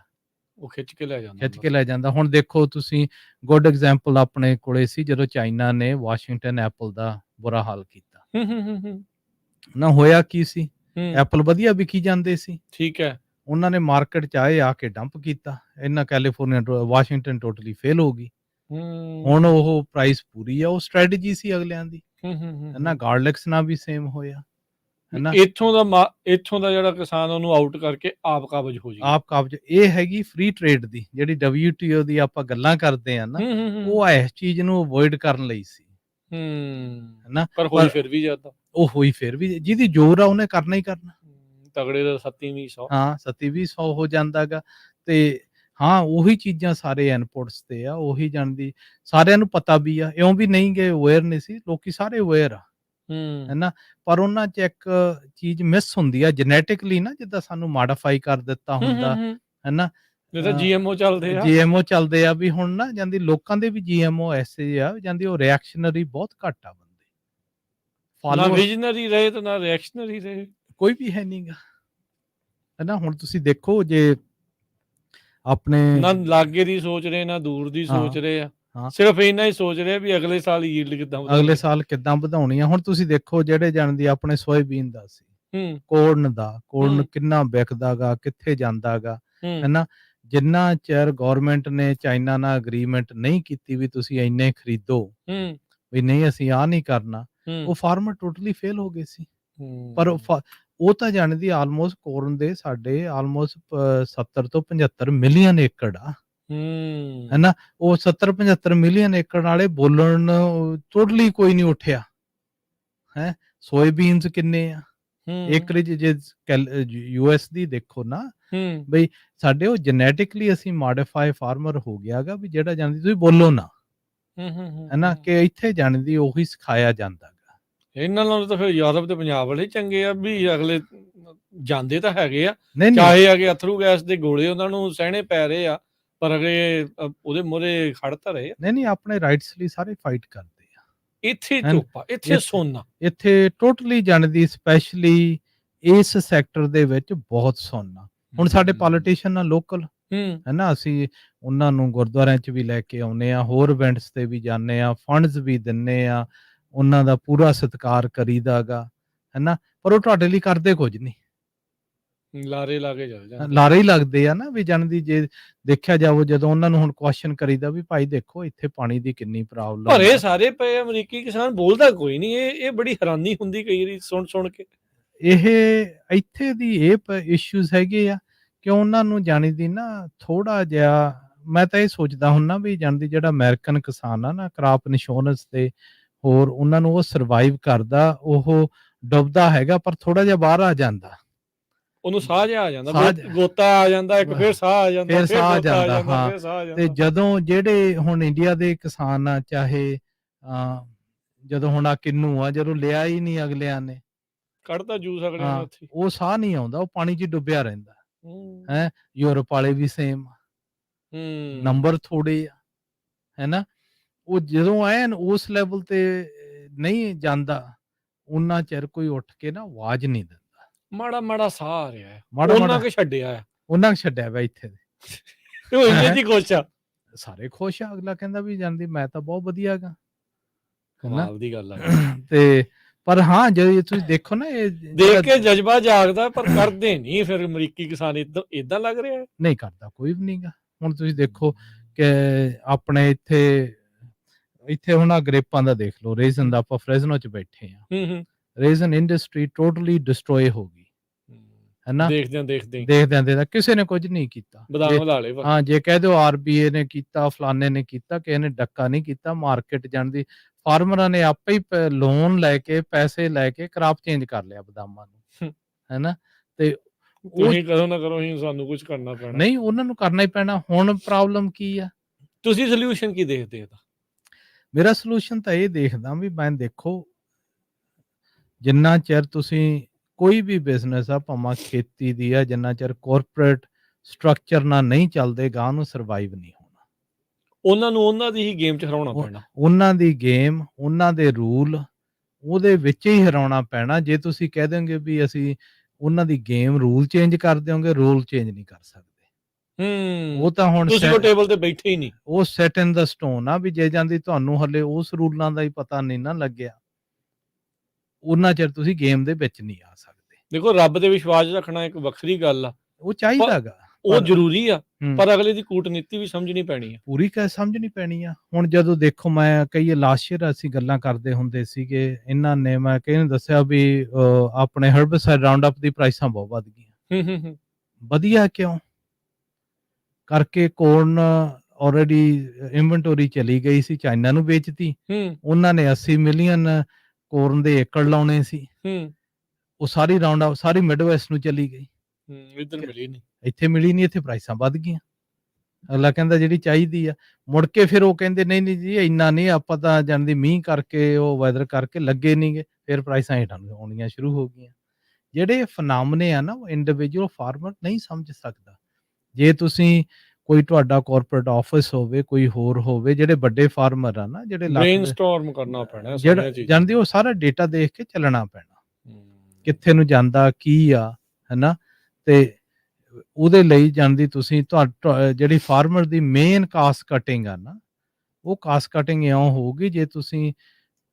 ਉਹ ਖਿੱਚ ਕੇ ਲੈ ਜਾਂਦਾ। ਹੁਣ ਦੇਖੋ ਤੁਸੀਂ, ਗੁੱਡ ਐਗਜ਼ਾਮਪਲ ਆਪਣੇ ਕੋਲੇ ਸੀ ਜਦੋਂ ਚਾਈਨਾ ਨੇ ਵਾਸ਼ਿੰਗਟਨ ਐਪਲ ਦਾ ਬੁਰਾ ਹਾਲ ਕੀਤਾ ਨਾ, ਹੋਇਆ ਕੀ ਸੀ, ਐਪਲ ਵਧੀਆ ਵਿਕੀ ਜਾਂਦੇ ਸੀ, ਠੀਕ ਹੈ, ਉਹਨਾਂ ਨੇ ਮਾਰਕੀਟ 'ਚ ਆ ਕੇ ਡੰਪ ਕੀਤਾ, ਇਹਨਾਂ ਕੈਲੀਫੋਰਨੀਆ ਵਾਸ਼ਿੰਗਟਨ ਟੋਟਲੀ ਫੇਲ ਹੋ ਗਈ। ਹੁਣ ਉਹ ਪ੍ਰਾਈਸ ਪੂਰੀ ਆ, ਉਹ ਸਟ੍ਰੈਟਜੀ ਸੀ ਅਗਲਿਆਂ ਦੀ, ਨਾ ਗਾਰਲਿਕਸ ਨਾਲ ਵੀ ਸੇਮ ਹੋਇਆ, ਹਨਾ। ਇੱਥੋਂ ਦਾ ਜਿਹੜਾ ਕਿਸਾਨ ਉਹਨੂੰ ਆਊਟ ਕਰਕੇ ਆਪ ਕਾਬਜ ਇਹ ਹੈਗੀ ਫ੍ਰੀ ਟ੍ਰੇਡ ਦੀ, ਜਿਹੜੀ WTO ਦੀ ਆਪਾਂ ਗੱਲਾਂ ਕਰਦੇ ਆ ਨਾ, ਉਹ ਇਸ ਚੀਜ਼ ਨੂੰ ਅਵੋਇਡ ਕਰਨ ਲਈ ਸੀ, ਹਨਾ। ਪਰ ਹੋਈ ਫਿਰ ਵੀ ਜਿਹਦੀ ਜ਼ੋਰ ਆ ਉਹਨੇ ਕਰਨਾ ਹੀ ਕਰਨਾ, ਤਗੜੇ ਦਾ 27-20 ਹੋ ਜਾਂਦਾ ਗਾ। ਤੇ ਹਾਂ, ਉਹੀ ਚੀਜ਼ਾਂ ਸਾਰੇ ਇਨਪੁਟਸ ਤੇ ਆ, ਉਹੀ ਜਾਣਦੀ ਸਾਰਿਆਂ ਨੂੰ ਪਤਾ ਵੀ ਆ, ਇਉਂ ਵੀ ਨਹੀਂ ਗਏ ਅਵੇਅਰ ਨਹੀਂ ਸੀ, ਲੋਕੀ ਸਾਰੇ ਅਵੇਅਰ ਆ, ਹੈਨਾ। ਪਰ ਉਹਨਾਂ 'ਚ ਇੱਕ ਚੀਜ਼ ਮਿਸ ਹੁੰਦੀ ਆ ਜੈਨੇਟਿਕਲੀ ਨਾ, ਜਿੱਦਾਂ ਸਾਨੂੰ ਮੋਡੀਫਾਈ ਕਰ ਦਿੱਤਾ ਹੁੰਦਾ, ਹੈਨਾ। GMO ਚੱਲਦੇ ਆ ਵੀ ਹੁਣ ਨਾ ਜਾਂਦੀ ਲੋਕਾਂ ਦੇ ਵੀ GMO ਐਸੇ ਆ ਜਾਂਦੀ, ਉਹ ਰਿਐਕਸ਼ਨਰੀ ਬਹੁਤ ਘੱਟ ਆ ਬੰਦੇ, ਨਾ ਵਿਜ਼ਨਰੀ ਰਹੇ ਤੇ ਨਾ ਰਿਐਕਸ਼ਨਰੀ ਰਹੇ, ਕੋਈ ਵੀ ਹੈ ਨਹੀਂਗਾ, ਹੈਨਾ। ਹੁਣ ਤੁਸੀਂ ਦੇਖੋ ਜੇ ਆਪਣੇ ਨਾ ਲਾਗੇ ਦੀ ਸੋਚ ਰਹੇ ਨਾ ਦੂਰ ਦੀ ਸੋਚ ਰਹੇ ਆ, ਸਿਰਫ ਇੰਨਾ ਹੀ ਸੋਚ ਰਹੇ ਵੀ ਅਗਲੇ ਸਾਲ ਕਿੱਦਾਂ ਵਧਾਉਣੀ ਆ। ਹੁਣ ਤੁਸੀਂ ਦੇਖੋ ਜਿਹੜੇ ਜਾਣਦੀ ਆਪਣੇ ਸੋਇਆਬੀਨ ਦਾ ਸੀ, ਕੋਰਨ ਕਿੰਨਾ ਵਿਕਦਾ ਗਾ, ਕਿੱਥੇ ਜਾਂਦਾ ਗਾ, ਹੈਨਾ। ਜਿੰਨਾ ਚਿਰ ਗਵਰਨਮੈਂਟ ਨੇ ਚਾਈਨਾ ਨਾਲ ਅਗਰੀਮੈਂਟ ਨਹੀਂ ਕੀਤੀ ਵੀ ਤੁਸੀਂ ਇੰਨੇ ਖਰੀਦੋ, ਵੀ ਨਹੀਂ ਅਸੀਂ ਆਹ ਨਹੀਂ ਕਰਨਾ, ਉਹ ਫਾਰਮਰ ਟੋਟਲੀ ਫੇਲ ਹੋ ਗਏ ਸੀ। ਪਰ ਉਹ ਤਾਂ ਜਾਣਦੀ ਆਲਮੋਸਟ ਕੋਰਨ ਦੇ ਸਾਡੇ ਆਲਮੋਸਟ 70 ਤੋਂ 75 ਮਿਲੀਅਨ ਏਕੜ ਆ, ਹੈਨਾ। ਉਹ 70-75 ਮਿਲੀਅਨ ਏਕੜ ਵਾਲੇ ਬੋਲਣ ਟੋਟਲੀ ਕੋਈ ਨਹੀਂ ਉੱਠਿਆ ਹੈ। ਸੋਇਆਬੀਨਸ ਕਿੰਨੇ ਆ ਏਕੜੇਜ, ਜੇ US ਦੀ ਦੇਖੋ ਨਾ, ਬਈ ਸਾਡੇ ਉਹ ਜੈਨੇਟਿਕਲੀ ਅਸੀਂ ਮੋਡੀਫਾਈ ਫਾਰਮਰ ਹੋ ਗਿਆ ਗਾ, ਵੀ ਜਿਹੜਾ ਜਾਣਦੀ ਤੁਸੀਂ ਬੋਲੋ ਨਾ, ਹੈਨਾ, ਕਿ ਇੱਥੇ ਜਾਣਦੀ ਉਹੀ ਸਿਖਾਇਆ ਜਾਂਦਾ ਗਾ। ਇਹਨਾਂ ਨਾਲੋਂ ਤਾਂ ਫਿਰ ਯੂਰਪ ਤੇ ਪੰਜਾਬ ਵਾਲੇ ਚੰਗੇ ਆ, ਵੀ ਅਗਲੇ ਜਾਂਦੇ ਤਾਂ ਹੈਗੇ ਆ, ਨਹੀਂ ਨਹੀਂ ਚਾਹੇ ਆ ਕਿ ਅਥਰੂ ਗੈਸ ਦੇ ਗੋਲੇ ਉਹਨਾਂ ਨੂੰ ਸਹਿਣੇ ਪੈ ਰਹੇ ਆ, ਪਰ ਅਗੇ ਉਹਦੇ ਮੂਹਰੇ ਖੜ ਤਾਂ ਰਹੇ ਆ। ਨਹੀਂ ਨਹੀਂ ਆਪਣੇ ਰਾਈਟਸ ਲਈ ਸਾਰੇ ਫਾਈਟ ਕਰਦੇ ਆ। ਇੱਥੇ ਚੋਪਾ, ਇੱਥੇ ਸੋਨਾ, ਇੱਥੇ ਟੋਟਲੀ ਜਾਣਦੀ, ਸਪੈਸ਼ਲੀ ਇਸ ਸੈਕਟਰ ਦੇ ਵਿੱਚ ਬਹੁਤ ਸੋਨਾ। ਹੁਣ ਸਾਡੇ ਪੋਲੀਟੀਸ਼ੀਅਨ ਨਾਲ ਲੋਕਲ ਹੈ ਨਾ, ਅਸੀਂ ਉਹਨਾਂ ਨੂੰ ਗੁਰਦੁਆਰਿਆਂ 'ਚ ਵੀ ਲੈ ਕੇ ਆਉਂਦੇ ਆ, ਹੋਰ ਇਵੈਂਟਸ ਤੇ ਵੀ ਜਾਂਦੇ ਆ, ਫੰਡਸ ਵੀ ਦਿੰਦੇ ਆ, ਉਹਨਾਂ ਦਾ ਪੂਰਾ ਸਤਿਕਾਰ ਕਰੀਦਾ ਗਾ, ਹੈ ਨਾ, ਪਰ ਉਹ ਤੁਹਾਡੇ ਲਈ ਕਰਦੇ ਕੁਝ ਨਹੀਂ, ਲਾਰੇ ਲਾ ਕੇ ਚੱਲ ਜਾਂਦੇ, ਲਾਰੇ ਹੀ ਲੱਗਦੇ ਆ ਨਾ ਵੀ ਜਾਣਦੀ। ਜੇ ਦੇਖਿਆ ਜਾਵੇ, ਜਦੋਂ ਉਹਨਾਂ ਨੂੰ ਹੁਣ ਕੁਐਸਚਨ ਕਰੀਦਾ ਵੀ ਭਾਈ ਦੇਖੋ ਇੱਥੇ ਪਾਣੀ ਦੀ ਕਿੰਨੀ ਪ੍ਰੋਬਲਮ, ਭਰੇ ਸਾਰੇ ਪਏ ਅਮਰੀਕੀ ਕਿਸਾਨ, ਬੋਲਦਾ ਕੋਈ ਨਹੀਂ। ਇਹ ਬੜੀ ਹੈਰਾਨੀ ਹੁੰਦੀ ਕਈ ਵਾਰੀ ਸੁਣ ਕੇ। ਇਹ ਇੱਥੇ ਦੀ ਇਹ ਇਸ਼ੂਜ਼ ਹੈਗੇ ਆ ਕਿ ਉਹਨਾਂ ਨੂੰ ਜਾਣੀ ਦੀ ਨਾ ਥੋੜਾ ਜਿਹਾ, ਮੈਂ ਤਾਂ ਇਹ ਸੋਚਦਾ ਹੁੰਦਾ ਵੀ ਜਾਣਦੀ ਜਿਹੜਾ ਅਮਰੀਕਨ ਕਿਸਾਨ ਆ ਨਾ, ਕ੍ਰਾਪ ਇੰਸ਼ੋਰੈਂਸ ਤੇ ਹੋਰ ਉਹਨਾਂ ਨੂੰ ਉਹ ਸਰਵਾਈਵ ਕਰਦਾ, ਉਹ ਡੁੱਬਦਾ ਹੈਗਾ, ਪਰ ਥੋੜਾ ਜਿਹਾ ਬਾਹਰ ਆ ਜਾਂਦਾ, ਉਹਨੂੰ ਸਾਹ ਜਿਹਾ ਆ ਜਾਂਦਾ, ਗੋਤਾ ਆ ਜਾਂਦਾ, ਇੱਕ ਫਿਰ ਸਾਹ ਆ ਜਾਂਦਾ, ਫਿਰ ਸਾਹ ਆ ਜਾਂਦਾ। ਹਾਂ, ਤੇ ਜਦੋਂ ਜਿਹੜੇ ਹੁਣ ਇੰਡੀਆ ਦੇ ਕਿਸਾਨ ਆ, ਚਾਹੇ ਜਦੋਂ ਹੁਣ ਆ ਕਿੰਨੂ ਆ, ਜਦੋਂ ਲਿਆ ਹੀ ਨਹੀਂ ਅਗਲਿਆਂ ਨੇ, ਕੱਢਦਾ ਜੂਸ ਅਗਲਿਆਂ ਨੇ ਉੱਥੇ, ਉਹ ਸਾਹ ਨਹੀਂ ਆਉਂਦਾ, ਉਹ ਪਾਣੀ 'ਚ ਡੁੱਬਿਆ ਰਹਿੰਦਾ ਹੈ। ਯੂਰਪ ਵਾਲੇ ਵੀ ਸੇਮ, ਨੰਬਰ ਥੋੜੇ ਆ, ਹੈ ਨਾ। ਉਹ ਜਦੋਂ ਐਨ ਉਸ ਲੈਵਲ ਤੇ ਨਹੀਂ ਜਾਂਦਾ, ਉਹਨਾਂ ਚਿਰ ਕੋਈ ਉੱਠ ਕੇ ਨਾ ਆਵਾਜ਼ ਨਹੀਂ ਦਿੰਦਾ। ਮਾੜਾ ਮਾੜਾ ਸਾਹ ਆ ਰਿਹਾ ਹੈ, ਉਹਨਾਂ ਕੇ ਛੱਡਿਆ, ਉਹਨਾਂ ਕੇ ਛੱਡਿਆ ਵਾ ਇੱਥੇ ਦੇ, ਉਹ ਇੰਨੇ ਦੀ ਖੁਸ਼ ਆ, ਸਾਰੇ ਖੁਸ਼ ਆ। ਅਗਲਾ ਕਹਿੰਦਾ ਵੀ ਜਾਂਦੀ ਮੈਂ ਤਾਂ ਬਹੁਤ ਵਧੀਆ ਗਾ, ਕਮਾਲ ਦੀ ਗੱਲ ਆ। ਤੇ ਪਰ ਹਾਂ, ਜੇ ਤੁਸੀਂ ਦੇਖੋ ਨਾ, ਇਹ ਦੇਖ ਕੇ ਜਜ਼ਬਾ ਜਾਗਦਾ, ਪਰ ਕਰਦੇ ਨਹੀਂ। ਫਿਰ ਅਮਰੀਕੀ ਕਿਸਾਨ ਇਦਾਂ ਲੱਗ ਰਿਹਾ, ਨਹੀਂ ਕਰਦਾ ਕੋਈ ਵੀ ਨਹੀਂਗਾ। ਹੁਣ ਤੁਸੀਂ ਦੇਖੋ ਕਿ ਆਪਣੇ ਇੱਥੇ ਹੁਣ ਆ ਗ੍ਰੇਪਾਂ ਦਾ ਦੇਖ ਲਓ, ਰੇਜ਼ਨ ਦਾ, ਆਪਾਂ ਫਰੈਜ਼ਨੋ 'ਚ ਬੈਠੇ ਆ, ਰੇਜ਼ਨ ਇੰਡਸਟਰੀ ਟੋਟਲੀ ਡਿਸਟਰੋਏ ਹੋ ਗਈ, ਹੈ ਨਾ। ਦੇਖਦਿਆਂ ਕਿਸੇ ਨੇ ਕੁਝ ਨਹੀਂ ਕੀਤਾ, ਬਦਾਮ ਵਧਾ ਲਏ। ਹਾਂ, ਜੇ ਕਹਿ ਦਿਓ RBA ਨੇ ਕੀਤਾ, ਫਲਾਣੇ ਨੇ ਕੀਤਾ, ਕਿਸੇ ਨੇ ਡੱਕਾ ਨਹੀਂ ਕੀਤਾ। ਮਾਰਕੀਟ ਜਾਣਦੀ, ਫਾਰਮਰਾਂ ਨੇ ਆਪੇ ਹੀ ਲੋਨ ਲੈ ਕੇ, ਪੈਸੇ ਲੈ ਕੇ ਕ੍ਰਾਪ ਚੇਂਜ ਕਰ ਲਿਆ ਬਦਾਮਾਂ ਨੂੰ, ਹੈ ਨਾ। ਤੇ ਤੁਸੀਂ ਕਰੋ ਨਾ ਕਰੋ, ਸਾਨੂੰ ਕੁਝ ਕਰਨਾ ਪੈਣਾ, ਨਹੀਂ, ਉਹਨਾਂ ਨੂੰ ਕਰਨਾ ਹੀ ਪੈਣਾ। ਹੁਣ ਪ੍ਰੋਬਲਮ ਕੀ ਆ, ਤੁਸੀਂ ਸੋਲੂਸ਼ਨ ਕੀ ਦੇਖਦੇ ਹੋ? ਮੇਰਾ ਸੋਲੂਸ਼ਨ ਤਾਂ ਇਹ ਦੇਖਦਾ ਵੀ, ਮੈਂ ਦੇਖੋ ਜਿੰਨਾ ਚਿਰ ਤੁਸੀਂ ਕੋਈ ਵੀ ਬਿਜ਼ਨਸ ਆ, ਭਾਵੇਂ ਖੇਤੀ ਦੀ ਆ, ਜਿੰਨਾ ਚਿਰ ਕਾਰਪੋਰੇਟ ਸਟਰਕਚਰ ਨਾਲ ਨਹੀਂ ਚੱਲਦੇ, ਗਾਂ ਨੂੰ ਸਰਵਾਈਵ ਨਹੀਂ ਹੋਣਾ। ਉਹਨਾਂ ਨੂੰ ਉਹਨਾਂ ਦੀ ਹੀ ਗੇਮ 'ਚ ਹਰਾਉਣਾ ਪੈਣਾ, ਉਹਨਾਂ ਦੀ ਗੇਮ, ਉਹਨਾਂ ਦੇ ਰੂਲ, ਉਹਦੇ ਵਿੱਚ ਹੀ ਹਰਾਉਣਾ ਪੈਣਾ। ਜੇ ਤੁਸੀਂ ਕਹਿ ਦੋਗੇ ਵੀ ਅਸੀਂ ਉਹਨਾਂ ਦੀ ਗੇਮ ਰੂਲ ਚੇਂਜ ਕਰ ਦਿਓਗੇ, ਰੂਲ ਚੇਂਜ ਨਹੀਂ ਕਰ ਸਕਦੇ। ਉਹ ਤਾਂ ਹੁਣ ਤੁਸੀਂ ਉਹ ਟੇਬਲ ਤੇ ਬੈਠੇ ਹੀ ਨਹੀਂ, ਉਹ ਸੈਟ ਇਨ ਦਾ ਸਟੋਨ ਆ ਵੀ ਜੇ ਜਾਂਦੀ ਤੁਹਾਨੂੰ ਹਲੇ ਉਸ ਰੂਲਾਂ ਦਾ ਹੀ ਪਤਾ ਨਹੀਂ ਨਾ ਲੱਗਿਆ, ਉਹਨਾਂ ਚਿਰ ਤੁਸੀਂ ਗੇਮ ਦੇ ਵਿੱਚ ਨਹੀਂ ਆ ਸਕਦੇ। ਦੇਖੋ, ਰੱਬ ਤੇ ਵਿਸ਼ਵਾਸ ਰੱਖਣਾ ਇੱਕ ਵੱਖਰੀ ਗੱਲ ਆ, ਉਹ ਚਾਹੀਦਾਗਾ, ਉਹ ਜ਼ਰੂਰੀ ਆ, ਪਰ ਅਗਲੇ ਦੀ ਕੂਟਨੀਤੀ ਵੀ ਸਮਝਣੀ ਪੈਣੀ ਆ, ਪੂਰੀ ਸਮਝਣੀ ਪੈਣੀ ਆ। ਹੁਣ ਜਦੋਂ ਦੇਖੋ, ਮੈਂ ਕਈ ਲਾਸਟ ਈਅਰ ਅਸੀਂ ਗੱਲਾਂ ਕਰਦੇ ਹੁੰਦੇ ਸੀਗੇ, ਇਹਨਾਂ ਨੇ, ਮੈਂ ਕਈ ਨੂੰ ਦੱਸਿਆ ਵੀ ਆਪਣੇ ਹਰਬਸਾਈਡ ਰਾਉਂਡ ਅਪ ਦੀ ਪ੍ਰਾਈਸਾਂ ਬਹੁਤ ਵੱਧ ਗਈਆਂ। ਵਧੀਆ ਕਿਉਂ? ਕਰਕੇ ਕੋਰਨ ਆਲਰੇਡੀ ਇਨਵੈਂਟਰੀ ਚਲੀ ਗਈ ਸੀ, ਚਾਈਨਾ ਨੂੰ ਵੇਚਤੀ, ਉਹਨਾਂ ਨੇ 80 ਮਿਲੀਅਨ ਕੋਰਨ ਦੇ ਏਕੜ ਲਾਉਣੇ ਸੀ, ਉਹ ਸਾਰੀ ਰਾਉਂਡ ਅਪ, ਸਾਰੀ ਮਿਡਵੈਸਟ ਨੂੰ ਚਲੀ ਗਈ, ਇੱਥੇ ਮਿਲੀ ਨਹੀਂ, ਇੱਥੇ ਪ੍ਰਾਈਸਾਂ ਵੱਧ ਗਈਆਂ। ਅਗਲਾ ਕਹਿੰਦਾ ਜਿਹੜੀ ਚਾਹੀਦੀ ਆ, ਮੁੜ ਕੇ ਫਿਰ ਉਹ ਕਹਿੰਦੇ ਨਹੀਂ ਨਹੀਂ ਜੀ ਇੰਨਾ ਨਹੀਂ, ਆਪਾਂ ਤਾਂ ਜਾਣਦੀ ਮੀਂਹ ਕਰਕੇ, ਉਹ ਵੈਦਰ ਕਰਕੇ ਲੱਗੇ ਨਹੀਂਗੇ, ਫਿਰ ਪ੍ਰਾਈਸਾਂ ਹੇਠਾਂ ਨੂੰ ਆਉਣੀਆਂ ਸ਼ੁਰੂ ਹੋ ਗਈਆਂ। ਜਿਹੜੇ ਫਨਾਮਨੇ ਆ ਨਾ, ਉਹ ਇੰਡੀਵਿਜੂਅਲ ਫਾਰਮਰ ਨਹੀਂ ਸਮਝ ਸਕਦਾ। ਜੇ ਤੁਸੀਂ ਕੋਈ ਤੁਹਾਡਾ ਕਾਰਪੋਰੇਟ ਆਫਿਸ ਹੋਵੇ, ਕੋਈ ਹੋਰ ਹੋਵੇ, ਜਿਹੜੇ ਵੱਡੇ ਫਾਰਮਰ ਆ ਨਾ, ਜਿਹੜੇ ਬ੍ਰੇਨਸਟਾਰਮ ਕਰਨਾ ਪੈਣਾ, ਜਾਂਦੇ, ਉਹ ਸਾਰਾ ਡੇਟਾ ਦੇਖ ਕੇ ਚੱਲਣਾ ਪੈਣਾ, ਕਿੱਥੇ ਨੂੰ ਜਾਂਦਾ, ਕੀ ਆ, ਹੈ ਨਾ। ਤੇ ਉਹਦੇ ਲਈ ਜਾਂਦੀ ਤੁਸੀਂ ਜਿਹੜੀ ਫਾਰਮਰ ਦੀ ਮੇਨ ਕਾਸਟ ਕਟਿੰਗ ਆ ਨਾ, ਉਹ ਕਾਸਟ ਕਟਿੰਗ ਇਉਂ ਹੋਊਗੀ, ਜੇ ਤੁਸੀਂ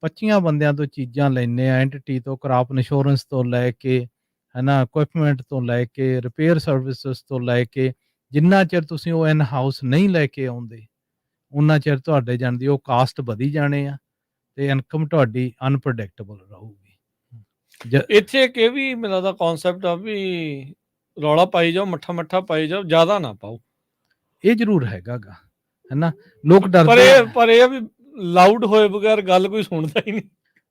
25 ਬੰਦਿਆਂ ਤੋਂ ਚੀਜ਼ਾਂ ਲੈਂਦੇ ਆ, ਐਂਟੀਟੀ ਤੋਂ, ਕ੍ਰਾਪ ਇੰਸ਼ੋਰੈਂਸ ਤੋਂ ਲੈ ਕੇ, ਹੈ ਨਾ, ਇਕੁਇਪਮੈਂਟ ਤੋਂ ਲੈ ਕੇ, ਰਿਪੇਅਰ ਸਰਵਿਸਿਜ਼ ਤੋਂ ਲੈ ਕੇ, ਜਿੰਨਾ ਚਿਰ ਤੁਸੀਂ ਉਹ ਇਨ ਹਾਊਸ ਨਹੀਂ ਲੈ ਕੇ ਆਉਂਦੇ, ਉਹਨਾਂ ਚਿਰ ਤੁਹਾਡੇ ਜਾਂਦੀ ਉਹ ਕਾਸਟ ਵਧੀ ਜਾਣੇ ਆ, ਤੇ ਇਨਕਮ ਤੁਹਾਡੀ ਅਨਪ੍ਰੈਡਿਕਟੇਬਲ ਰਹੂਗੀ। ਇੱਥੇ ਇੱਕ ਇਹ ਵੀ ਮੈਨੂੰ ਲੱਗਦਾ ਕਨਸੈਪਟ ਆ ਵੀ ਰੌਲਾ ਪਾਈ ਜਾਓ, ਮੱਠਾ ਪਾਈ ਜਾਓ, ਜ਼ਿਆਦਾ ਨਾ ਪਾਓ। ਇਹ ਜ਼ਰੂਰ ਹੈਗਾਗਾ, ਹੈ ਨਾ। ਲੋਕ ਡਰਦੇ, ਪਰ ਇਹ ਵੀ ਲਾਊਡ ਹੋਏ ਬਗੈਰ ਗੱਲ ਕੋਈ ਸੁਣਦਾ ਹੀ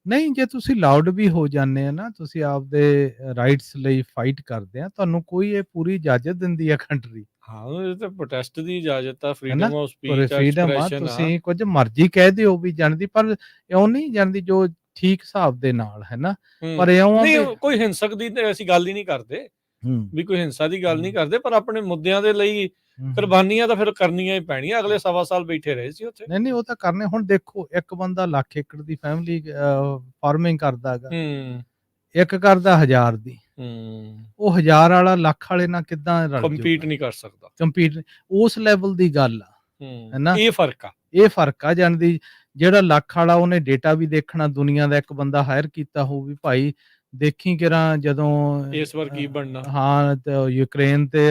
ਨਹੀਂ। ਜੇ ਤੁਸੀਂ ਲਾਊਡ ਵੀ ਹੋ ਜਾਂਦੇ ਆ ਨਾ, ਤੁਸੀਂ ਆਪਦੇ ਰਾਈਟਸ ਲਈ ਫਾਈਟ ਕਰਦੇ ਆ, ਤੁਹਾਨੂੰ ਕੋਈ ਇਹ ਪੂਰੀ ਇਜਾਜ਼ਤ ਦਿੰਦੀ ਆ ਕੰਟਰੀ। ਹਾਂ, ਇਹ ਤਾਂ ਪ੍ਰੋਟੈਸਟ ਦੀ ਇਜਾਜ਼ਤ ਆ, ਫਰੀडम ਆਫ ਸਪੀਚ, ਐਕਸਪ੍ਰੈਸ਼ਨ ਆ, ਤੁਸੀਂ ਕੁਝ ਮਰਜ਼ੀ ਕਹਿ ਦਿਓ ਵੀ ਜਾਣਦੀ, ਪਰ ਇਉਂ ਨਹੀਂ ਜਾਣਦੀ ਜੋ ਠੀਕ ਹਿਸਾਬ ਦੇ ਨਾਲ, ਹੈ ਨਾ। ਪਰ ਇਉਂ ਨਹੀਂ, ਕੋਈ ਹਿੰਸਕ ਦੀ ਅਸੀਂ ਗੱਲ ਹੀ ਨਹੀਂ ਕਰਦੇ, ਵੀ ਕੋਈ ਹਿੰਸਾ ਦੀ ਗੱਲ ਨਹੀਂ ਕਰਦੇ, ਪਰ ਆਪਣੇ ਮੁੱਦਿਆਂ ਦੇ ਲਈ ਕੁਰਬਾਨੀਆਂ ਤਾਂ ਫਿਰ ਕਰਨੀਆਂ ਹੀ ਪੈਣੀਆਂ। ਅਗਲੇ 1.25 ਸਾਲ ਬੈਠੇ ਰਹੇ ਸੀ ਉੱਥੇ। ਨਹੀਂ ਉਹ ਤਾਂ ਕਰਨੇ। ਹੁਣ ਦੇਖੋ, ਇੱਕ ਬੰਦਾ ਲੱਖ ਏਕੜ ਦੀ ਫੈਮਿਲੀ ਫਾਰਮਿੰਗ ਕਰਦਾ ਹੈਗਾ, ਇੱਕ ਕਰਦਾ 1000 ਦੀ। ਉਹ 1000 ਵਾਲਾ ਲੱਖ ਵਾਲੇ ਨਾਲ ਕਿੱਦਾਂ ਕੰਪੀਟ ਨਹੀਂ ਕਰ ਸਕਦਾ। ਕੰਪੀਟ ਉਸ ਲੈਵਲ ਦੀ ਗੱਲ ਆ, ਹੈਨਾ। ਇਹ ਫਰਕ ਆ ਜਾਣਦੀ। ਜਿਹੜਾ ਲੱਖ ਵਾਲਾ ਉਹਨੇ ਡੇਟਾ ਵੀ ਦੇਖਣਾ, ਦੁਨੀਆ ਦਾ ਇੱਕ ਬੰਦਾ ਹਾਇਰ ਕੀਤਾ ਹੋਊ ਵੀ ਭਾਈ ਦੇਖੀ ਕਿਰਾਂ ਜਦੋਂ ਇਸ ਵਾਰ ਕੀ ਬਣਨਾ। ਹਾਂ, ਯੂਕਰੇਨ ਤੇ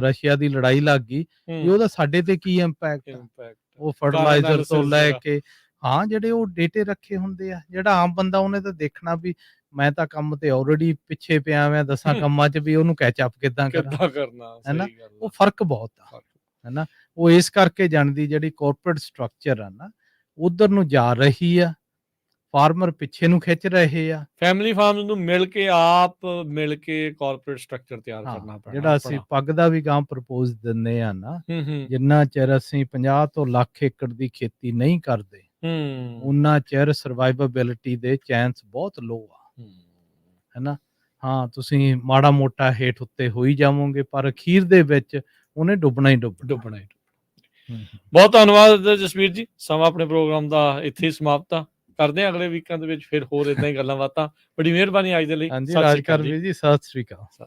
ਰਸ਼ੀਆ ਦੀ ਲੜਾਈ ਲੱਗ ਗਈ, ਉਹਦਾ ਸਾਡੇ ਤੇ ਕੀ ਇੰਪੈਕਟ। ਉਹ ਫਰਟੀਲਾਈਜ਼ਰ ਤੋਂ ਲੈ ਕੇ ਜਿਹੜੇ ਉਹ ਡੇਟੇ ਰੱਖੇ ਹੁੰਦੇ ਆ। ਜਿਹੜਾ ਆਮ ਬੰਦਾ ਉਹਨੇ ਤਾਂ ਦੇਖਣਾ ਵੀ ਮੈਂ ਤਾਂ ਕੰਮ ਤੇ ਆਲਰੇਡੀ ਪਿੱਛੇ ਪਿਆ ਮੈਂ 10 ਕੰਮਾਂ 'ਚ, ਵੀ ਉਹਨੂੰ ਕੈਚ ਅਪ ਕਿੱਦਾਂ ਕਰਨਾ, ਹੈਨਾ। ਉਹ ਫਰਕ ਬਹੁਤ ਆ, ਹੈਨਾ। ਉਹ ਇਸ ਕਰਕੇ ਜਾਣਦੀ ਜਿਹੜੀ ਕਾਰਪੋਰੇਟ ਸਟਰਕਚਰ ਆ ਨਾ, ਉਧਰ ਨੂੰ ਜਾ ਰਹੀ ਆ। ਫਾਰਮਰ ਪਿੱਛੇ ਨੂੰ ਖਿੱਚ ਰਹੇ ਆ। ਫੈਮਿਲੀ ਫਾਰਮਸ ਨੂੰ ਮਿਲ ਕੇ ਕਾਰਪੋਰੇਟ ਸਟਰਕਚਰ ਤਿਆਰ ਕਰਨਾ ਪੈਣਾ। ਜਿਹੜਾ ਅਸੀਂ ਪੱਗ ਦਾ ਵੀ ਗਾਂ ਪ੍ਰਪੋਜ਼ ਦਿੰਦੇ ਆ ਨਾ, ਜਿੰਨਾ ਚਿਰ ਅਸੀਂ 50 ਤੋਂ ਲੱਖ ਏਕੜ ਦੀ ਖੇਤੀ ਨਹੀਂ ਕਰਦੇ, ਉਨਾ ਚਿਰ ਸਰਵਾਈਵੇਬਿਲਿਟੀ ਦੇ ਚਾਂਸ ਬਹੁਤ ਲੋ ਆ, ਹੈਨਾ। ਤੁਸੀਂ ਮਾੜਾ ਮੋਟਾ ਹੇਠ ਉੱਤੇ ਹੋਈ ਜਾਵੋਗੇ, ਪਰ ਅਖੀਰ ਦੇ ਵਿੱਚ ਉਹਨੇ ਡੁੱਬਣਾ ਹੀ ਡੁੱਬਣਾ। ਬਹੁਤ ਧੰਨਵਾਦ ਜਸਵੀਰ ਜੀ। ਸਮਾਂ ਆਪਣੇ ਪ੍ਰੋਗਰਾਮ ਦਾ ਇੱਥੇ ਹੀ ਸਮਾਪਤ ਆ। ਕਰਦੇ ਹਾਂ ਅਗਲੇ ਵੀਕਾਂ ਦੇ ਵਿੱਚ ਫਿਰ ਹੋਰ ਇਦਾਂ ਹੀ ਗੱਲਾਂ ਬਾਤਾਂ। ਬੜੀ ਮਿਹਰਬਾਨੀ ਅੱਜ ਦੇ ਲਈ। ਹਾਂਜੀ ਰਾਜਕਰ ਵੀਰ ਜੀ, ਸਤਿ ਸ੍ਰੀ ਅਕਾਲ।